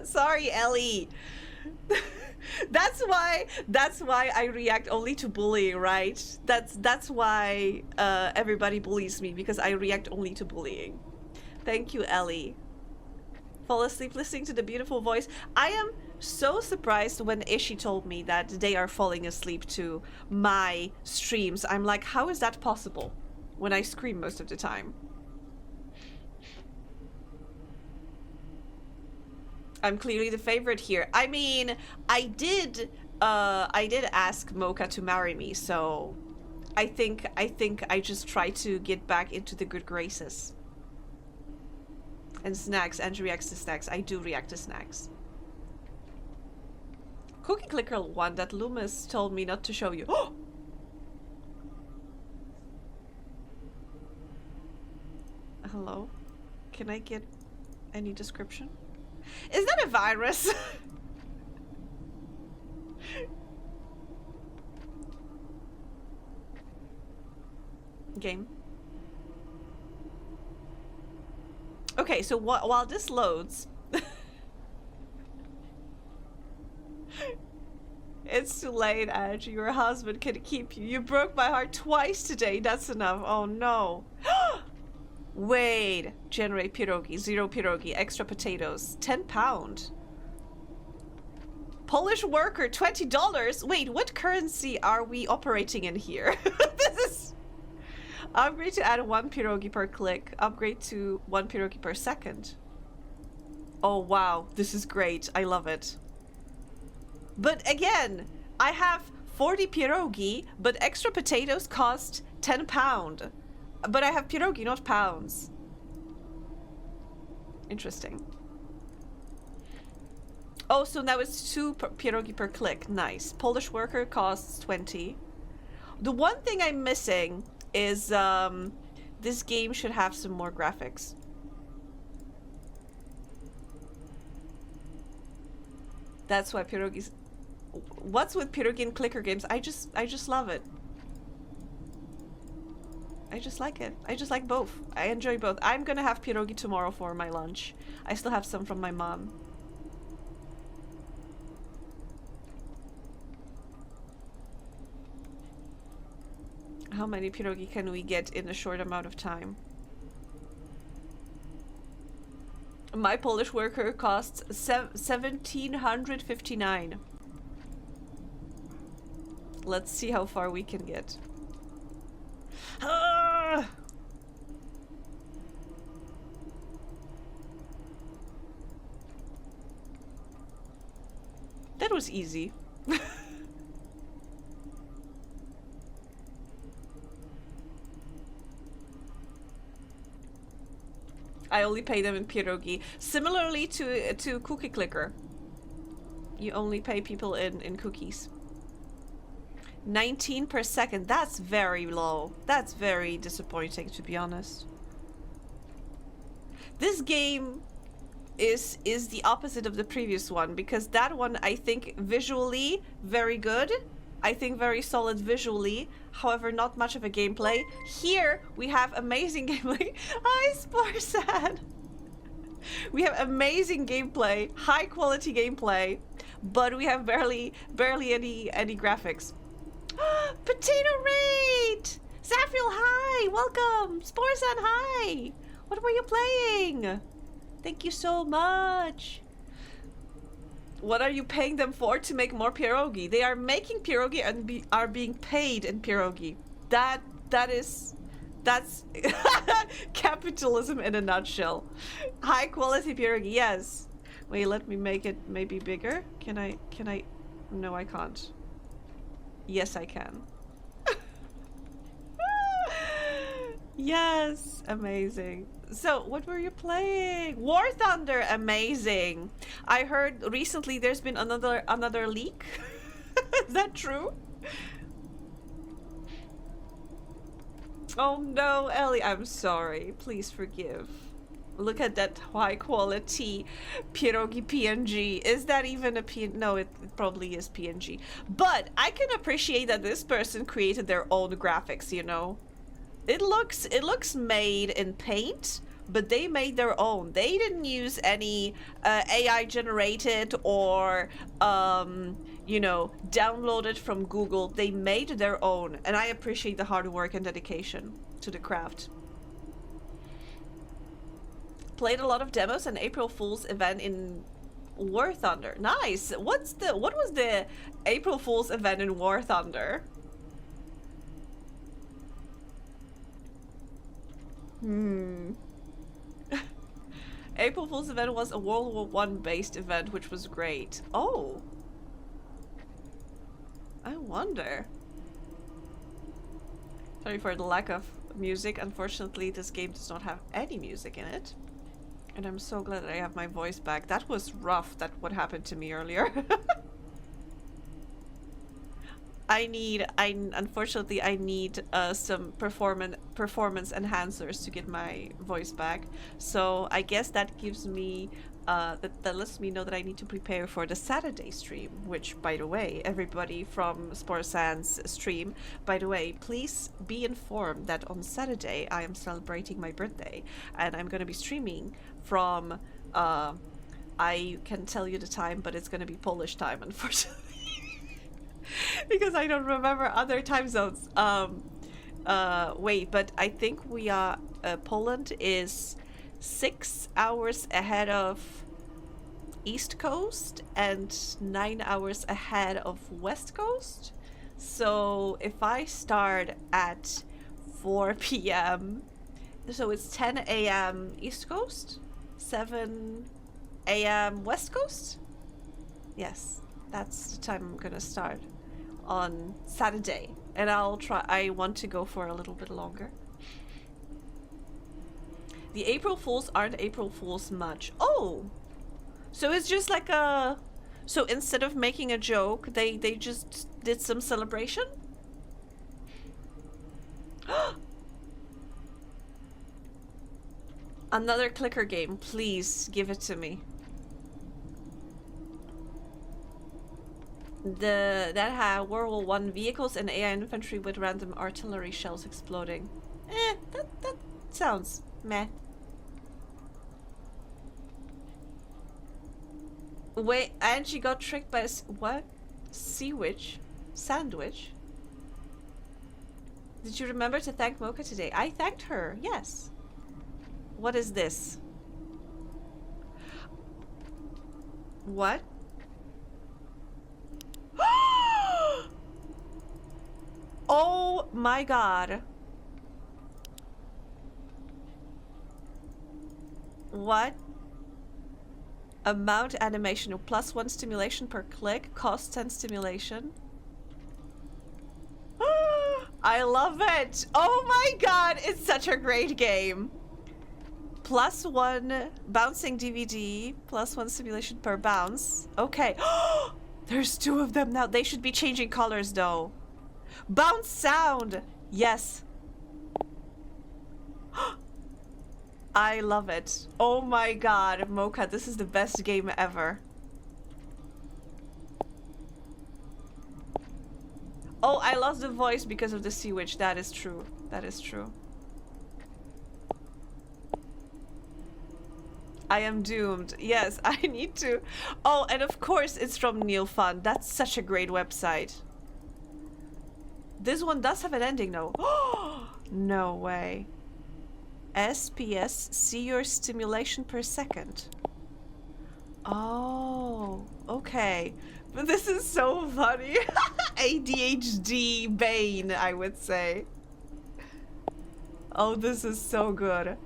Sorry, Ellie. That's why I react only to bullying, right? That's why everybody bullies me, because I react only to bullying. Thank you, Ellie. Fall asleep listening to the beautiful voice. I am so surprised when Ishi told me that they are falling asleep to my streams. I'm like, how is that possible when I scream most of the time? I'm clearly the favorite here. I mean, I did ask Mocha to marry me, so I think I just try to get back into the good graces. And snacks, Andrew reacts to snacks. I do react to snacks. Cookie Clicker one that Loomis told me not to show you. Hello? Can I get any description? Is that a virus? Game. Okay, so while this loads, it's too late, Angie. Your husband can keep you. You broke my heart twice today. That's enough. Oh no. Wait. Generate pierogi. 0 pierogi. Extra potatoes. £10. Polish worker. $20. Wait, what currency are we operating in here? This is... Upgrade to add 1 pierogi per click. Upgrade to 1 pierogi per second. Oh wow, this is great. I love it. But again, I have 40 pierogi, but extra potatoes cost £10. But I have pierogi, not pounds. Interesting. Oh, so now it's 2 pierogi per click. Nice. Polish worker costs 20. The one thing I'm missing is this game should have some more graphics. That's why pierogies. What's with pierogi and clicker games? I just love it. I just like it. I just like both. I enjoy both. I'm gonna have pierogi tomorrow for my lunch. I still have some from my mom. How many pierogi can we get in a short amount of time? My Polish worker costs 1759. Let's see how far we can get. Ah! That was easy. I only pay them in pierogi. Similarly to Cookie Clicker. You only pay people in cookies. 19 per second. That's very low. That's very disappointing, to be honest. This game is the opposite of the previous one, because that one, I think, visually very good. I think very solid visually, however not much of a gameplay. Here we have amazing gameplay. Hi, Sporsan! We have amazing gameplay, high quality gameplay, but we have barely any graphics. Potato Raid! Zafriel, hi! Welcome! Sporsan, hi! What were you playing? Thank you so much. What are you paying them for? To make more pierogi. They are making pierogi and are being paid in pierogi. That's capitalism in a nutshell. High quality pierogi, yes. Wait, let me make it maybe bigger. Can I? No, I can't. Yes, I can. Yes, amazing. So, what were you playing? War Thunder, amazing. I heard recently there's been another leak. Is that true? Oh no, Ellie, I'm sorry. Please forgive. Look at that high quality pierogi PNG. Is that even a PNG? No, it probably is PNG. But I can appreciate that this person created their own graphics, you know? It looks made in Paint, but they made their own. They didn't use any AI generated or you know, downloaded from Google. They made their own, and I appreciate the hard work and dedication to the craft. Played a lot of demos and April Fool's event in War Thunder. Nice. What was the April Fool's event in War Thunder? April Fool's event was a World War I based event, which was great. Oh. I wonder. Sorry for the lack of music. Unfortunately, this game does not have any music in it. And I'm so glad that I have my voice back. That was rough, what happened to me earlier. Unfortunately, I need some performance enhancers to get my voice back. So I guess that gives me, that lets me know that I need to prepare for the Saturday stream, which, by the way, everybody from Sporsan's stream, by the way, please be informed that on Saturday I am celebrating my birthday, and I'm going to be streaming from, I can tell you the time, but it's going to be Polish time, unfortunately. Because I don't remember other time zones. Wait, but I think we are, Poland is 6 hours ahead of East Coast and 9 hours ahead of West Coast. So if I start at 4 p.m., so it's 10 a.m. East Coast, 7 a.m. West Coast? Yes, that's the time I'm gonna start on Saturday, and I want to go for a little bit longer. The April Fools aren't April Fools much. Oh, so it's just like a, so instead of making a joke, they just did some celebration. Another clicker game, please give it to me. That had World War I vehicles and AI infantry with random artillery shells exploding. That sounds meh. Wait, and she got tricked by a what? Sea witch? Sandwich? Did you remember to thank Mocha today? I thanked her, yes. What is this? What? Oh my god. What? Amount animation +1 stimulation per click, cost 10 stimulation. I love it! Oh my god, it's such a great game. +1 bouncing DVD, +1 stimulation per bounce. Okay. There's 2 of them now. They should be changing colors though. Bounce sound! Yes. I love it. Oh my god, Mocha, this is the best game ever. Oh, I lost the voice because of the Sea Witch. That is true. That is true. I am doomed. Yes, I need to. Oh, and of course it's from Neil Fun. That's such a great website. This one does have an ending though. No way. SPS, see your stimulation per second. Oh, okay. But this is so funny. ADHD Bane, I would say. Oh, this is so good.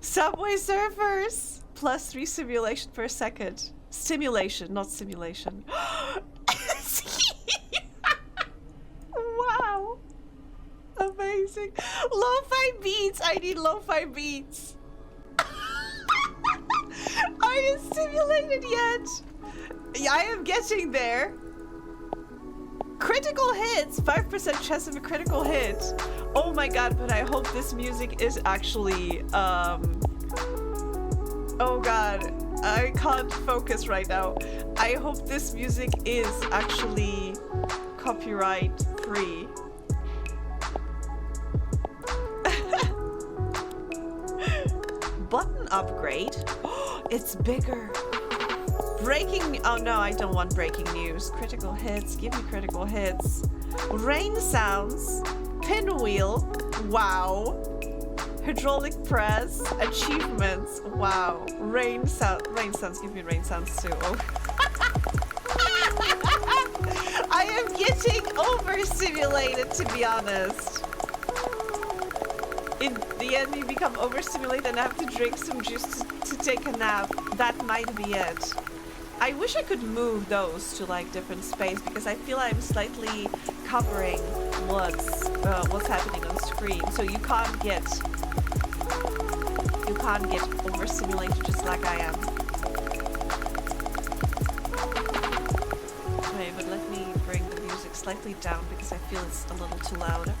Subway Surfers! +3 simulation per second. Stimulation, not simulation. Wow. Amazing. Lo-fi beats! I need lo-fi beats. Are you stimulated yet? Yeah, I am getting there. Critical hits! 5% chance of a critical hit. Oh my god, but I hope this music is actually, oh god, I can't focus right now. I hope this music is actually copyright free. Button upgrade? It's bigger. Breaking, oh no, I don't want breaking news. Critical hits, give me critical hits. Rain sounds, pinwheel, wow. Hydraulic press, achievements, wow. Rain sounds, give me rain sounds too. Oh. I am getting overstimulated, to be honest. In the end, you become overstimulated and have to drink some juice to take a nap. That might be it. I wish I could move those to like different space because I feel I'm slightly covering what's happening on screen. So you can't get overstimulated just like I am. Wait, but let me bring the music slightly down because I feel it's a little too loud.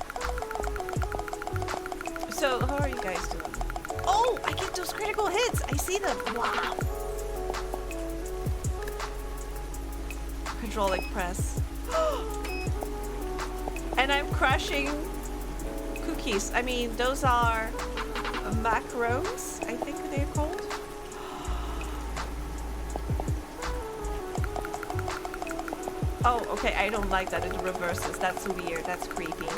So how are you guys doing? Oh, I get those critical hits. I see them. Wow. Hydraulic press. And I'm crushing cookies. I mean, those are macarons, I think they're called. Oh, okay, I don't like that. It reverses. That's weird. That's creepy.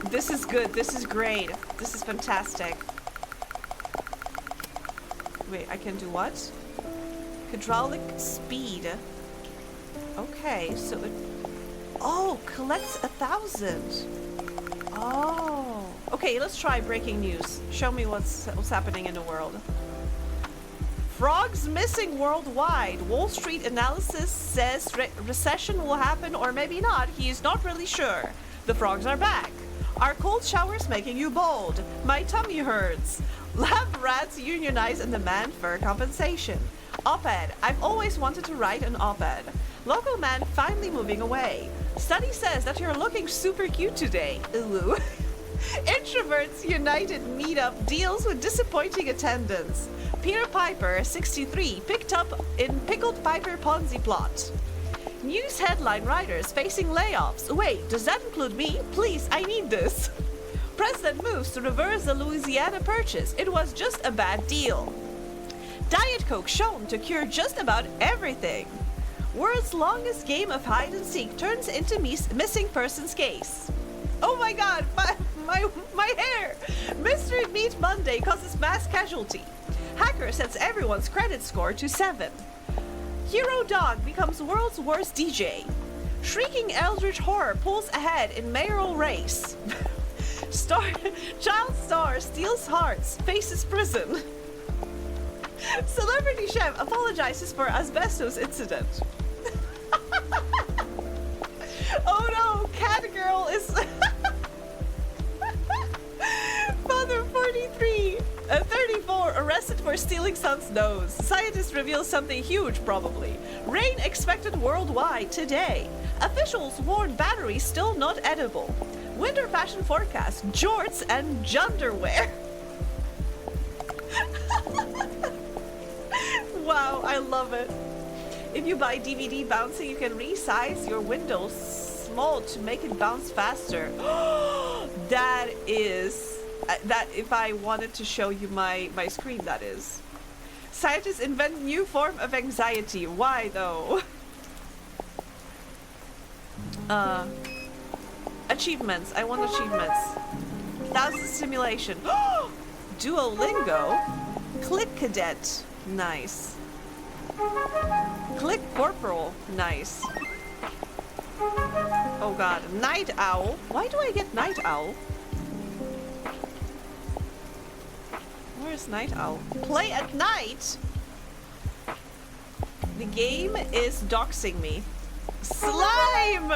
This is good. This is great. This is fantastic. Wait, I can do what? Hydraulic speed. Okay, so it... Oh, collects 1,000. Oh. Okay, let's try breaking news. Show me what's happening in the world. Frogs missing worldwide. Wall Street analysis says recession will happen or maybe not. He is not really sure. The frogs are back. Are cold showers making you bald? My tummy hurts. Lab rats unionize and demand fair compensation. Op-ed. I've always wanted to write an op-ed. Local man finally moving away. Study says that you're looking super cute today. Ooh. Introverts United meetup deals with disappointing attendance. Peter Piper, 63, picked up in Pickled Piper Ponzi plot. News headline writers facing layoffs. Wait, does that include me? Please, I need this. President moves to reverse the Louisiana purchase. It was just a bad deal. Diet Coke shown to cure just about everything. World's longest game of hide and seek turns into missing persons case. Oh my god, my hair! Mystery Meat Monday causes mass casualty. Hacker sets everyone's credit score to 7. Hero Dog becomes world's worst DJ. Shrieking Eldritch Horror pulls ahead in mayoral race. Child star steals hearts, faces prison. Celebrity chef apologizes for asbestos incident. Oh no, cat girl is Father 34 arrested for stealing son's nose. Scientists reveal something huge probably. Rain expected worldwide today. Officials warn batteries still not edible. Winter fashion forecast, jorts and junderwear. Wow, I love it. If you buy DVD bouncing, you can resize your window small to make it bounce faster. That is... that if I wanted to show you my screen, that is. Scientists invent new form of anxiety. Why, though? Achievements. I want achievements. 1,000 simulation. Duolingo. Click cadet. Nice. Click corporal. Nice. Oh god. Night owl. Why do I get night owl? Where's night owl? Play at night? The game is doxing me. Slime!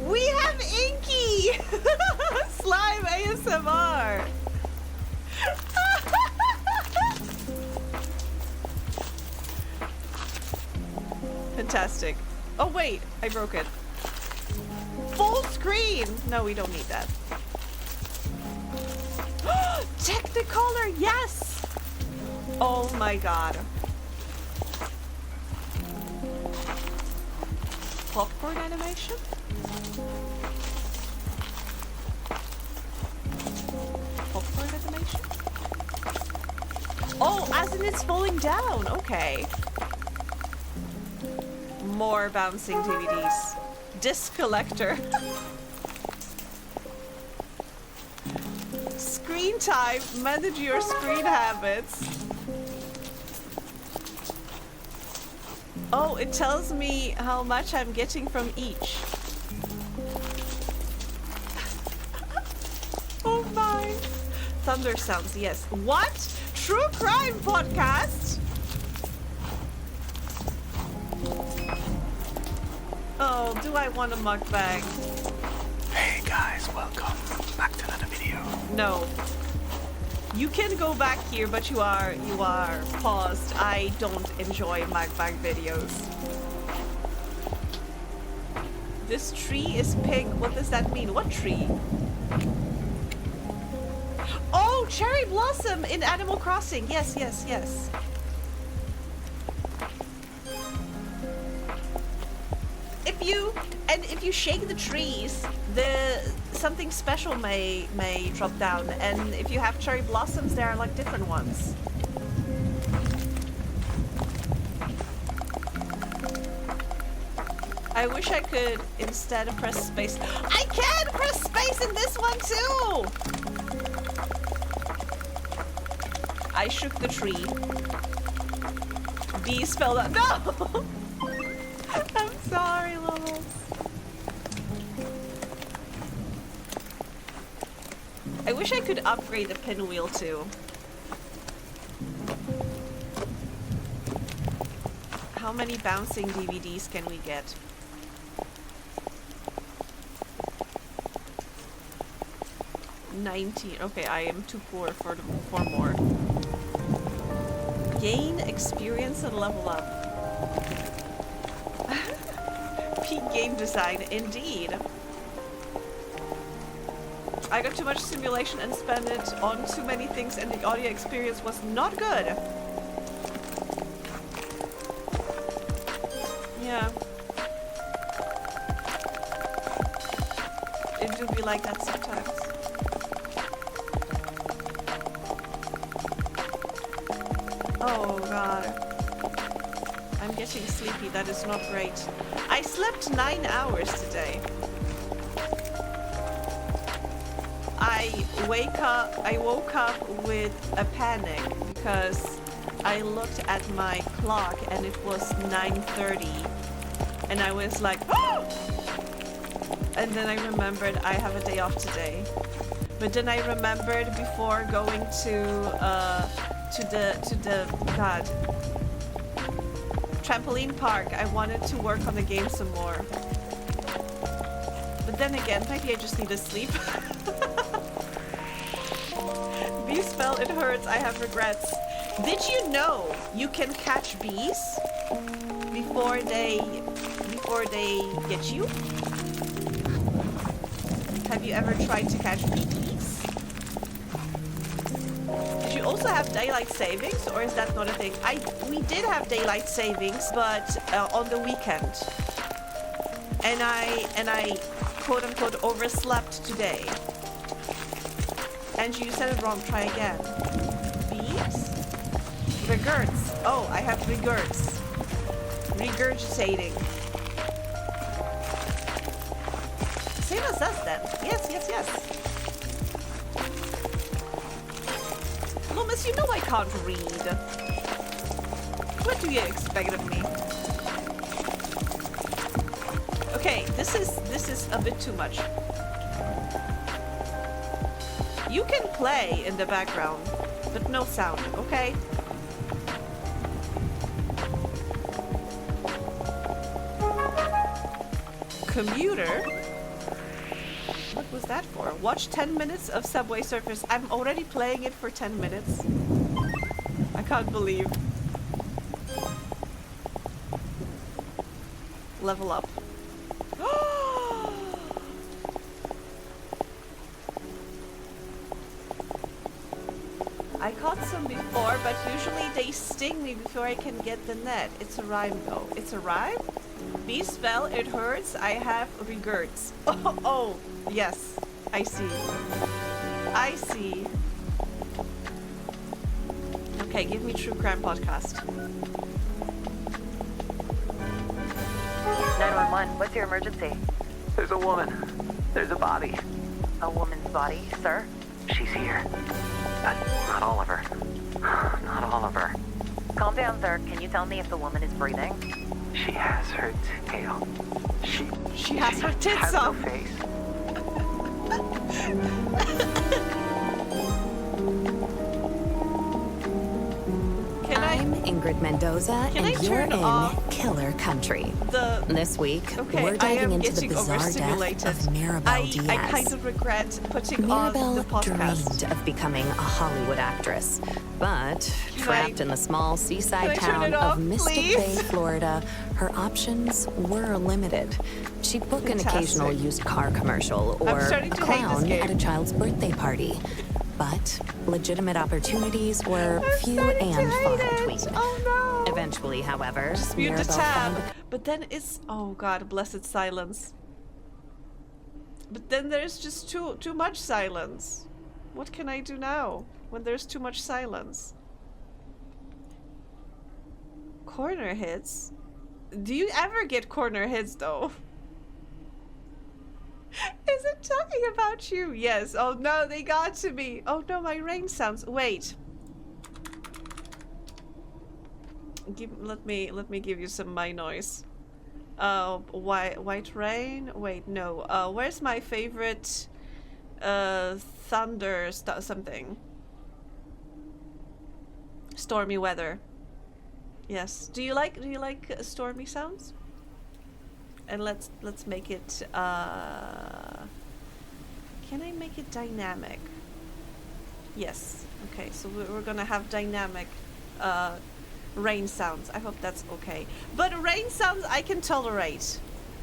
We have Inky! Slime ASMR! Fantastic. Oh wait, I broke it. Full screen! No, we don't need that. Technicolor, yes! Oh my god. Popcorn animation? Popcorn animation? Oh, as in it's falling down. Okay. More bouncing DVDs. Disc collector. Screen time. Manage your screen habits. Oh, it tells me how much I'm getting from each. Oh my. Thunder sounds, yes. What? True crime podcast? Oh, do I want a mukbang? Hey guys, welcome back to another video. No. You can go back here, but you are paused. I don't enjoy mukbang videos. This tree is pink. What does that mean? What tree? Oh, cherry blossom in Animal Crossing. Yes, yes, yes. If you shake the trees, something special may drop down, and if you have cherry blossoms, there are like different ones. I wish I could instead press space. I can press space in this one too. I shook the tree. Bees fell down. No. I'm sorry, Levels. I wish I could upgrade the pinwheel too. How many bouncing DVDs can we get? 19. Okay, I am too poor for more. Gain experience and level up. Peak game design, indeed. I got too much simulation and spent it on too many things, and the audio experience was not good. Yeah. It do be like that sometimes. Oh god. I'm getting sleepy. That is not great. I slept 9 hours today. I woke up with a panic because I looked at my clock and it was 9:30 and I was like, oh! And then I remembered I have a day off today. But then I remembered before going to the trampoline park, I wanted to work on the game some more. But then again, maybe I just need to sleep. Bee spell, it hurts, I have regrets. Did you know you can catch bees before they get you? Have you ever tried to catch bees? Did you also have daylight savings, or is that not a thing? We did have daylight savings, but on the weekend. And I quote unquote overslept today. And you said it wrong, try again. Bees? Regurts. Oh, I have regurts. Regurgitating. Same as us then. Yes, yes, yes. Loomis, you know I can't read. What do you expect of me? Okay, this is a bit too much. You can play in the background, but no sound, okay? Commuter? What was that for? Watch 10 minutes of Subway Surfers. I'm already playing it for 10 minutes. I can't believe. Level up. I caught some before, but usually they sting me before I can get the net. It's a rhyme though. It's a rhyme? Bee spell, it hurts, I have regurts. Oh, yes. I see. I see. Okay, give me True Crime Podcast. 911, what's your emergency? There's a woman. There's a body. A woman's body, sir? She's here. But not all of her. Not all of her. Calm down, sir. Can you tell me if the woman is breathing? She has her tail. She has her tits has up. no face. I'm Ingrid Mendoza, and you're turn in off Killer Country. This week, Okay, we're diving into the getting bizarre death overstimulated. of Maribel Diaz. I kind of regret putting on the Maribel podcast. dreamed of becoming a Hollywood actress, but trapped in the small Can seaside I turn town it off, of Mystic please? Bay, Florida, her options were limited. She'd book an occasional Fantastic. used car commercial or starting a to hate this clown game. at a child's birthday party. But legitimate opportunities were few starting to and far hate it. between. Oh no! Eventually, however, Mute the Maribel tab. found But then it's, oh god, blessed silence. But then there's just too much silence. What can I do now when there's too much silence? Corner hits? Do you ever get corner hits though? Is it talking about you? Yes. Oh no, they got to me. Oh no, my rain sounds. Wait. Let me give you some my noise. White rain. Wait, no. Where's my favorite? Thunder something. Stormy weather. Yes. Do you like stormy sounds? And let's make it. Can I make it dynamic? Yes. Okay. So we're gonna have dynamic rain sounds. I hope that's okay. But rain sounds I can tolerate.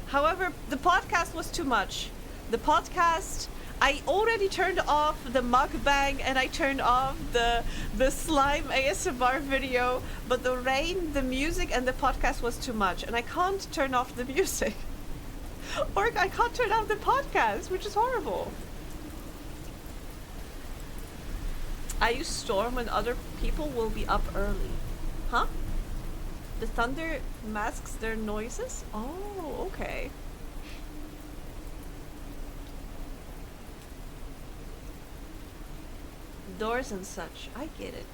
However, the podcast was too much. The podcast. I already turned off the mukbang and I turned off the slime ASMR video, but the rain, the music, and the podcast was too much, and I can't turn off the music, or I can't turn off the podcast, which is horrible. I use Storm when other people will be up early, huh? The thunder masks their noises? Oh, okay. Doors and such. I get it.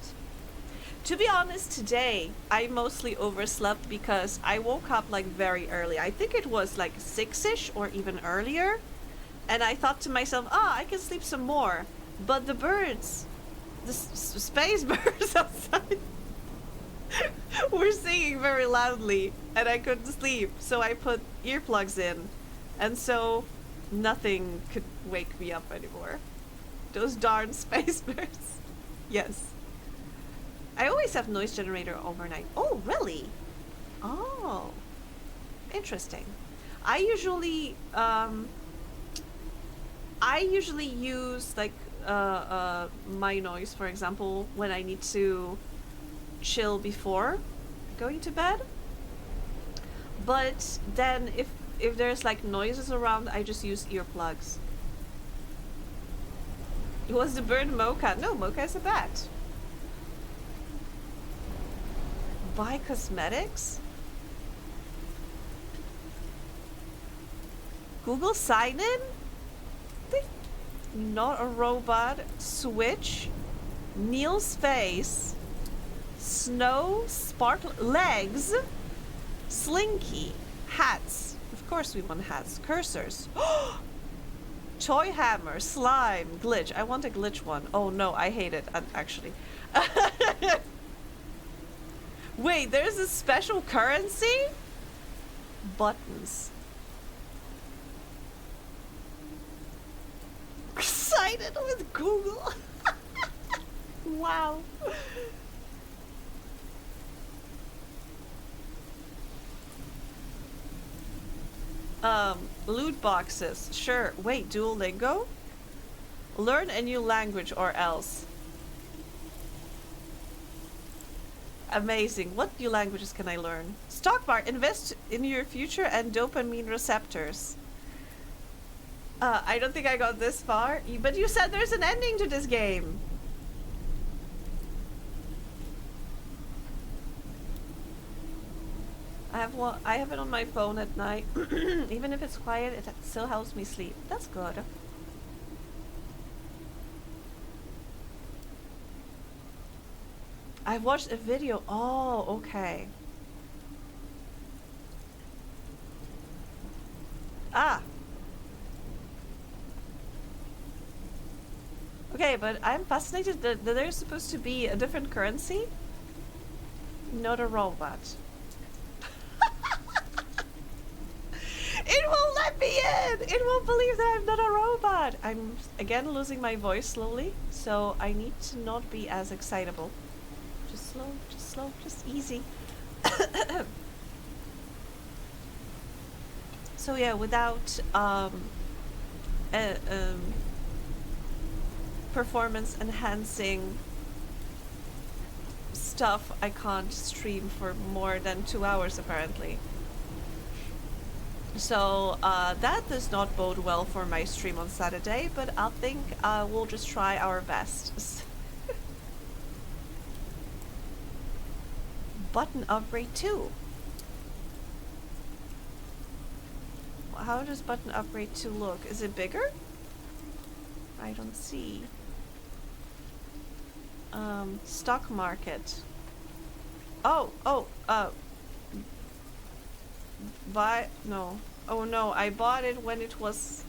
To be honest, today I mostly overslept because I woke up like very early. I think it was like 6-ish or even earlier. And I thought to myself, I can sleep some more. But the birds, the space birds outside were singing very loudly and I couldn't sleep. So I put earplugs in. And so nothing could wake me up anymore. Those darn space birds. Yes. I always have noise generator overnight. Oh, really? Oh. Interesting. I usually use like my noise, for example, when I need to chill before going to bed. But then if there's like noises around, I just use earplugs. Was the bird Mocha? No, Mocha is a bat. Buy cosmetics? Google sign in? Not a robot. Switch. Neil's face. Snow. Sparkle. Legs. Slinky. Hats. Of course we want hats. Cursors. Toy hammer. Slime. Glitch. I want a glitch one. Oh no, I hate it, actually. Wait, there's a special currency? Buttons. Sign in with Google. Wow. Loot boxes. Sure. Wait, Duolingo? Learn a new language or else. Amazing. What new languages can I learn? Stock market. Invest in your future and dopamine receptors. I don't think I got this far. But you said there's an ending to this game. I have it on my phone at night. Even if it's quiet, it still helps me sleep. That's good. I watched a video. Oh, okay. Ah. Okay, but I'm fascinated that there's supposed to be a different currency. Not a robot. It won't let me in! It won't believe that I'm not a robot! I'm, again, losing my voice slowly, so I need to not be as excitable. Just slow, just easy. So yeah, without performance enhancing stuff, I can't stream for more than 2 hours apparently. So that does not bode well for my stream on Saturday, but I think we'll just try our best. Button upgrade 2. How does button upgrade 2 look? Is it bigger? I don't see. Stock market. Buy, no. Oh no, I bought it when it was...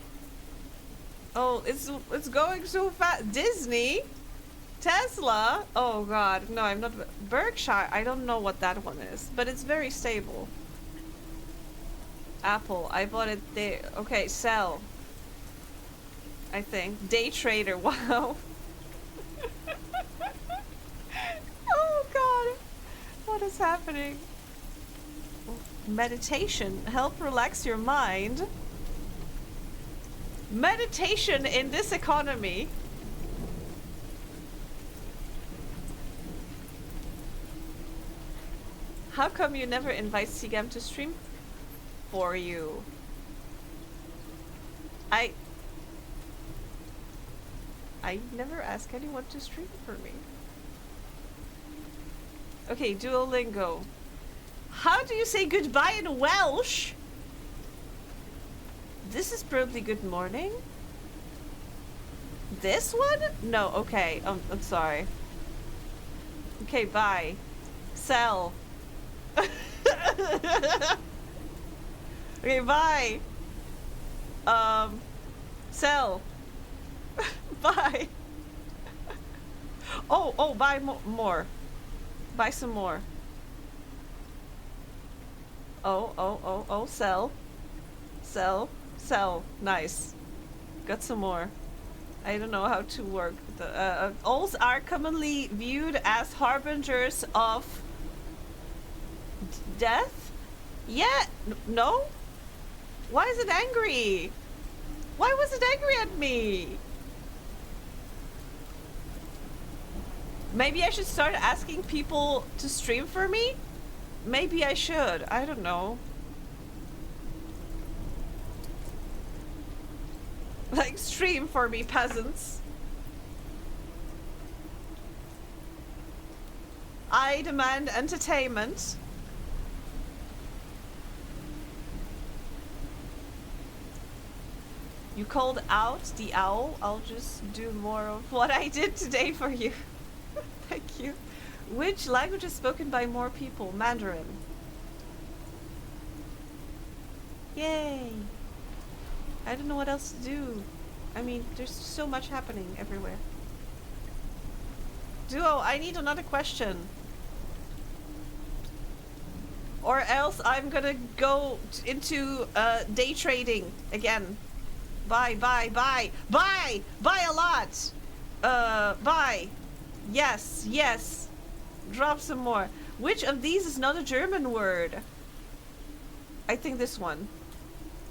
Oh, it's going so fast. Disney? Tesla? Oh god, no, I'm not... Berkshire, I don't know what that one is, but it's very stable. Apple, I bought it there. Okay, sell. I think. Day trader, wow. Oh god. What is happening? Meditation. Help relax your mind. Meditation in this economy. How come you never invite Sigam to stream for you? I never ask anyone to stream for me. Okay, Duolingo. How do you say goodbye in Welsh? This is probably good morning. This one? No, okay. I'm sorry. Okay, bye. Sell. Okay, bye. Sell. Bye. Oh, buy more. Buy some more. Oh, sell. Sell. Nice. Got some more. I don't know how to work. Owls are commonly viewed as harbingers of death? Yeah, no? Why is it angry? Why was it angry at me? Maybe I should start asking people to stream for me? Maybe I should. I don't know. Like, stream for me, peasants. I demand entertainment. You called out the owl. I'll just do more of what I did today for you. Thank you. Which language is spoken by more people? Mandarin. Yay. I don't know what else to do. I mean, there's so much happening everywhere. Duo, I need another question. Or else I'm gonna go into day trading again. Buy a lot. Buy. Yes. Drop some more. Which of these is not a German word? I think this one.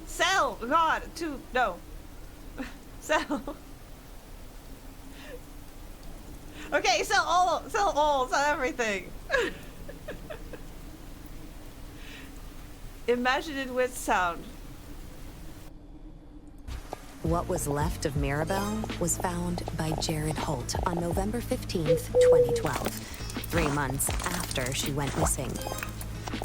Sell! God! No. Sell. Okay, sell everything. Imagine it with sound. What was left of Mirabelle was found by Jared Holt on November 15th, 2012, 3 months after she went missing.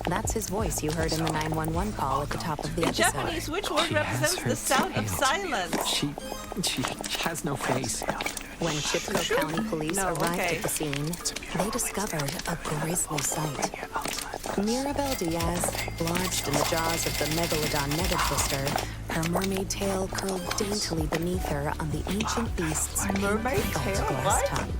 That's his voice you heard in the 911 call at the top of the In episode. Japanese, which word represents the sound of silence? She has no face. When Chippewa County police No, arrived okay. at the scene, they discovered a grisly sight. Mirabelle Diaz, lodged in the jaws of the megalodon megatwister, her mermaid tail curled daintily beneath her on the ancient beast's Mermaid pink tail? felt glass What? tongue.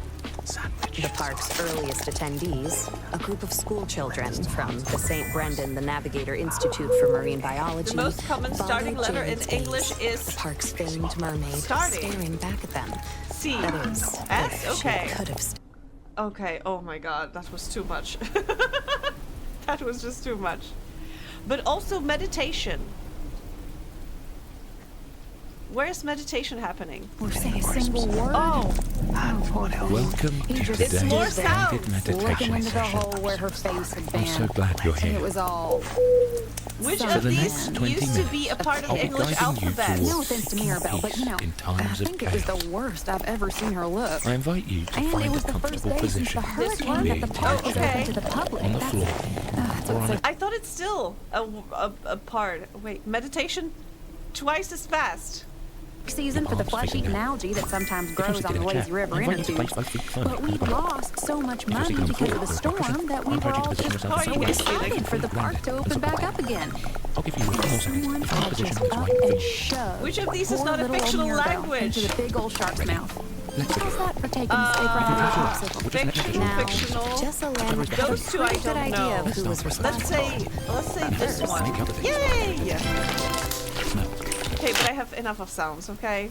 The park's earliest attendees, a group of school children from the St. Brendan the Navigator Institute for Marine Biology, The most common starting followed letter in Jared's English gaze, is the park's famed mermaid starting. staring back at them. C. That is, S? if Okay. she could have Okay, oh my god, that was too much. That was just too much. But also meditation. Where's meditation happening? Or say a single word. Oh, Welcome to It's today's more guided sounds. Looking meditation into the session. hole where her face had been. I'm so glad you're It here. was all. which For of the these next 20 used to be a minutes, part of I'll the be English guiding you alphabet? towards No offense to Mirabelle, but you know, in I times of think it was chaos. the worst I've ever seen her look. I invite you to And it find a was the first comfortable day since position the This hurricane one? that the park was Okay. open to the public. on the That's- floor that's or what's on so a I thought it's still a part. Wait, meditation twice as fast. season for the flesh-eating algae that sometimes grows on the lazy river inner tubes. But we lost so much money because of the storm that we were all just How are so you guys feeling? excited for the park to open back up again. I'll give you a couple more seconds. Someone If the had position just is up right and for you. shoved Which of these is poor not a little old fictional Mirabelle language? into the big old shark's mouth. Let's How's begin. that for taking the steak right out of the popsicle? Fictional, Now, fictional. Jessa Lynn had a Those two I pretty good don't idea know. of who was Let's responsible. say this one. Make up the things. Yay! Smell. Okay, but I have enough of sounds, okay?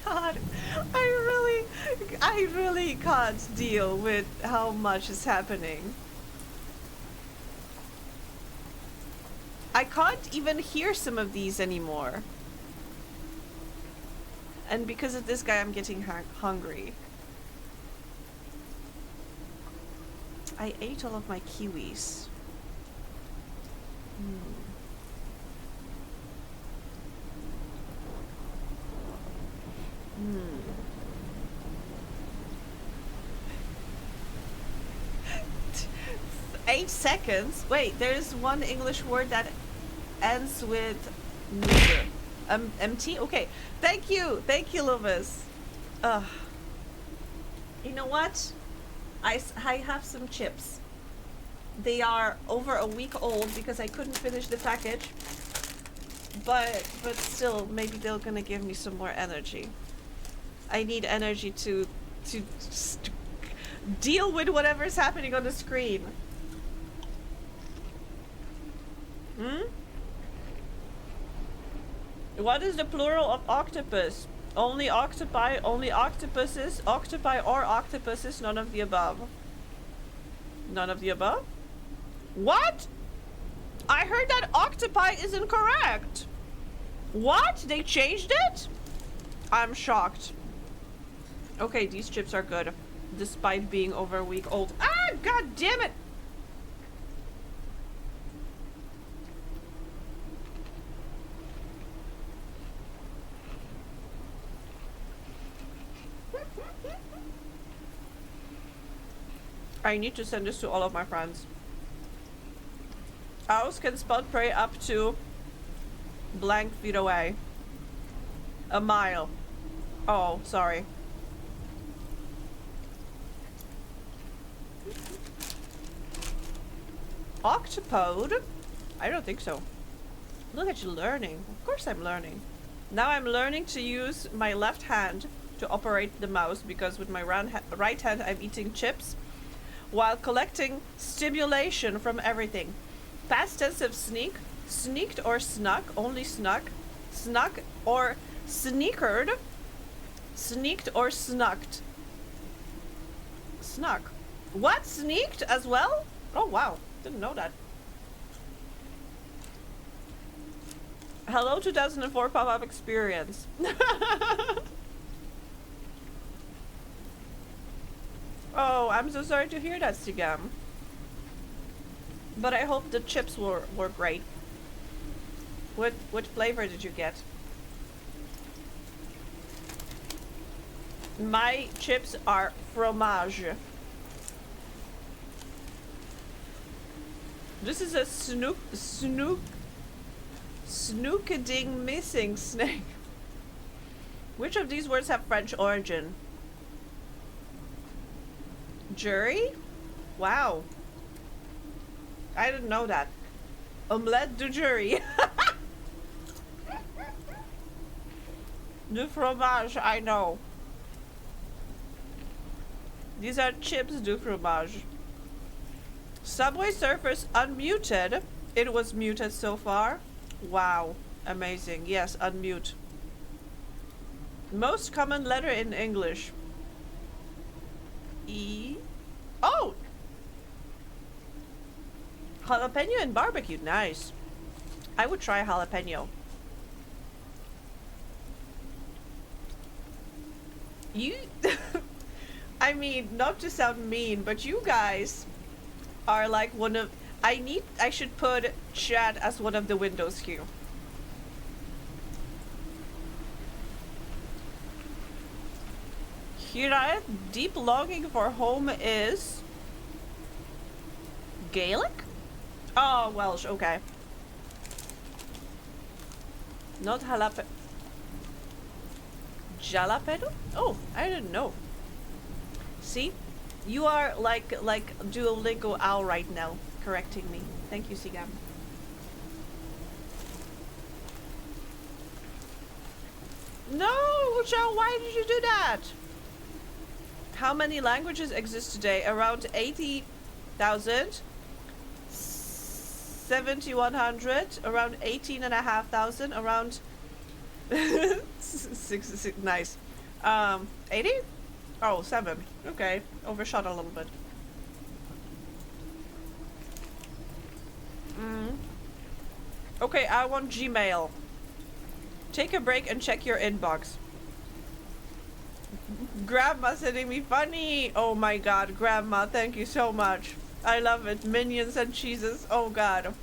God, I really can't deal with how much is happening. I can't even hear some of these anymore. And because of this guy, I'm getting hungry. I ate all of my kiwis. 8 seconds? Wait, there's one English word that ends with neither. MT? Okay. Thank you, Lewis. You know what? I have some chips. They are over a week old because I couldn't finish the package. But still, maybe they're gonna give me some more energy. I need energy to deal with whatever's happening on the screen. What is the plural of octopus? Only octopi, only octopuses, octopi or octopuses, none of the above. None of the above? What? I heard that octopi is incorrect. What? They changed it? I'm shocked. Okay, these chips are good. Despite being over a week old. Ah, god damn it! I need to send this to all of my friends. Owls can spot prey up to blank feet away. A mile. Oh, sorry. Octopode? I don't think so. Look at you learning. Of course I'm learning. Now I'm learning to use my left hand to operate the mouse because with my right hand I'm eating chips while collecting stimulation from everything. Past tense of sneak, sneaked or snuck, only snuck, snuck or sneakered, sneaked or snucked. Snuck. What? Sneaked as well? Oh wow, didn't know that. Hello 2004 pop-up experience. Oh, I'm so sorry to hear that, Sigam. But I hope the chips were great. What flavor did you get? My chips are fromage. This is a snookading missing snake. Which of these words have French origin? Jury? Wow. I didn't know that. Omelette du jury. Du fromage, I know. These are chips du fromage. Subway Surfers unmuted. It was muted so far. Wow. Amazing. Yes, unmute. Most common letter in English. E. Oh! Jalapeno and barbecue. Nice. I would try jalapeno. You... I mean, not to sound mean, but you guys are like one of... I should put chat as one of the windows here. Here, deep longing for home is... Gaelic? Oh, Welsh, okay. Not jalapeno. Jalapeno? Oh, I didn't know. See? You are like Duolingo owl right now, correcting me. Thank you, Sigam. No, Joe, why did you do that? How many languages exist today? Around 80,000, 7,100, around 18,500, around 6, nice. 80? Oh, 7. Okay, overshot a little bit. Okay, I want Gmail. Take a break and check your inbox. Grandma sending me funny. Oh my god, Grandma, thank you so much. I love it. Minions and cheeses. Oh god.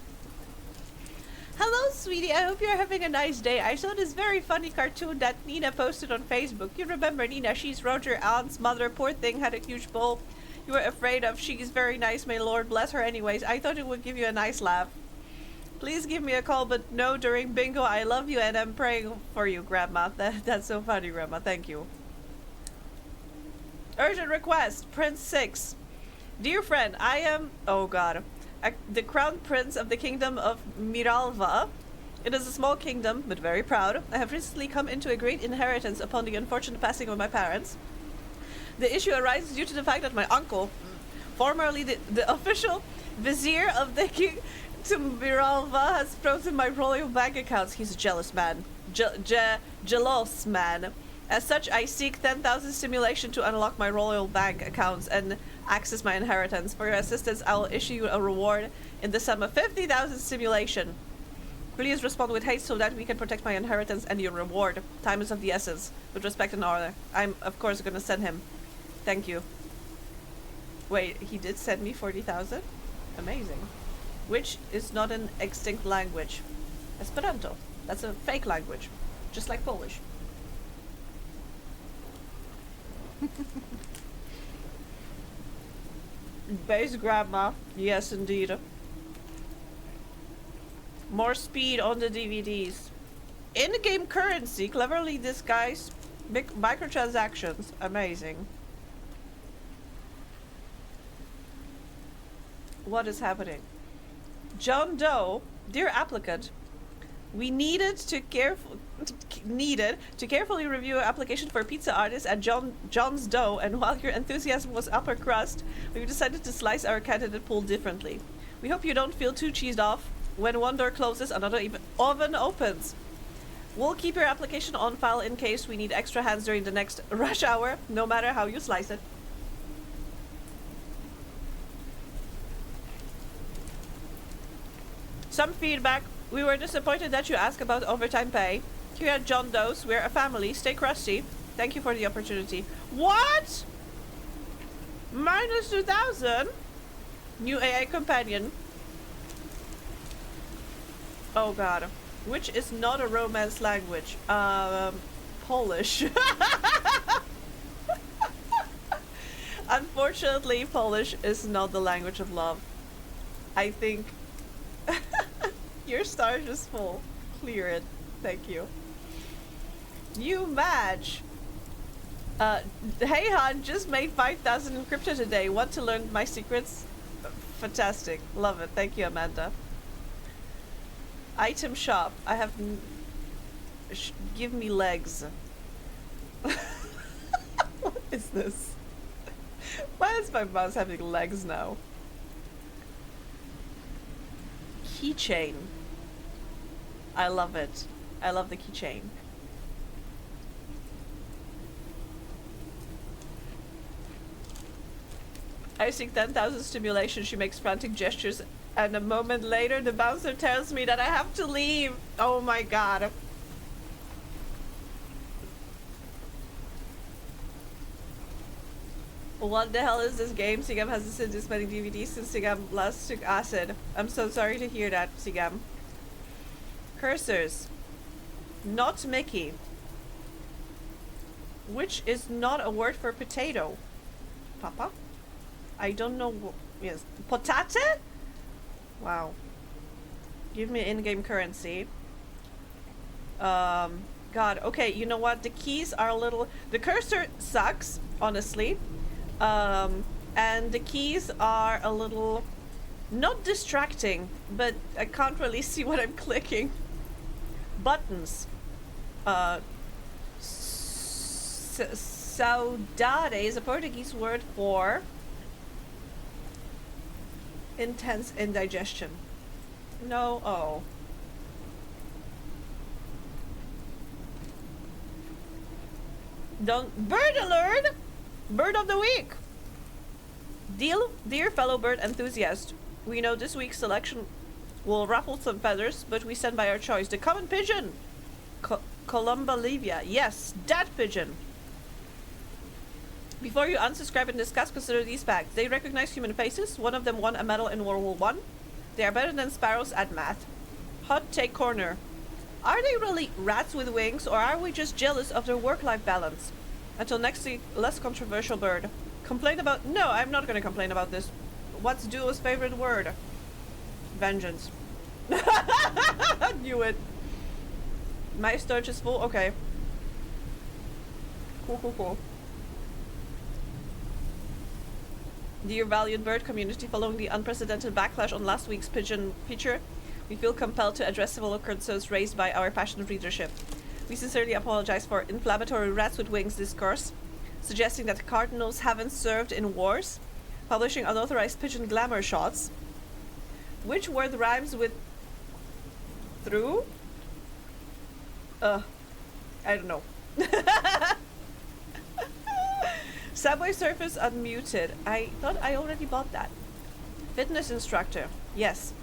Hello, sweetie. I hope you're having a nice day. I saw this very funny cartoon that Nina posted on Facebook. You remember Nina? She's Roger Allen's mother. Poor thing, had a huge bowl. you were afraid of. She's very nice, may Lord bless her anyways. I thought it would give you a nice laugh. Please give me a call, but no during bingo. I love you and I'm praying for you, Grandma. That's so funny, Grandma. Thank you. Urgent request, Prince 6. Dear friend, I am, oh god, the crown prince of the kingdom of Miralva. It is a small kingdom, but very proud. I have recently come into a great inheritance upon the unfortunate passing of my parents. The issue arises due to the fact that my uncle, formerly the official vizier of the king to Miralva, has frozen my royal bank accounts. He's a jealous man. Jealous man. As such, I seek 10,000 stimulation to unlock my royal bank accounts and access my inheritance. For your assistance, I will issue you a reward in the sum of 50,000 stimulation. Please respond with haste so that we can protect my inheritance and your reward. Time is of the essence. With respect and honor. I'm, of course, going to send him. Thank you. Wait, he did send me 40,000? Amazing. Which is not an extinct language. Esperanto. That's a fake language. Just like Polish. Base grandma. Yes, indeed. More speed on the DVDs. In-game currency, cleverly disguised microtransactions. Amazing. What is happening? John Doe, dear applicant, we needed to carefully review your application for pizza artist at John's Doe, and while your enthusiasm was upper crust, we decided to slice our candidate pool differently. We hope you don't feel too cheesed off. When one door closes, another oven opens. We'll keep your application on file in case we need extra hands during the next rush hour, no matter how you slice it. Some feedback. We were disappointed that you asked about overtime pay. Here at John Doe's, we're a family. Stay crusty. Thank you for the opportunity. What? Minus 2,000? New AI companion. Oh god. Which is not a romance language. Polish. Unfortunately, Polish is not the language of love. I think your storage is full. Clear it. Thank you. New match. Hey Han, just made 5,000 in crypto today. Want to learn my secrets? Fantastic. Love it. Thank you, Amanda. Item shop. I have... give me legs. What is this? Why is my mouse having legs now? Keychain. I love it. I love the keychain. I seek 10,000 stimulation. She makes frantic gestures, and a moment later the bouncer tells me that I have to leave. Oh my god. What the hell is this game? Sigam hasn't seen this many DVDs since Sigam last took acid. I'm so sorry to hear that, Sigam. Cursors. Not Mickey. Which is not a word for potato. Papa? I don't know. Yes. Potate? Wow. Give me in-game currency. God. Okay, you know what? The keys are a little... The cursor sucks, honestly. And the keys are a little... not distracting, but I can't really see what I'm clicking. Buttons. Saudade is a Portuguese word for intense indigestion. No, oh. Don't... Bird alert! Bird of the week! Dear fellow bird enthusiast, we know this week's selection will ruffle some feathers, but we stand by our choice. The common pigeon! Columbalivia. Yes, that pigeon! Before you unsubscribe and discuss, consider these facts. They recognize human faces. One of them won a medal in World War I. They are better than sparrows at math. Hot take corner. Are they really rats with wings, or are we just jealous of their work-life balance? Until next week, less controversial bird. Complain about... No, I'm not gonna complain about this. What's Duo's favorite word? Vengeance. Knew it. My storage is full? Okay. Cool. Dear valued bird community, following the unprecedented backlash on last week's pigeon feature, we feel compelled to address several concerns raised by our passionate readership. We sincerely apologize for inflammatory rats with wings discourse, suggesting that cardinals haven't served in wars, publishing unauthorized pigeon glamour shots. Which word rhymes with through? I don't know. Subway Surface unmuted. I thought I already bought that. Fitness instructor. Yes.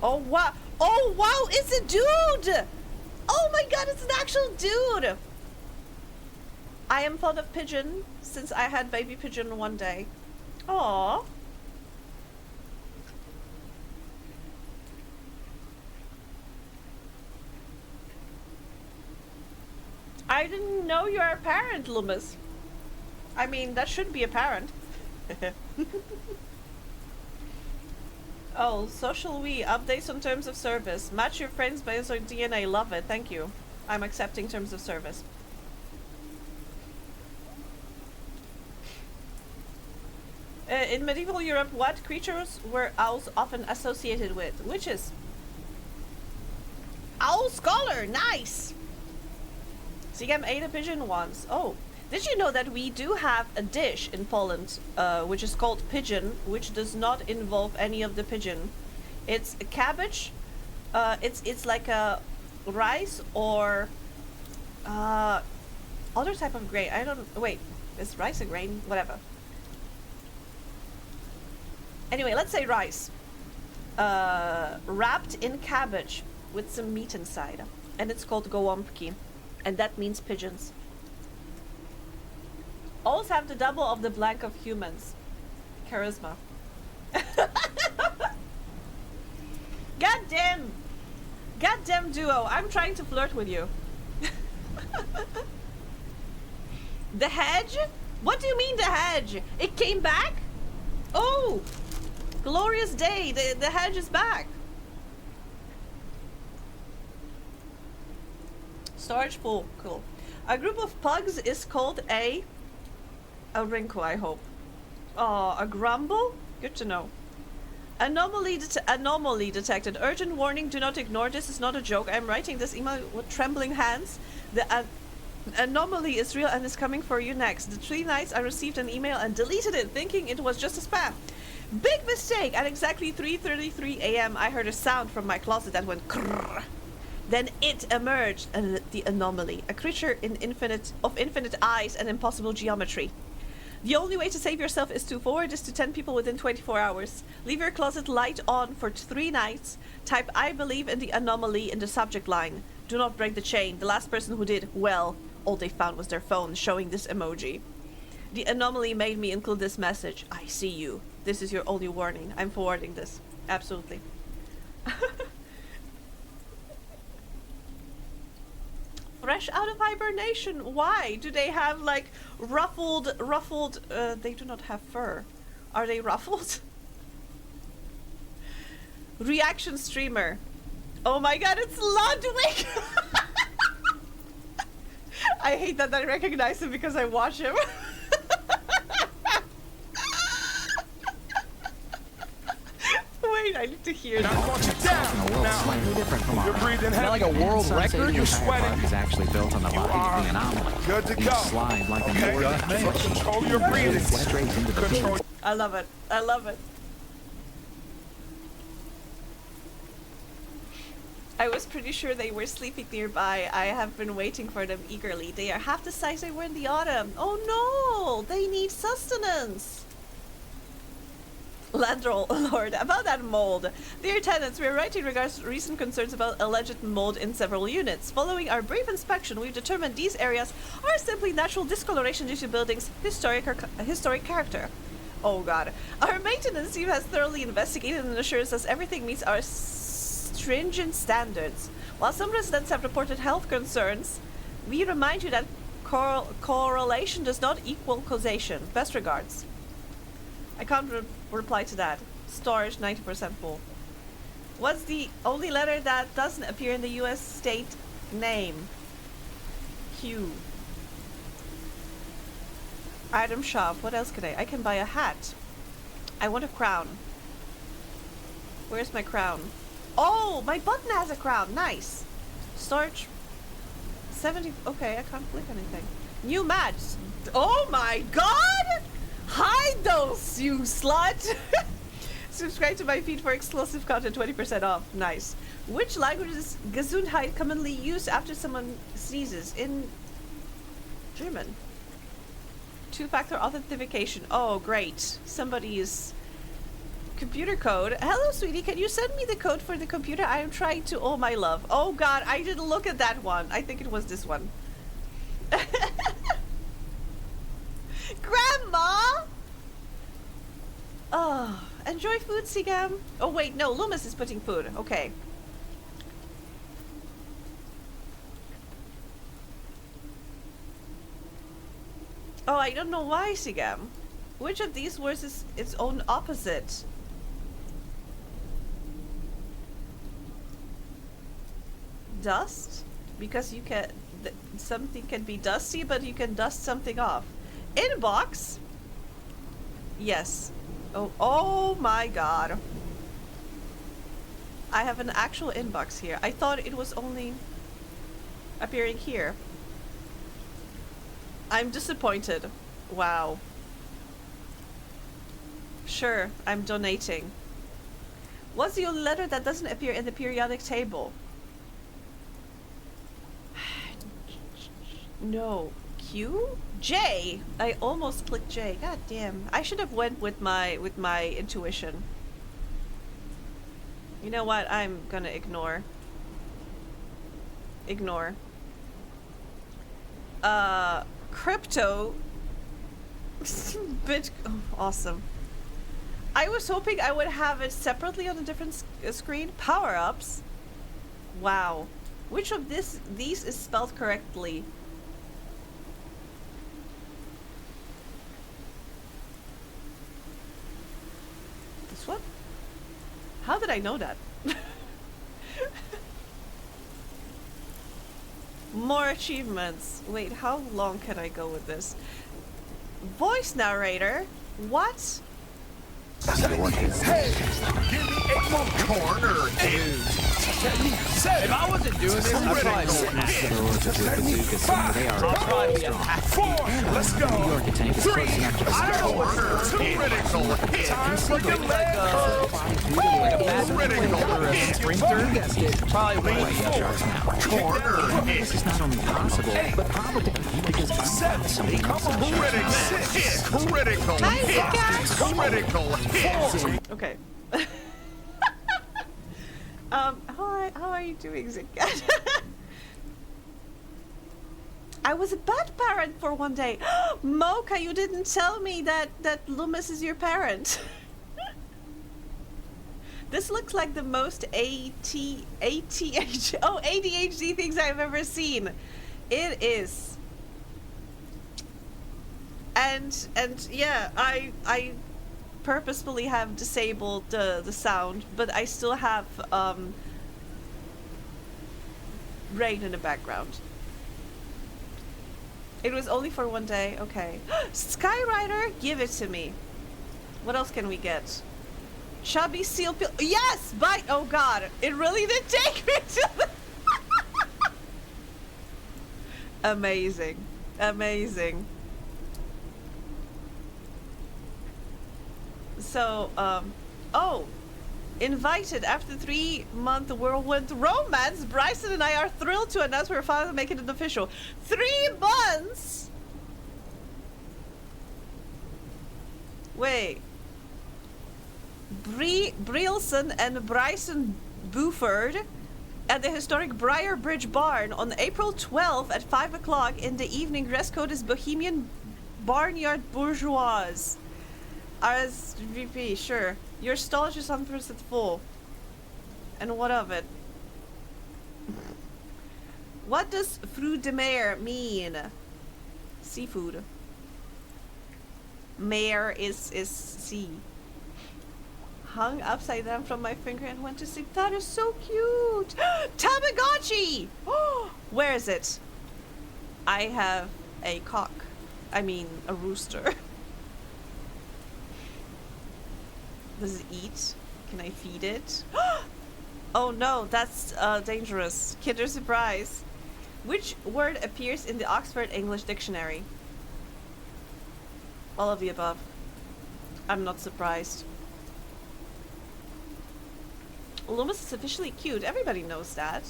Oh wow. Oh wow, it's a dude! Oh my god, it's an actual dude! I am fond of pigeon since I had baby pigeon one day. Aww. I didn't know you're a parent, Loomis. I mean, that should be apparent. Oh, social we updates on terms of service. Match your friends based on DNA. Love it. Thank you. I'm accepting terms of service. In medieval Europe, what creatures were owls often associated with? Witches. Owl scholar. Nice. Sigam ate a pigeon once. Oh. Did you know that we do have a dish in Poland, which is called pigeon, which does not involve any of the pigeon? It's a cabbage. It's like a rice or other type of grain. I don't. Wait, is rice a grain? Whatever. Anyway, let's say rice, wrapped in cabbage with some meat inside, and it's called gołąbki, and that means pigeons. Owls have the double of the blank of humans. Charisma. Goddamn duo, I'm trying to flirt with you. The hedge? What do you mean the hedge? It came back? Oh! Glorious day, the hedge is back. Storage full, cool. A group of pugs is called a wrinkle, I hope. Oh, a grumble? Good to know. Anomaly detected. Urgent warning, do not ignore. This is not a joke. I'm writing this email with trembling hands. The anomaly is real and is coming for you next. The 3 nights I received an email and deleted it, thinking it was just a spam. Big mistake! At exactly 3:33 a.m. I heard a sound from my closet that went krrr. Then it emerged, the anomaly. A creature of infinite eyes and impossible geometry. The only way to save yourself is to forward this to 10 people within 24 hours. Leave your closet light on for 3 nights. Type I believe in the anomaly in the subject line. Do not break the chain. The last person who did, well, all they found was their phone showing this emoji. The anomaly made me include this message. I see you. This is your only warning. I'm forwarding this. Absolutely. Fresh out of hibernation. Why? Do they have like ruffled, they do not have fur. Are they ruffled? Reaction streamer. Oh my god, it's Ludwig! I hate that I recognize him because I watch him. Wait, I need to hear Now this. I want you down. Now, Slightly different from our you're own. breathing Is that like a heavy. world Some say record? the You're entire sweating. park is actually built on the body are of the anomaly. good to You go. slide like Okay? a So control your breathing. straight into the Control. I love it. I love it. I was pretty sure they were sleeping nearby. I have been waiting for them eagerly. They are half the size they were in the autumn. Oh no! They need sustenance! Landlord, about that mold. Dear tenants, we are writing regards to recent concerns about alleged mold in several units. Following our brief inspection, we've determined these areas are simply natural discoloration due to buildings' historic character. Oh god. Our maintenance team has thoroughly investigated and assures us everything meets our stringent standards. While some residents have reported health concerns, we remind you that correlation does not equal causation. Best regards. I can't reply to that. Storage 90% full. What's the only letter that doesn't appear in the US state name? Q. Item shop. What else could I can buy a hat. I want a crown. Where's my crown? Oh, my button has a crown. Nice. Storage 70. Okay, I can't click anything. New match. Oh my god! Hide those, you slut! Subscribe to my feed for exclusive content, 20% off. Nice. Which language is Gesundheit commonly used after someone sneezes? In German. Two-factor authentication. Oh, great. Somebody's computer code. Hello, sweetie. Can you send me the code for the computer? I am trying to. Oh, my love. Oh, God. I didn't look at that one. I think it was this one. Grandma! Oh, enjoy food, Sigam. Oh, wait. No, Loomis is putting food. Okay. Oh, I don't know why, Sigam. Which of these words is its own opposite? Dust? Because you can... something can be dusty, but you can dust something off. Inbox? Yes. Oh my god. I have an actual inbox here. I thought it was only appearing here. I'm disappointed. Wow. Sure, I'm donating. What's the only letter that doesn't appear in the periodic table? No. Q? J? I almost clicked J. God damn. I should have went with my intuition. You know what? I'm gonna ignore. Ignore. Crypto. Bit. Oh, awesome. I was hoping I would have it separately on a different screen. Power-ups. Wow. Which of these is spelled correctly? This one? How did I know that? More achievements. Wait, how long can I go with this? Voice narrator? What? Hey, give me a corner, dude. If I wasn't doing this, I'd probably be Let's go. 3. Critical hit. Time for your leg. Critical hit. Sprinter. Probably corner hit. This is not only possible, but probable because 7. Critical hit. Critical hit. Critical hit. Okay. How are you doing, Zigcat? I was a bad parent for one day. Mocha, you didn't tell me that Loomis is your parent. This looks like the most ADHD things I've ever seen. It is. And yeah, I purposefully have disabled the sound, but I still have rain in the background. It was only for one day. Okay. Skyrider, give it to me. What else can we get? Chubby seal pill. Yes! Bite! Oh god. It really did take me to the... Amazing. Amazing. So, oh, invited after 3-month whirlwind romance, Bryson and I are thrilled to announce we're finally making it official. 3 months? Wait. Brielson and Bryson Buford at the historic Briar Bridge Barn on April 12th at 5 o'clock in the evening. Dress code is Bohemian Barnyard Bourgeoise. RSVP, sure. Your storage is 100% full. And what of it? What does fruit de mer mean? Seafood. Mare is C. Hung upside down from my finger and went to sleep. That is so cute. Tamagotchi. Where is it? I have a cock. I mean, a rooster. Does it eat? Can I feed it? Oh no, that's dangerous. Kinder Surprise. Which word appears in the Oxford English Dictionary? All of the above. I'm not surprised. Loomis is officially cute. Everybody knows that.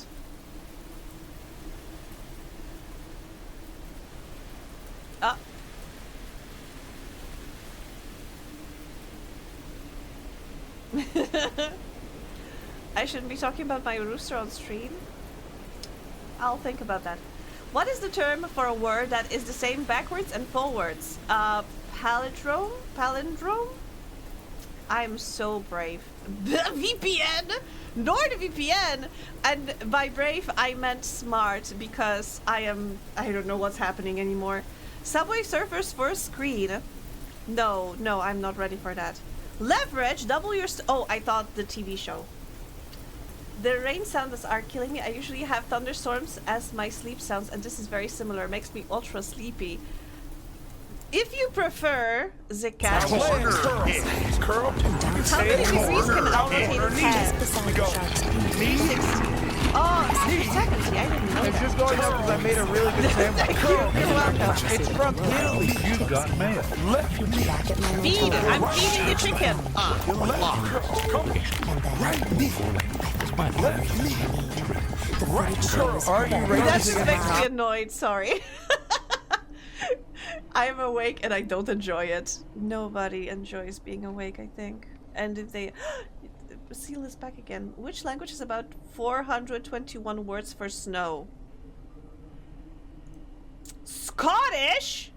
Ah. I shouldn't be talking about my rooster on stream. I'll think about that. What is the term for a word that is the same backwards and forwards? Palindrome? Palindrome? I'm so brave. VPN! NordVPN! And by brave, I meant smart because I don't know what's happening anymore. Subway Surfers first screen. No, I'm not ready for that. Leverage, double your oh, I thought the TV show. The rain sounds are killing me. I usually have thunderstorms as my sleep sounds, and this is very similar. Makes me ultra sleepy. If you prefer the cat, how many degrees can Al rotate his head? 360. Oh, 60 seconds. Yeah, I didn't know It's that. just going up because I made a really good sandwich. You're welcome. It's from Italy. You've got mail. Feed. I'm feeding the chicken. Are you ready? That just makes me annoyed. Sorry. I'm awake and I don't enjoy it. Nobody enjoys being awake, I think. And if they... Seal is back again. Which language is about 421 words for snow? Scottish?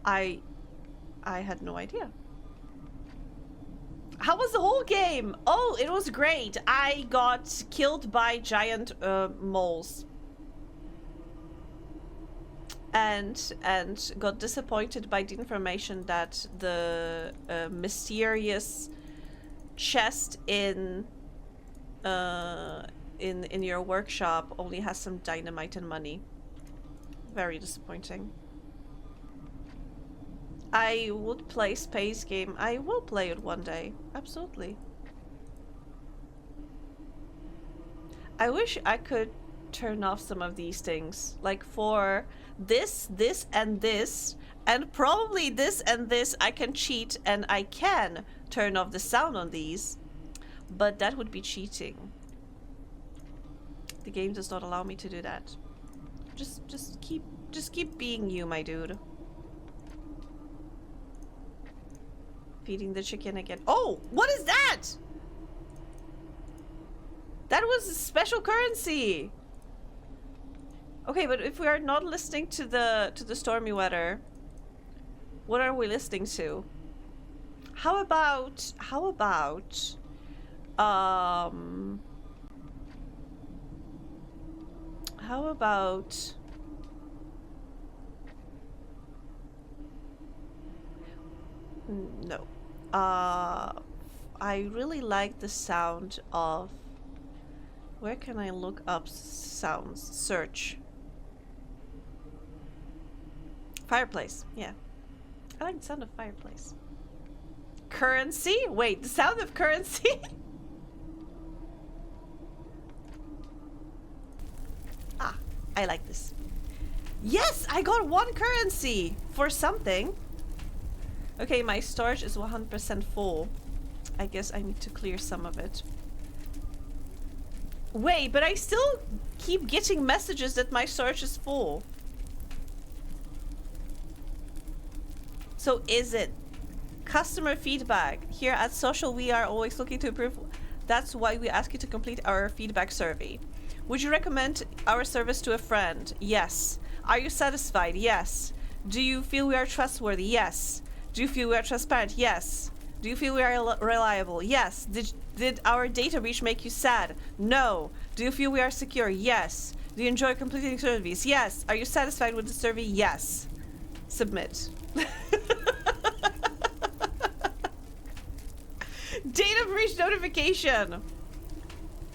I had no idea. How was the whole game? Oh, it was great. I got killed by giant moles. And got disappointed by the information that the mysterious chest in your workshop only has some dynamite and money. Very disappointing. I would play Space Game. I will play it one day. Absolutely. I wish I could turn off some of these things. Like for this, and probably this and this, I can cheat and I can turn off the sound on these, but that would be cheating. The game does not allow me to do that. Just keep being you, my dude. Feeding the chicken again. Oh, what is that? That was a special currency. Okay, but if we are not listening to the stormy weather, what are we listening to? How about no. I really like the sound of, where can I look up sounds? Search. Fireplace, yeah. I like the sound of fireplace. Currency? Wait, the sound of currency? Ah, I like this. Yes, I got 1 currency for something. Okay, my storage is 100% full. I guess I need to clear some of it. Wait, but I still keep getting messages that my storage is full. So is it customer feedback? Here at Social, we are always looking to improve. That's why we ask you to complete our feedback survey. Would you recommend our service to a friend? Yes. Are you satisfied? Yes. Do you feel we are trustworthy? Yes. Do you feel we are transparent? Yes. Do you feel we are reliable? Yes. Did our data breach make you sad? No. Do you feel we are secure? Yes. Do you enjoy completing surveys? Yes. Are you satisfied with the survey? Yes. Submit. Data breach notification.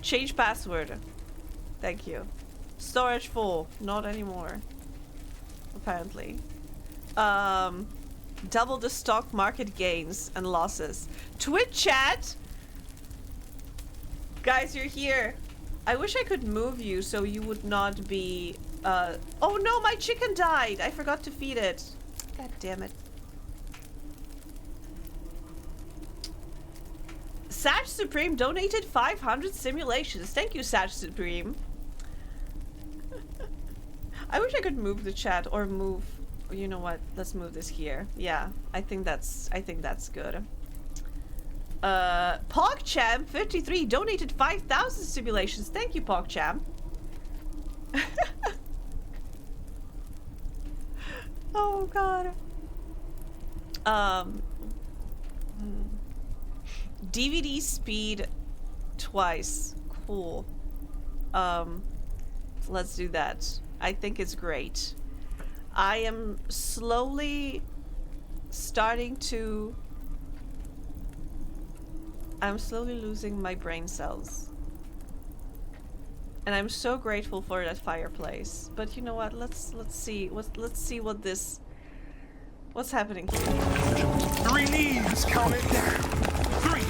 Change password. Thank you. Storage full. Not anymore. Apparently. Double the stock market gains and losses. Twitch chat. Guys, you're here. I wish I could move you so you would not be oh no, my chicken died. I forgot to feed it. God damn it. Sag Supreme donated 500 simulations. Thank you, Sag Supreme. I wish I could move the chat or move. You know what? Let's move this here. Yeah, I think that's good. PogChamp53 donated 5,000 simulations. Thank you, PogChamp. Oh god. DVD speed twice. Cool. Let's do that. I think it's great. I am slowly starting to... I'm slowly losing my brain cells. And I'm so grateful for that fireplace. But you know what? Let's see what this... What's happening here? 3 knees, count it down. 3,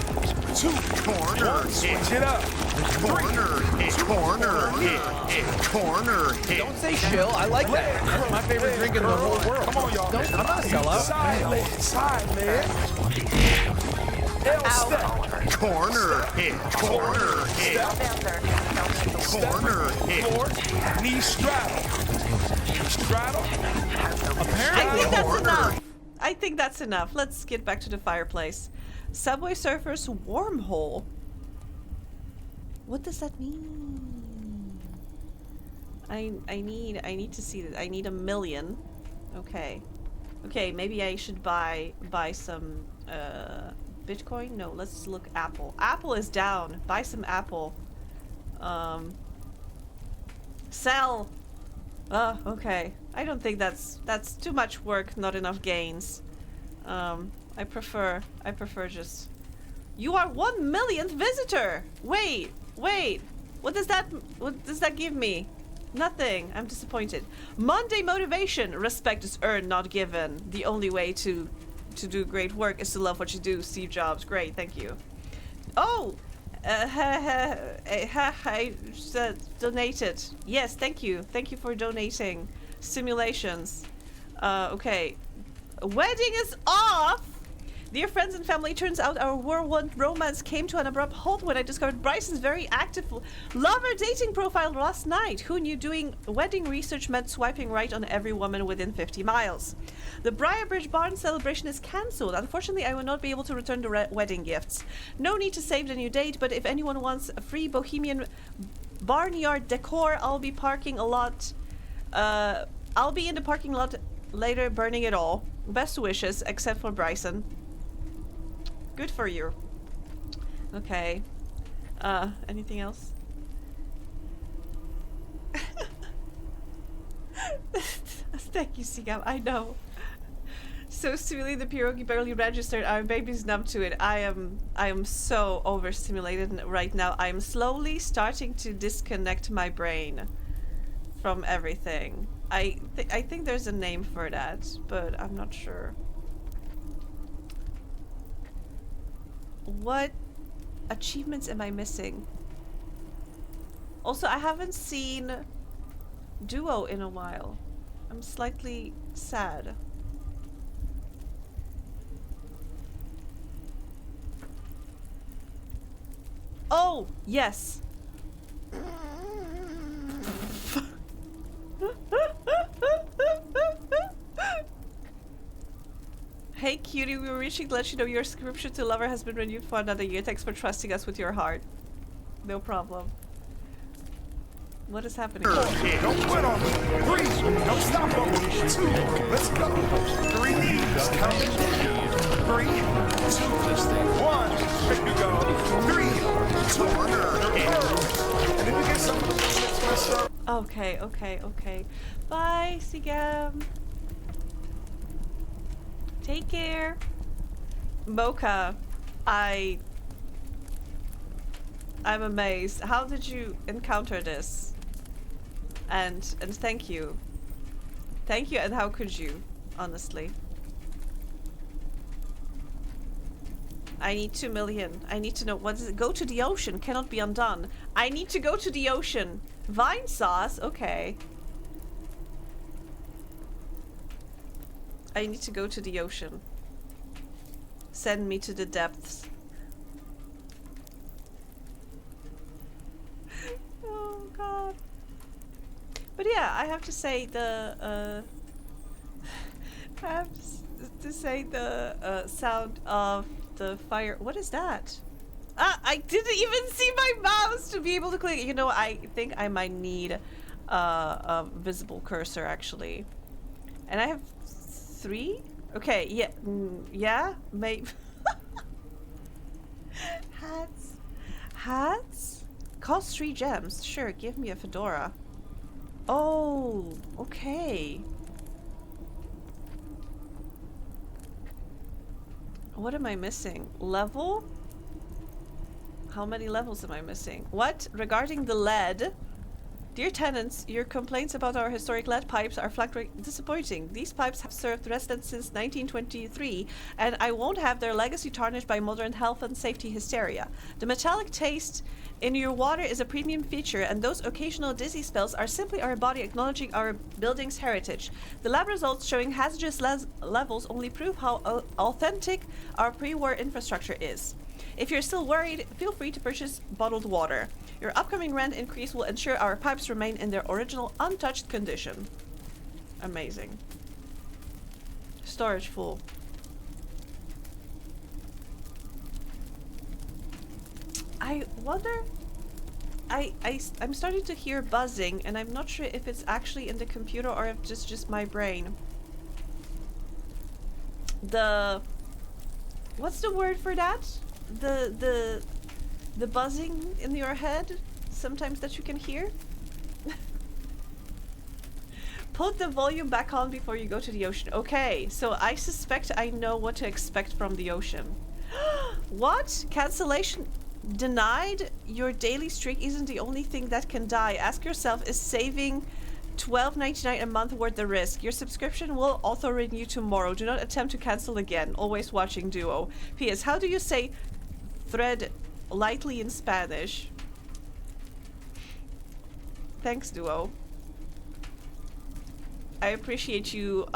2, corner, switch it up. Corner, hit. Don't say chill. I like that. That's my favorite drink in the whole world. Come on, y'all. I'm not a sellout. Side leg. L step. Corner, hit. Step. Corner, hit. Knee straddle. I think that's enough. Let's get back to the fireplace. Subway Surfers wormhole. What does that mean? I need to see this. I need 1 million. Okay. Okay, maybe I should buy some Bitcoin? No, let's look Apple. Apple is down. Buy some Apple. Sell. Okay. I don't think that's too much work, not enough gains. I prefer just... You are 1 millionth visitor! Wait! What does that give me? Nothing. I'm disappointed. Monday motivation. Respect is earned, not given. The only way to do great work is to love what you do. Steve Jobs. Great, thank you. Oh! I donated. Yes, thank you. Thank you for donating. Simulations. Okay. Wedding is off! Dear friends and family, turns out our whirlwind romance came to an abrupt halt when I discovered Bryson's very active lover dating profile last night. Who knew doing wedding research meant swiping right on every woman within 50 miles? The Briarbridge Barn celebration is cancelled. Unfortunately, I will not be able to return the wedding gifts. No need to save the new date, but if anyone wants a free bohemian barnyard decor, I'll be parking a lot. I'll be in the parking lot later, burning it all. Best wishes, except for Bryson. Good for you. Okay. Anything else? Thank you, Sigam. I know. So stimulating the pierogi barely registered. Our baby's numb to it. I am so overstimulated right now. I am slowly starting to disconnect my brain from everything. I think there's a name for that, but I'm not sure. What achievements am I missing? Also, I haven't seen Duo in a while. I'm slightly sad. Oh, yes. Hey cutie, we were reaching to let you know your subscription to Lover has been renewed for another year. Thanks for trusting us with your heart. No problem. What is happening? Don't quit on me. 3, don't stop on me. 2, let's go. 3 knees, count it down. 3, 2, 1, there you go. 3, 2, and then you get some of the six messed up. Okay. Bye, Sigam. Take care. Mocha, I I'm amazed. How did you encounter this? And thank you. Thank you, and how could you? Honestly. I need 2 million. I need to know what is it? Go to the ocean. Cannot be undone. I need to go to the ocean. Vine sauce? Okay. I need to go to the ocean. Send me to the depths. Oh god. But yeah, I have to say the I have to say the sound of the fire. What is that? Ah, I didn't even see my mouse to be able to click. You know, I think I might need a visible cursor actually. And I have 3? Okay, yeah, yeah, maybe. Hats. Hats? Cost 3 gems. Sure, give me a fedora. Oh, okay. What am I missing? Level? How many levels am I missing? What? Regarding the lead? Dear tenants, your complaints about our historic lead pipes are flat disappointing. These pipes have served residents since 1923, and I won't have their legacy tarnished by modern health and safety hysteria. The metallic taste in your water is a premium feature, and those occasional dizzy spells are simply our body acknowledging our building's heritage. The lab results showing hazardous levels only prove how authentic our pre-war infrastructure is. If you're still worried, feel free to purchase bottled water. Your upcoming rent increase will ensure our pipes remain in their original untouched condition. Amazing. Storage full. I wonder... I'm starting to hear buzzing, and I'm not sure if it's actually in the computer or if it's just my brain. What's the word for that? The buzzing in your head sometimes that you can hear. Put the volume back on before you go to the ocean. Okay, so I suspect I know what to expect from the ocean. What? Cancellation denied? Your daily streak isn't the only thing that can die. Ask yourself, is saving $12.99 a month worth the risk? Your subscription will auto-renew tomorrow. Do not attempt to cancel again. Always watching Duo. P.S. How do you say thread lightly in Spanish? Thanks, Duo. I appreciate you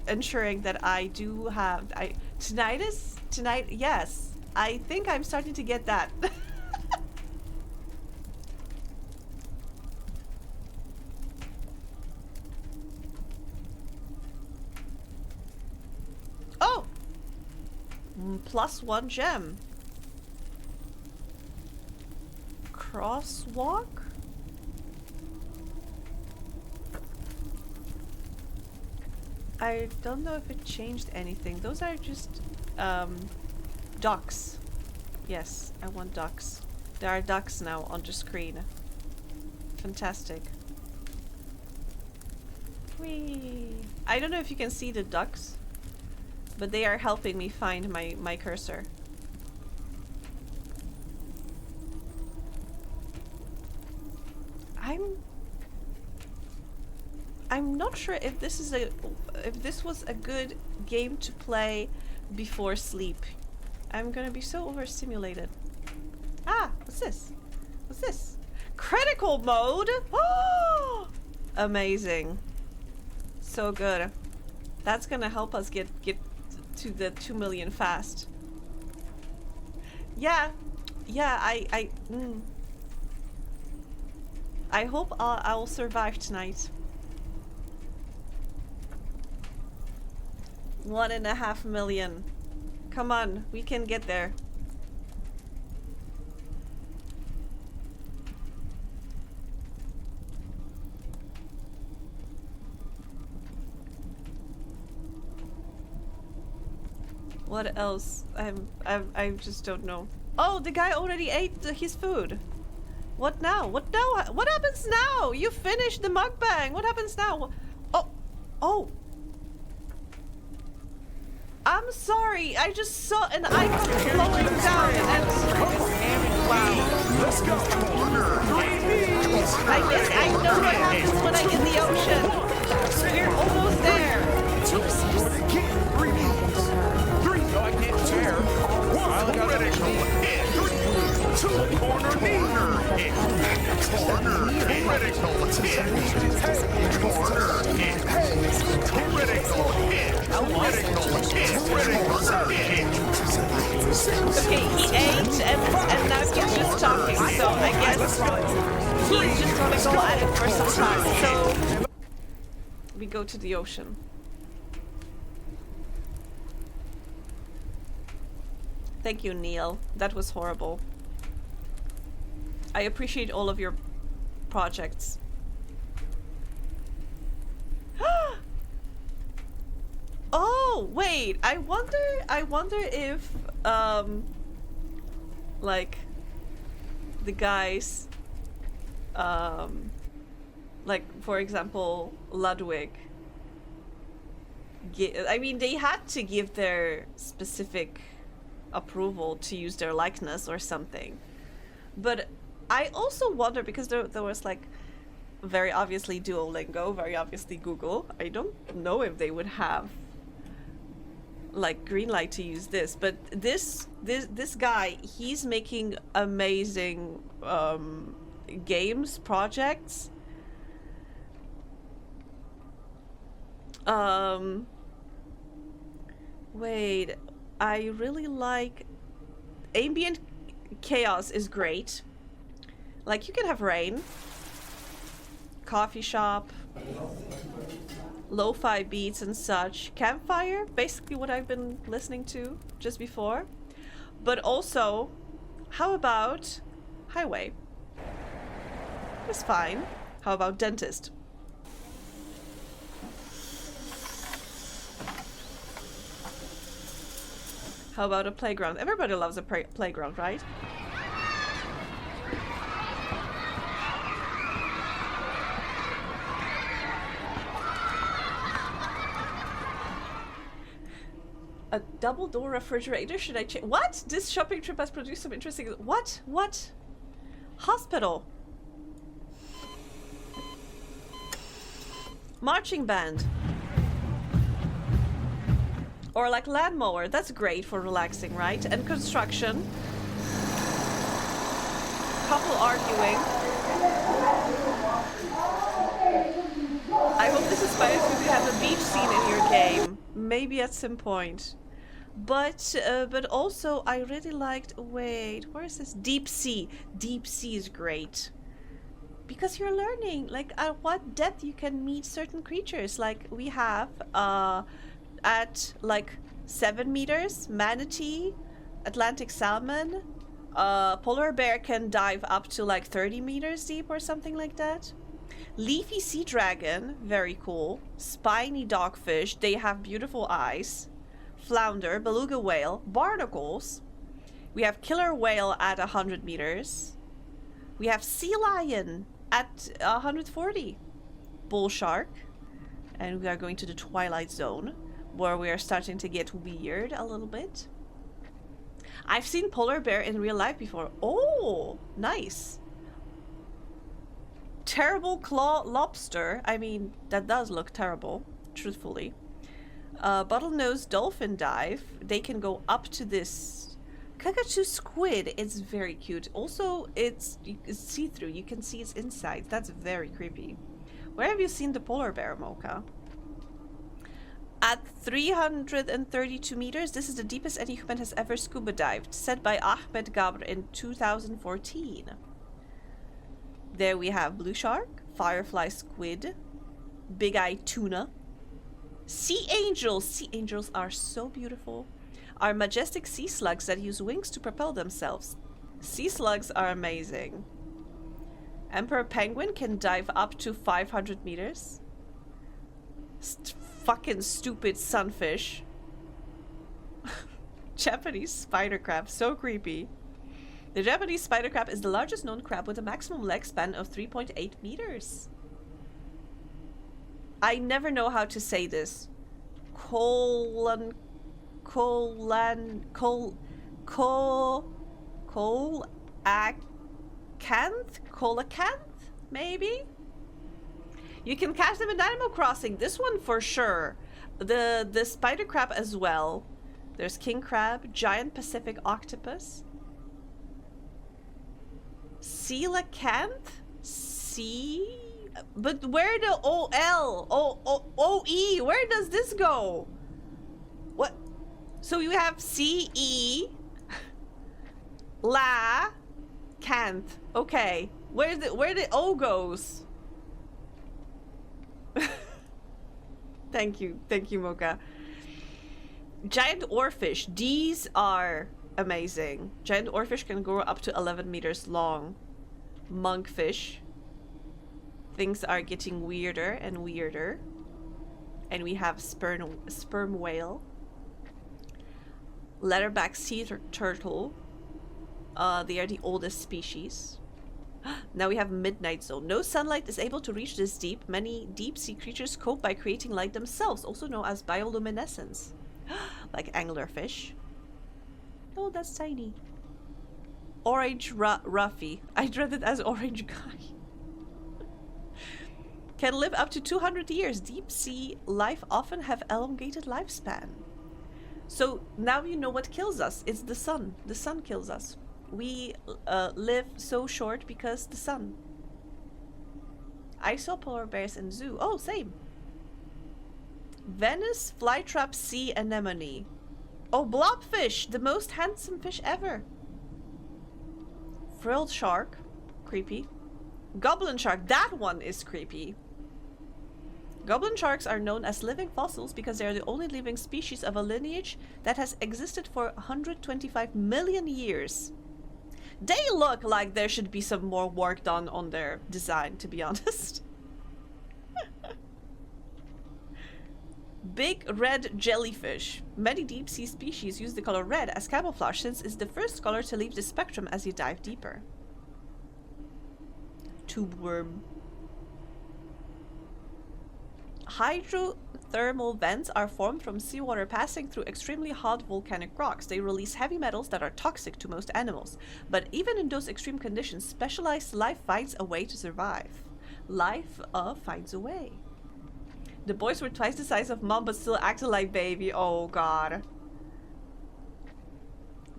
ensuring that I do have tinnitus? Yes. I think I'm starting to get that. Oh! +1 gem. Crosswalk? I don't know if it changed anything. Those are just ducks. Yes, I want ducks. There are ducks now on the screen. Fantastic. Whee! I don't know if you can see the ducks, but they are helping me find my cursor. I'm not sure if this was a good game to play before sleep. I'm gonna be so overstimulated. Ah, what's this? What's this? Critical mode? Oh, amazing. So good. That's gonna help us get to the 2 million fast. Yeah, I hope I'll survive tonight. 1.5 million. Come on, we can get there. What else? I just don't know. Oh, the guy already ate his food. What now? What now? What happens now? You finished the mukbang. What happens now? Oh. I'm sorry. I just saw an icon flowing down and Corner hit. Critical hit. Hey, corner hit. Hey, critical hit. Critical hit. Okay, he ate and now he's just talking, so I guess he's just gonna go at it for some time. So we go to the ocean. Thank you, Neil. That was horrible. I appreciate all of your projects. Oh, wait. I wonder if like the guys like for example Ludwig, I mean they had to give their specific approval to use their likeness or something, but I also wonder because there was like very obviously Duolingo, very obviously Google. I don't know if they would have like green light to use this, but this guy, he's making amazing games projects. Wait, I really like ambient chaos is great. Like you can have rain, coffee shop, lo-fi beats and such. Campfire, basically what I've been listening to just before. But also, how about highway? It's fine. How about dentist? How about a playground? Everybody loves a playground, right? A double door refrigerator? Should I check? What? This shopping trip has produced some interesting... What? What? Hospital. Marching band. Or like lawnmower. That's great for relaxing, right? And construction. Couple arguing. I hope this inspires you to have a beach scene in your game. Maybe at some point. But also I really liked, wait, where is this? Deep sea. Deep sea is great. Because you're learning like at what depth you can meet certain creatures. Like we have at like 7 meters, manatee, Atlantic salmon, polar bear can dive up to like 30 meters deep or something like that. Leafy sea dragon, very cool. Spiny dogfish, they have beautiful eyes. Flounder, beluga whale, barnacles. We have killer whale at 100 meters. We have sea lion at 140. Bull shark. And we are going to the twilight zone, where we are starting to get weird a little bit. I've seen polar bear in real life before. Oh, nice. Terrible claw lobster. I mean, that does look terrible, truthfully. Bottlenose dolphin dive. They can go up to this. Cockatoo squid. It's very cute. Also, it's see-through. You can see its insides. That's very creepy. Where have you seen the polar bear, Mocha? At 332 meters, this is the deepest any human has ever scuba dived, said by Ahmed Gabr in 2014. There we have blue shark, firefly squid, big-eyed tuna, sea angels. Sea angels are so beautiful. Are majestic sea slugs that use wings to propel themselves. Sea slugs are amazing. Emperor penguin can dive up to 500 meters. Fucking stupid sunfish. Japanese spider crab, so creepy. The Japanese spider crab is the largest known crab with a maximum leg span of 3.8 meters. I never know how to say this. Coelacanth, maybe? You can catch them in Animal Crossing. This one for sure. The spider crab as well. There's king crab, giant Pacific octopus. Coelacanth? C. But where the OL? OE? Where does this go? What? So you have CE. La. Can't. Okay. Where the O goes? Thank you, Mocha. Giant oarfish. These are amazing. Giant oarfish can grow up to 11 meters long. Monkfish. Things are getting weirder and weirder. And we have sperm whale. Leatherback sea turtle. They are the oldest species. Now we have midnight zone. No sunlight is able to reach this deep. Many deep sea creatures cope by creating light themselves, also known as bioluminescence. Like anglerfish. Oh, that's tiny. Orange Ruffy. I read it as orange guy. Can live up to 200 years. Deep sea life often have elongated lifespan. So now you know what kills us. It's the sun. The sun kills us. We live so short because the sun. I saw polar bears in zoo. Oh, same. Venice flytrap sea anemone. Oh, blobfish, the most handsome fish ever. Frilled shark, creepy. Goblin shark, that one is creepy. Goblin sharks are known as living fossils because they are the only living species of a lineage that has existed for 125 million years. They look like there should be some more work done on their design, to be honest. Big red jellyfish. Many deep sea species use the color red as camouflage since it's the first color to leave the spectrum as you dive deeper. Tube worm. Hydrothermal vents are formed from seawater passing through extremely hot volcanic rocks. They release heavy metals that are toxic to most animals. But even in those extreme conditions, specialized life finds a way to survive. Life finds a way. The boys were twice the size of mom but still acted like baby. Oh god.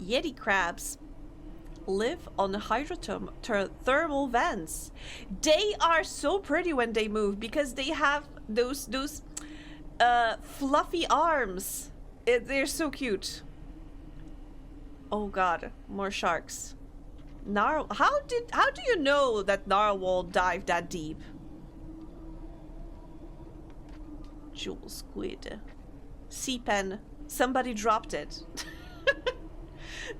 Yeti crabs live on hydrothermal vents. They are so pretty when they move because they have those fluffy arms. They're so cute. Oh god, more sharks. How do you know that narwhal dived that deep? Jewel squid. Sea pen. Somebody dropped it.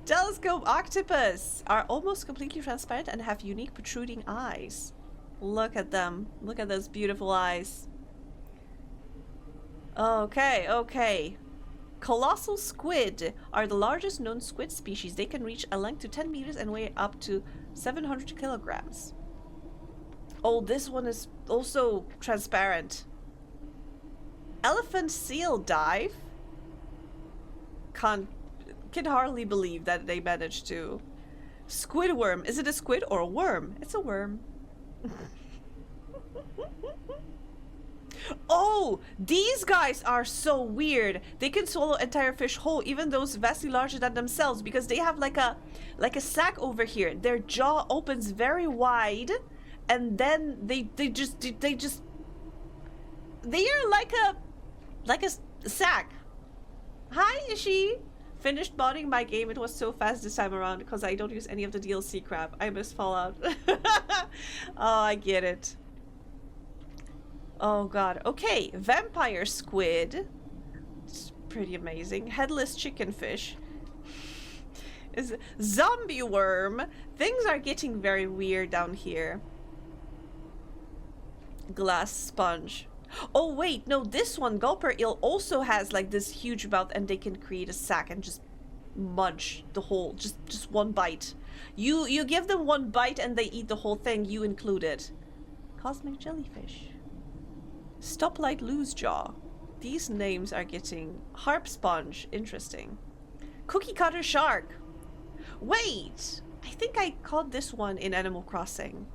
Telescope octopus are almost completely transparent and have unique protruding eyes. Look at them. Look at those beautiful eyes. Okay. Colossal squid are the largest known squid species. They can reach a length to 10 meters and weigh up to 700 kilograms. Oh, this one is also transparent. Elephant seal dive. Can hardly believe that they managed to. Squidworm. Is it a squid or a worm? It's a worm. Oh, these guys are so weird. They can swallow entire fish whole, even those vastly larger than themselves, because they have like a sack over here. Their jaw opens very wide, and then they are like a sack. Hi, Ishi. Finished modding my game. It was so fast this time around because I don't use any of the DLC crap. I miss Fallout. Oh, I get it. Oh god. Okay, vampire squid. It's pretty amazing. Headless chickenfish. Is zombie worm. Things are getting very weird down here. Glass sponge. Oh wait, no, this one, gulper eel, also has like this huge mouth and they can create a sack and just munch the whole, just one bite. You give them one bite and they eat the whole thing, you included. Cosmic jellyfish. Stoplight loose jaw. These names are getting... Harp sponge, interesting. Cookie cutter shark. Wait, I think I caught this one in Animal Crossing.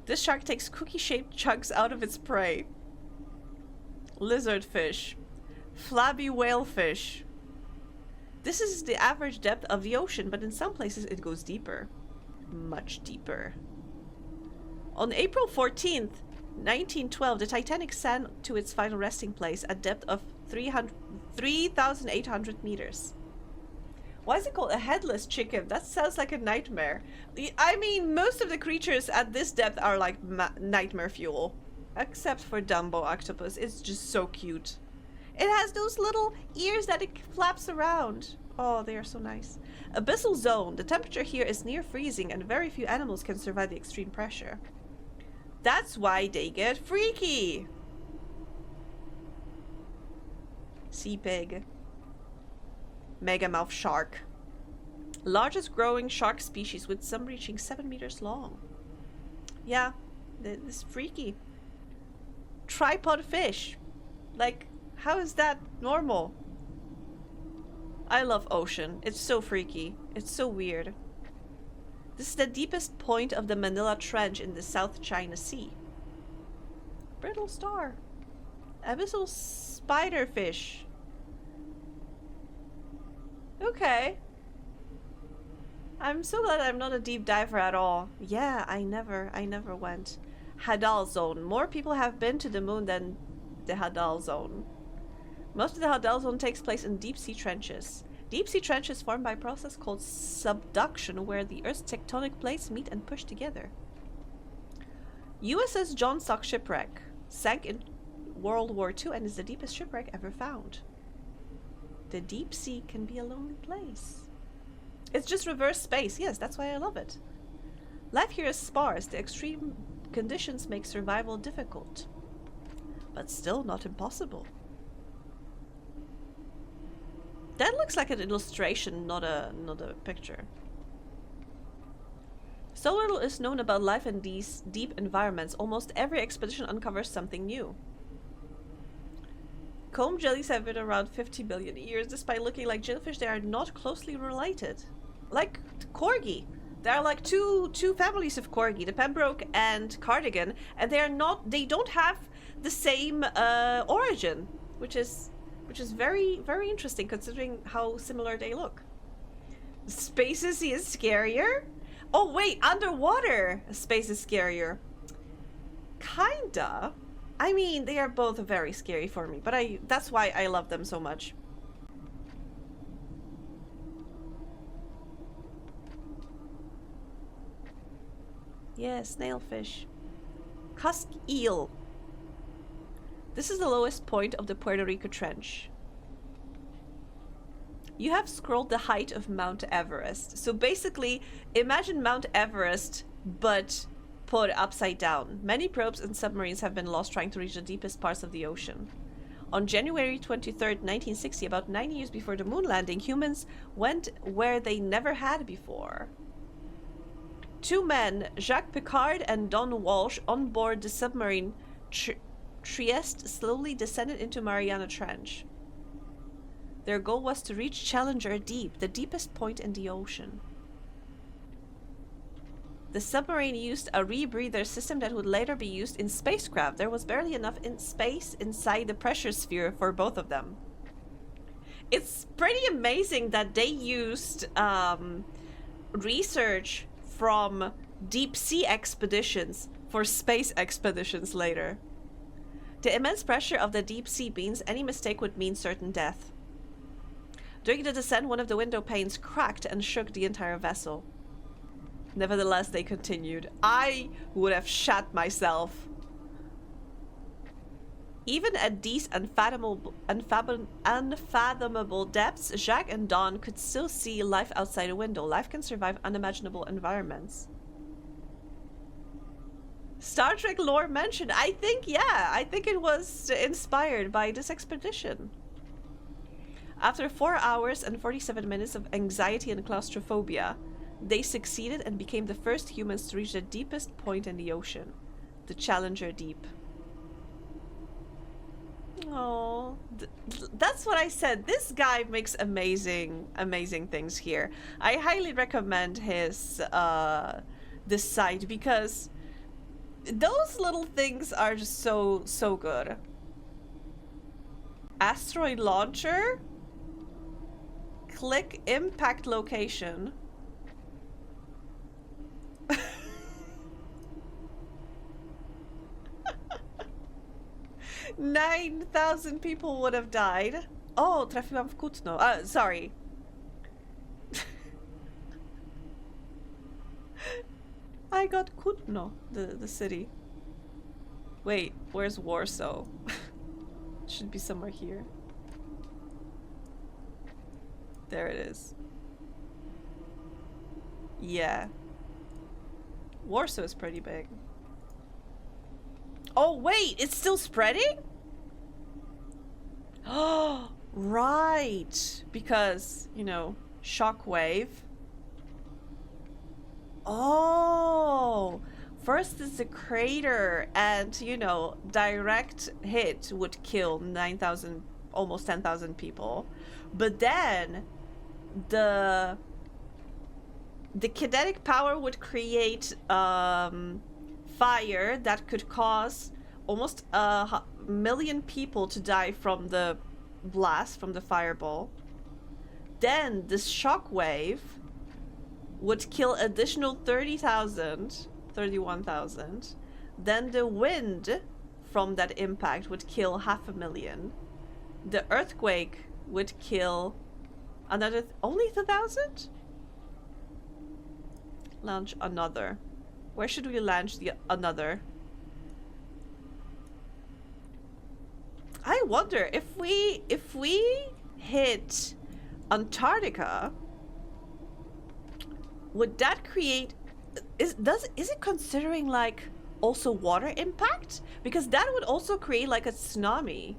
This shark takes cookie-shaped chunks out of its prey. Lizardfish. Flabby whalefish. This is the average depth of the ocean, but in some places it goes deeper. Much deeper. On April 14th, 1912, the Titanic sank to its final resting place at depth of 3,800 meters. Why is it called a headless chicken? That sounds like a nightmare. I mean, most of the creatures at this depth are like nightmare fuel. Except for Dumbo octopus. It's just so cute. It has those little ears that it flaps around. Oh, they are so nice. Abyssal zone. The temperature here is near freezing and very few animals can survive the extreme pressure. That's why they get freaky. Sea pig. Megamouth shark. Largest growing shark species with some reaching 7 meters long. Yeah, this is freaky. Tripod fish. Like, how is that normal? I love ocean. It's so freaky. It's so weird. This is the deepest point of the Manila Trench in the South China Sea. Brittle star. Abyssal spiderfish. Okay. I'm so glad I'm not a deep diver at all. Yeah, I never went. Hadal Zone. More people have been to the moon than the Hadal Zone. Most of the Hadal Zone takes place in deep sea trenches. Deep sea trenches formed by a process called subduction, where the Earth's tectonic plates meet and push together. USS John Sock shipwreck. Sank in World War II and is the deepest shipwreck ever found. The deep sea can be a lonely place. It's just reverse space. Yes, that's why I love it. Life here is sparse. The extreme conditions make survival difficult, but still not impossible. That looks like an illustration, not a picture. So little is known about life in these deep environments. Almost every expedition uncovers something new. Comb jellies have been around 50 billion years. Despite looking like jellyfish, they are not closely related. Like corgi. There are like two families of corgi, the Pembroke and Cardigan, and they don't have the same origin, which is very, very interesting considering how similar they look. Space is scarier? Oh wait, underwater space is scarier. Kinda. I mean, they are both very scary for me, but that's why I love them so much. Yeah, snailfish. Cusk eel. This is the lowest point of the Puerto Rico Trench. You have scrolled the height of Mount Everest. So basically, imagine Mount Everest, but put upside down. Many probes and submarines have been lost trying to reach the deepest parts of the ocean. On January 23rd, 1960, about 9 years before the moon landing, humans went where they never had before. Two men, Jacques Piccard and Don Walsh, on board the submarine Trieste, slowly descended into Mariana Trench. Their goal was to reach Challenger Deep, the deepest point in the ocean. The submarine used a rebreather system that would later be used in spacecraft. There was barely enough space inside the pressure sphere for both of them. It's pretty amazing that they used research from deep sea expeditions for space expeditions later. The immense pressure of the deep sea means any mistake would mean certain death. During the descent, one of the window panes cracked and shook the entire vessel. Nevertheless, they continued. I would have shat myself. Even at these unfathomable depths, Jacques and Don could still see life outside a window. Life can survive unimaginable environments. Star Trek lore mentioned. I think it was inspired by this expedition. After 4 hours and 47 minutes of anxiety and claustrophobia, they succeeded and became the first humans to reach the deepest point in the ocean, the Challenger Deep. Oh, that's what I said. This guy makes amazing things here. I highly recommend his this site because those little things are just so good. Asteroid launcher. Click impact location. 9,000 people would have died. Oh, trafiłam w Kutno. Sorry. I got Kutno, the city. Wait, where's Warsaw? Should be somewhere here. There it is. Yeah. Warsaw is pretty big. Oh, wait, it's still spreading? Oh, right. Because, you know, shockwave. Oh, first is the crater, and, you know, direct hit would kill 9,000, almost 10,000 people. But then the kinetic power would create fire that could cause almost 1,000,000 people to die from the blast, from the fireball. Then the shockwave would kill additional 30,000, 31,000. Then the wind from that impact would kill 500,000. The earthquake would kill another only 1,000? Launch another. Where should we launch the another? I wonder if we hit Antarctica, would that create is it considering like also water impact? Because that would also create like a tsunami.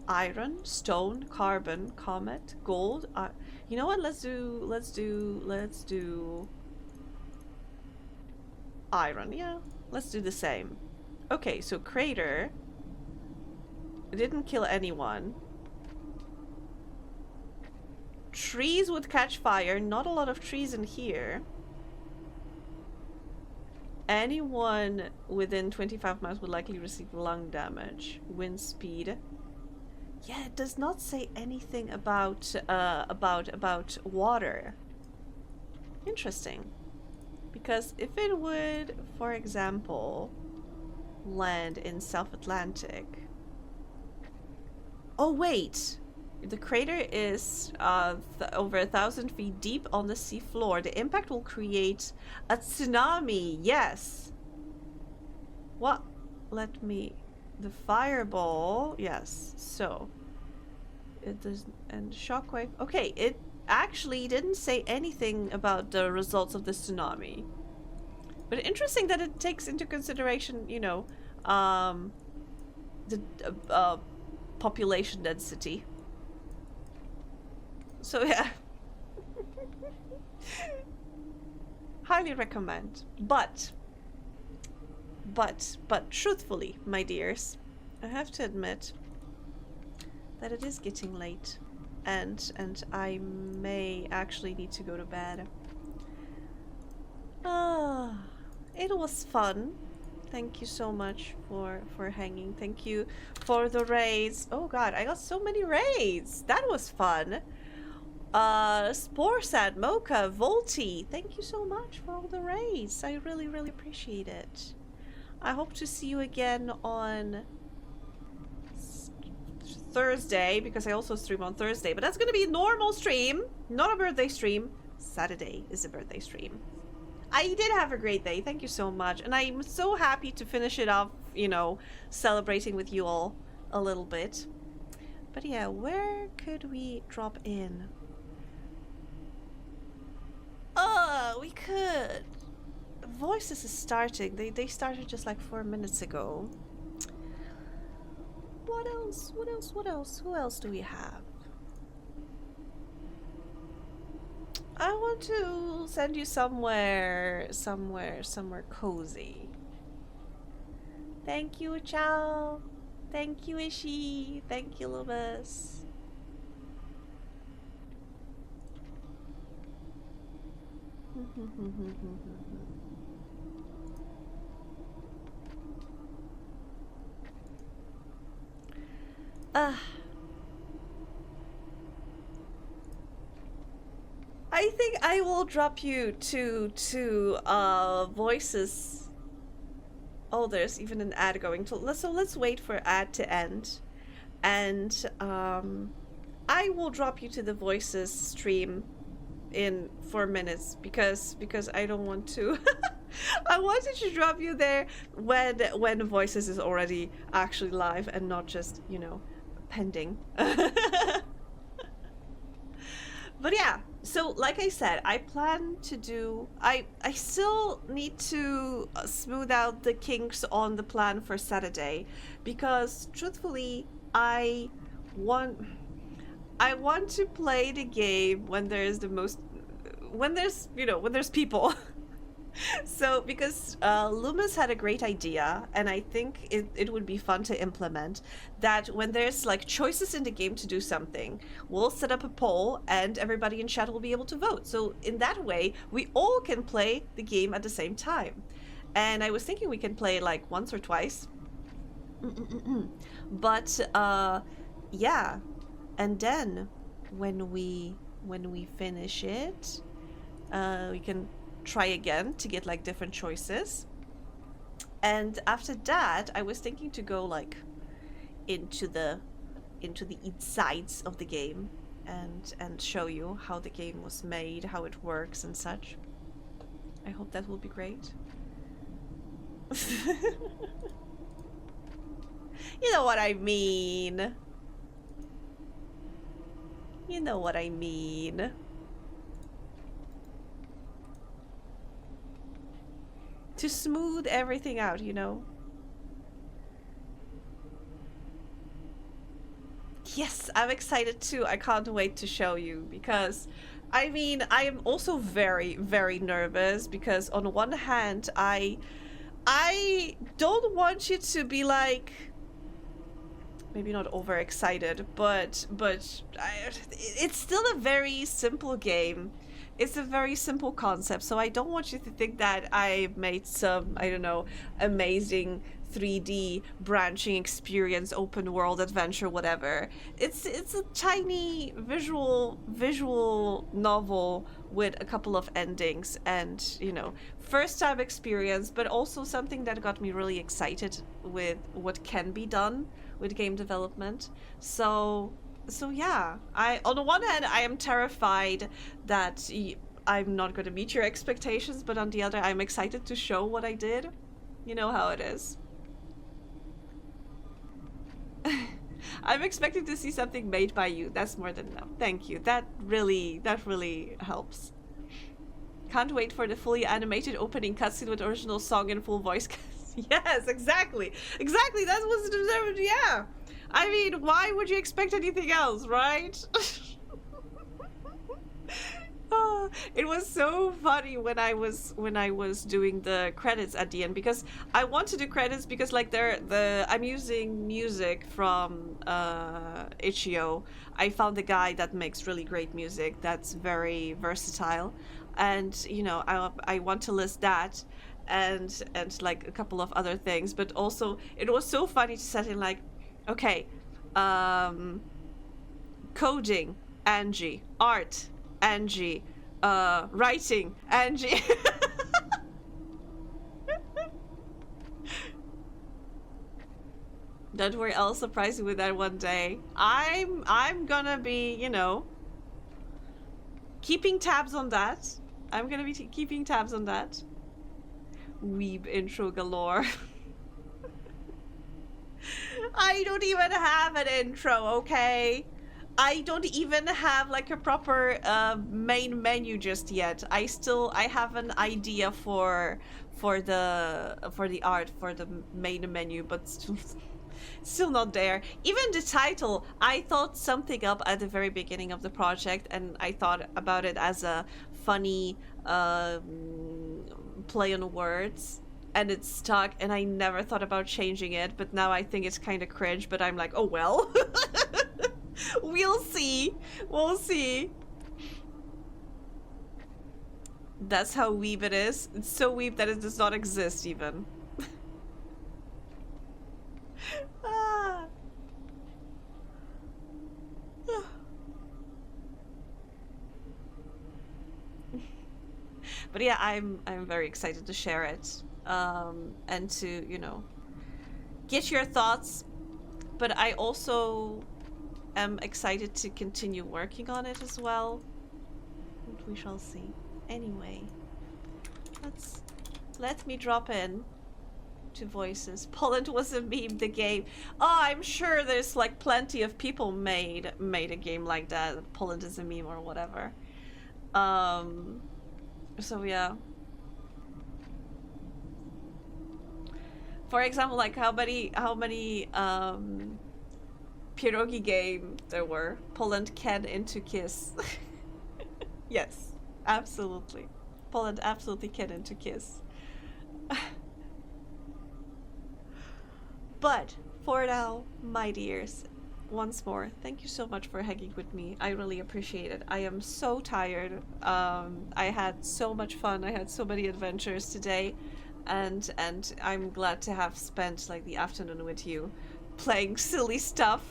Iron, stone, carbon, comet, gold. You know what? Let's do iron. Yeah, let's do the same. Okay, so crater. It didn't kill anyone. Trees would catch fire. Not a lot of trees in here. Anyone within 25 miles would likely receive lung damage. Wind speed. Yeah, it does not say anything about water. Interesting. Because if it would, for example, land in South Atlantic. Oh wait, the crater is over 1,000 feet deep on the sea floor. The impact will create a tsunami. Yes. What? Let me. The fireball. Yes. So it does, and shockwave. Okay, it actually didn't say anything about the results of the tsunami. But interesting that it takes into consideration, you know, the population density. So yeah. Highly recommend. But truthfully, my dears, I have to admit that it is getting late, and I may actually need to go to bed. It was fun. Thank you so much for hanging. Thank you for the raids. Oh god, I got so many raids. That was fun. Sporsat, Mocha, Volti, thank you so much for all the raids. I really, really appreciate it. I hope to see you again on Thursday, because I also stream on Thursday, but that's gonna be a normal stream, not a birthday stream. Saturday is a birthday stream. I did have a great day, thank you so much, and I'm so happy to finish it off, you know, celebrating with you all a little bit. But yeah, where could we drop in? We could. Voices is starting. They started just like 4 minutes ago. What else? What else? What else? Who else do we have? I want to send you somewhere cozy. Thank you, Chow. Thank you, Ishi. Thank you, Lubis. I think I will drop you to voices Oh, there's even an ad going to. So let's wait for ad to end, and I will drop you to the voices stream in 4 minutes because I don't want to. I wanted to drop you there when voices is already actually live and not just, you know, pending. But yeah, so like I said, I plan to do, I still need to smooth out the kinks on the plan for Saturday, because truthfully, I want to play the game when there's when there's people. So, because Loomis had a great idea, and I think it would be fun to implement, that when there's like choices in the game to do something, we'll set up a poll and everybody in chat will be able to vote. So in that way, we all can play the game at the same time. And I was thinking we can play like once or twice. But yeah, and then when we finish it, we can try again to get like different choices. And after that, I was thinking to go like into the insides of the game and show you how the game was made, how it works and such. I hope that will be great. You know what I mean. You know what I mean. To smooth everything out, you know? Yes, I'm excited too. I can't wait to show you because, I mean, I am also very, very nervous because on one hand, I don't want you to be like, maybe not overexcited, but it's still a very simple game. It's a very simple concept, so I don't want you to think that I made some, I don't know, amazing 3D branching experience, open world adventure, whatever. It's a tiny visual novel with a couple of endings and, you know, first time experience, but also something that got me really excited with what can be done with game development. So yeah, on the one hand, I am terrified that I'm not going to meet your expectations, but on the other, I'm excited to show what I did. You know how it is. I'm expecting to see something made by you. That's more than enough. Thank you. That really helps. Can't wait for the fully animated opening cutscene with original song in full voice. Yes, exactly. Exactly. That was, yeah. I mean, why would you expect anything else, right? Oh, it was so funny when I was doing the credits at the end, because I want to do credits because like I'm using music from Itch.io. I found a guy that makes really great music that's very versatile, and you know, I want to list that and like a couple of other things, but also it was so funny to set in like, okay, coding, Angie, art, Angie, writing, Angie. Don't worry, I'll surprise you with that one day. I'm gonna be, you know, keeping tabs on that. I'm gonna be keeping tabs on that. Weeb intro galore. I don't even have an intro, okay? I don't even have like a proper main menu just yet. I have an idea for the art for the main menu, but still not there. Even the title, I thought something up at the very beginning of the project, and I thought about it as a funny play on words, and it stuck, and I never thought about changing it, but now I think it's kind of cringe, but I'm like, oh well. We'll see. We'll see. That's how weeb it is. It's so weeb that it does not exist even. Ah. But yeah, I'm very excited to share it. and to, you know, get your thoughts. But I also am excited to continue working on it as well. And we shall see. Anyway, let me drop in to voices. Poland was a meme, the game. Oh, I'm sure there's like plenty of people made a game like that. Poland is a meme or whatever. So yeah. For example, like how many pierogi game there were. Poland can into kiss. Yes, absolutely. Poland absolutely can into kiss. But for now, my dears, once more, thank you so much for hanging with me. I really appreciate it. I am so tired. I had so much fun. I had so many adventures today, and I'm glad to have spent like the afternoon with you, playing silly stuff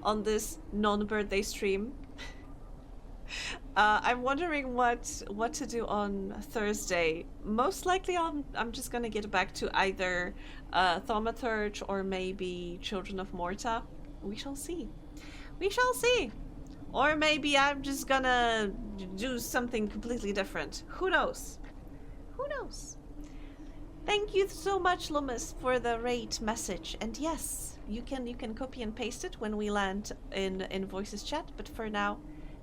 on this non-birthday stream. I'm wondering what to do on Thursday. Most likely I'm just gonna get back to either Thaumaturge or maybe Children of Morta. We shall see. We shall see. Or maybe I'm just gonna do something completely different. Who knows? Who knows? Thank you so much, Loomis, for the rate message. And yes, you can copy and paste it when we land in Voices chat. But for now,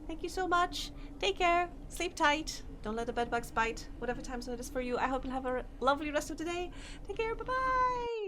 thank you so much. Take care. Sleep tight. Don't let the bedbugs bite. Whatever time zone it is for you. I hope you'll have a lovely rest of the day. Take care. Bye-bye.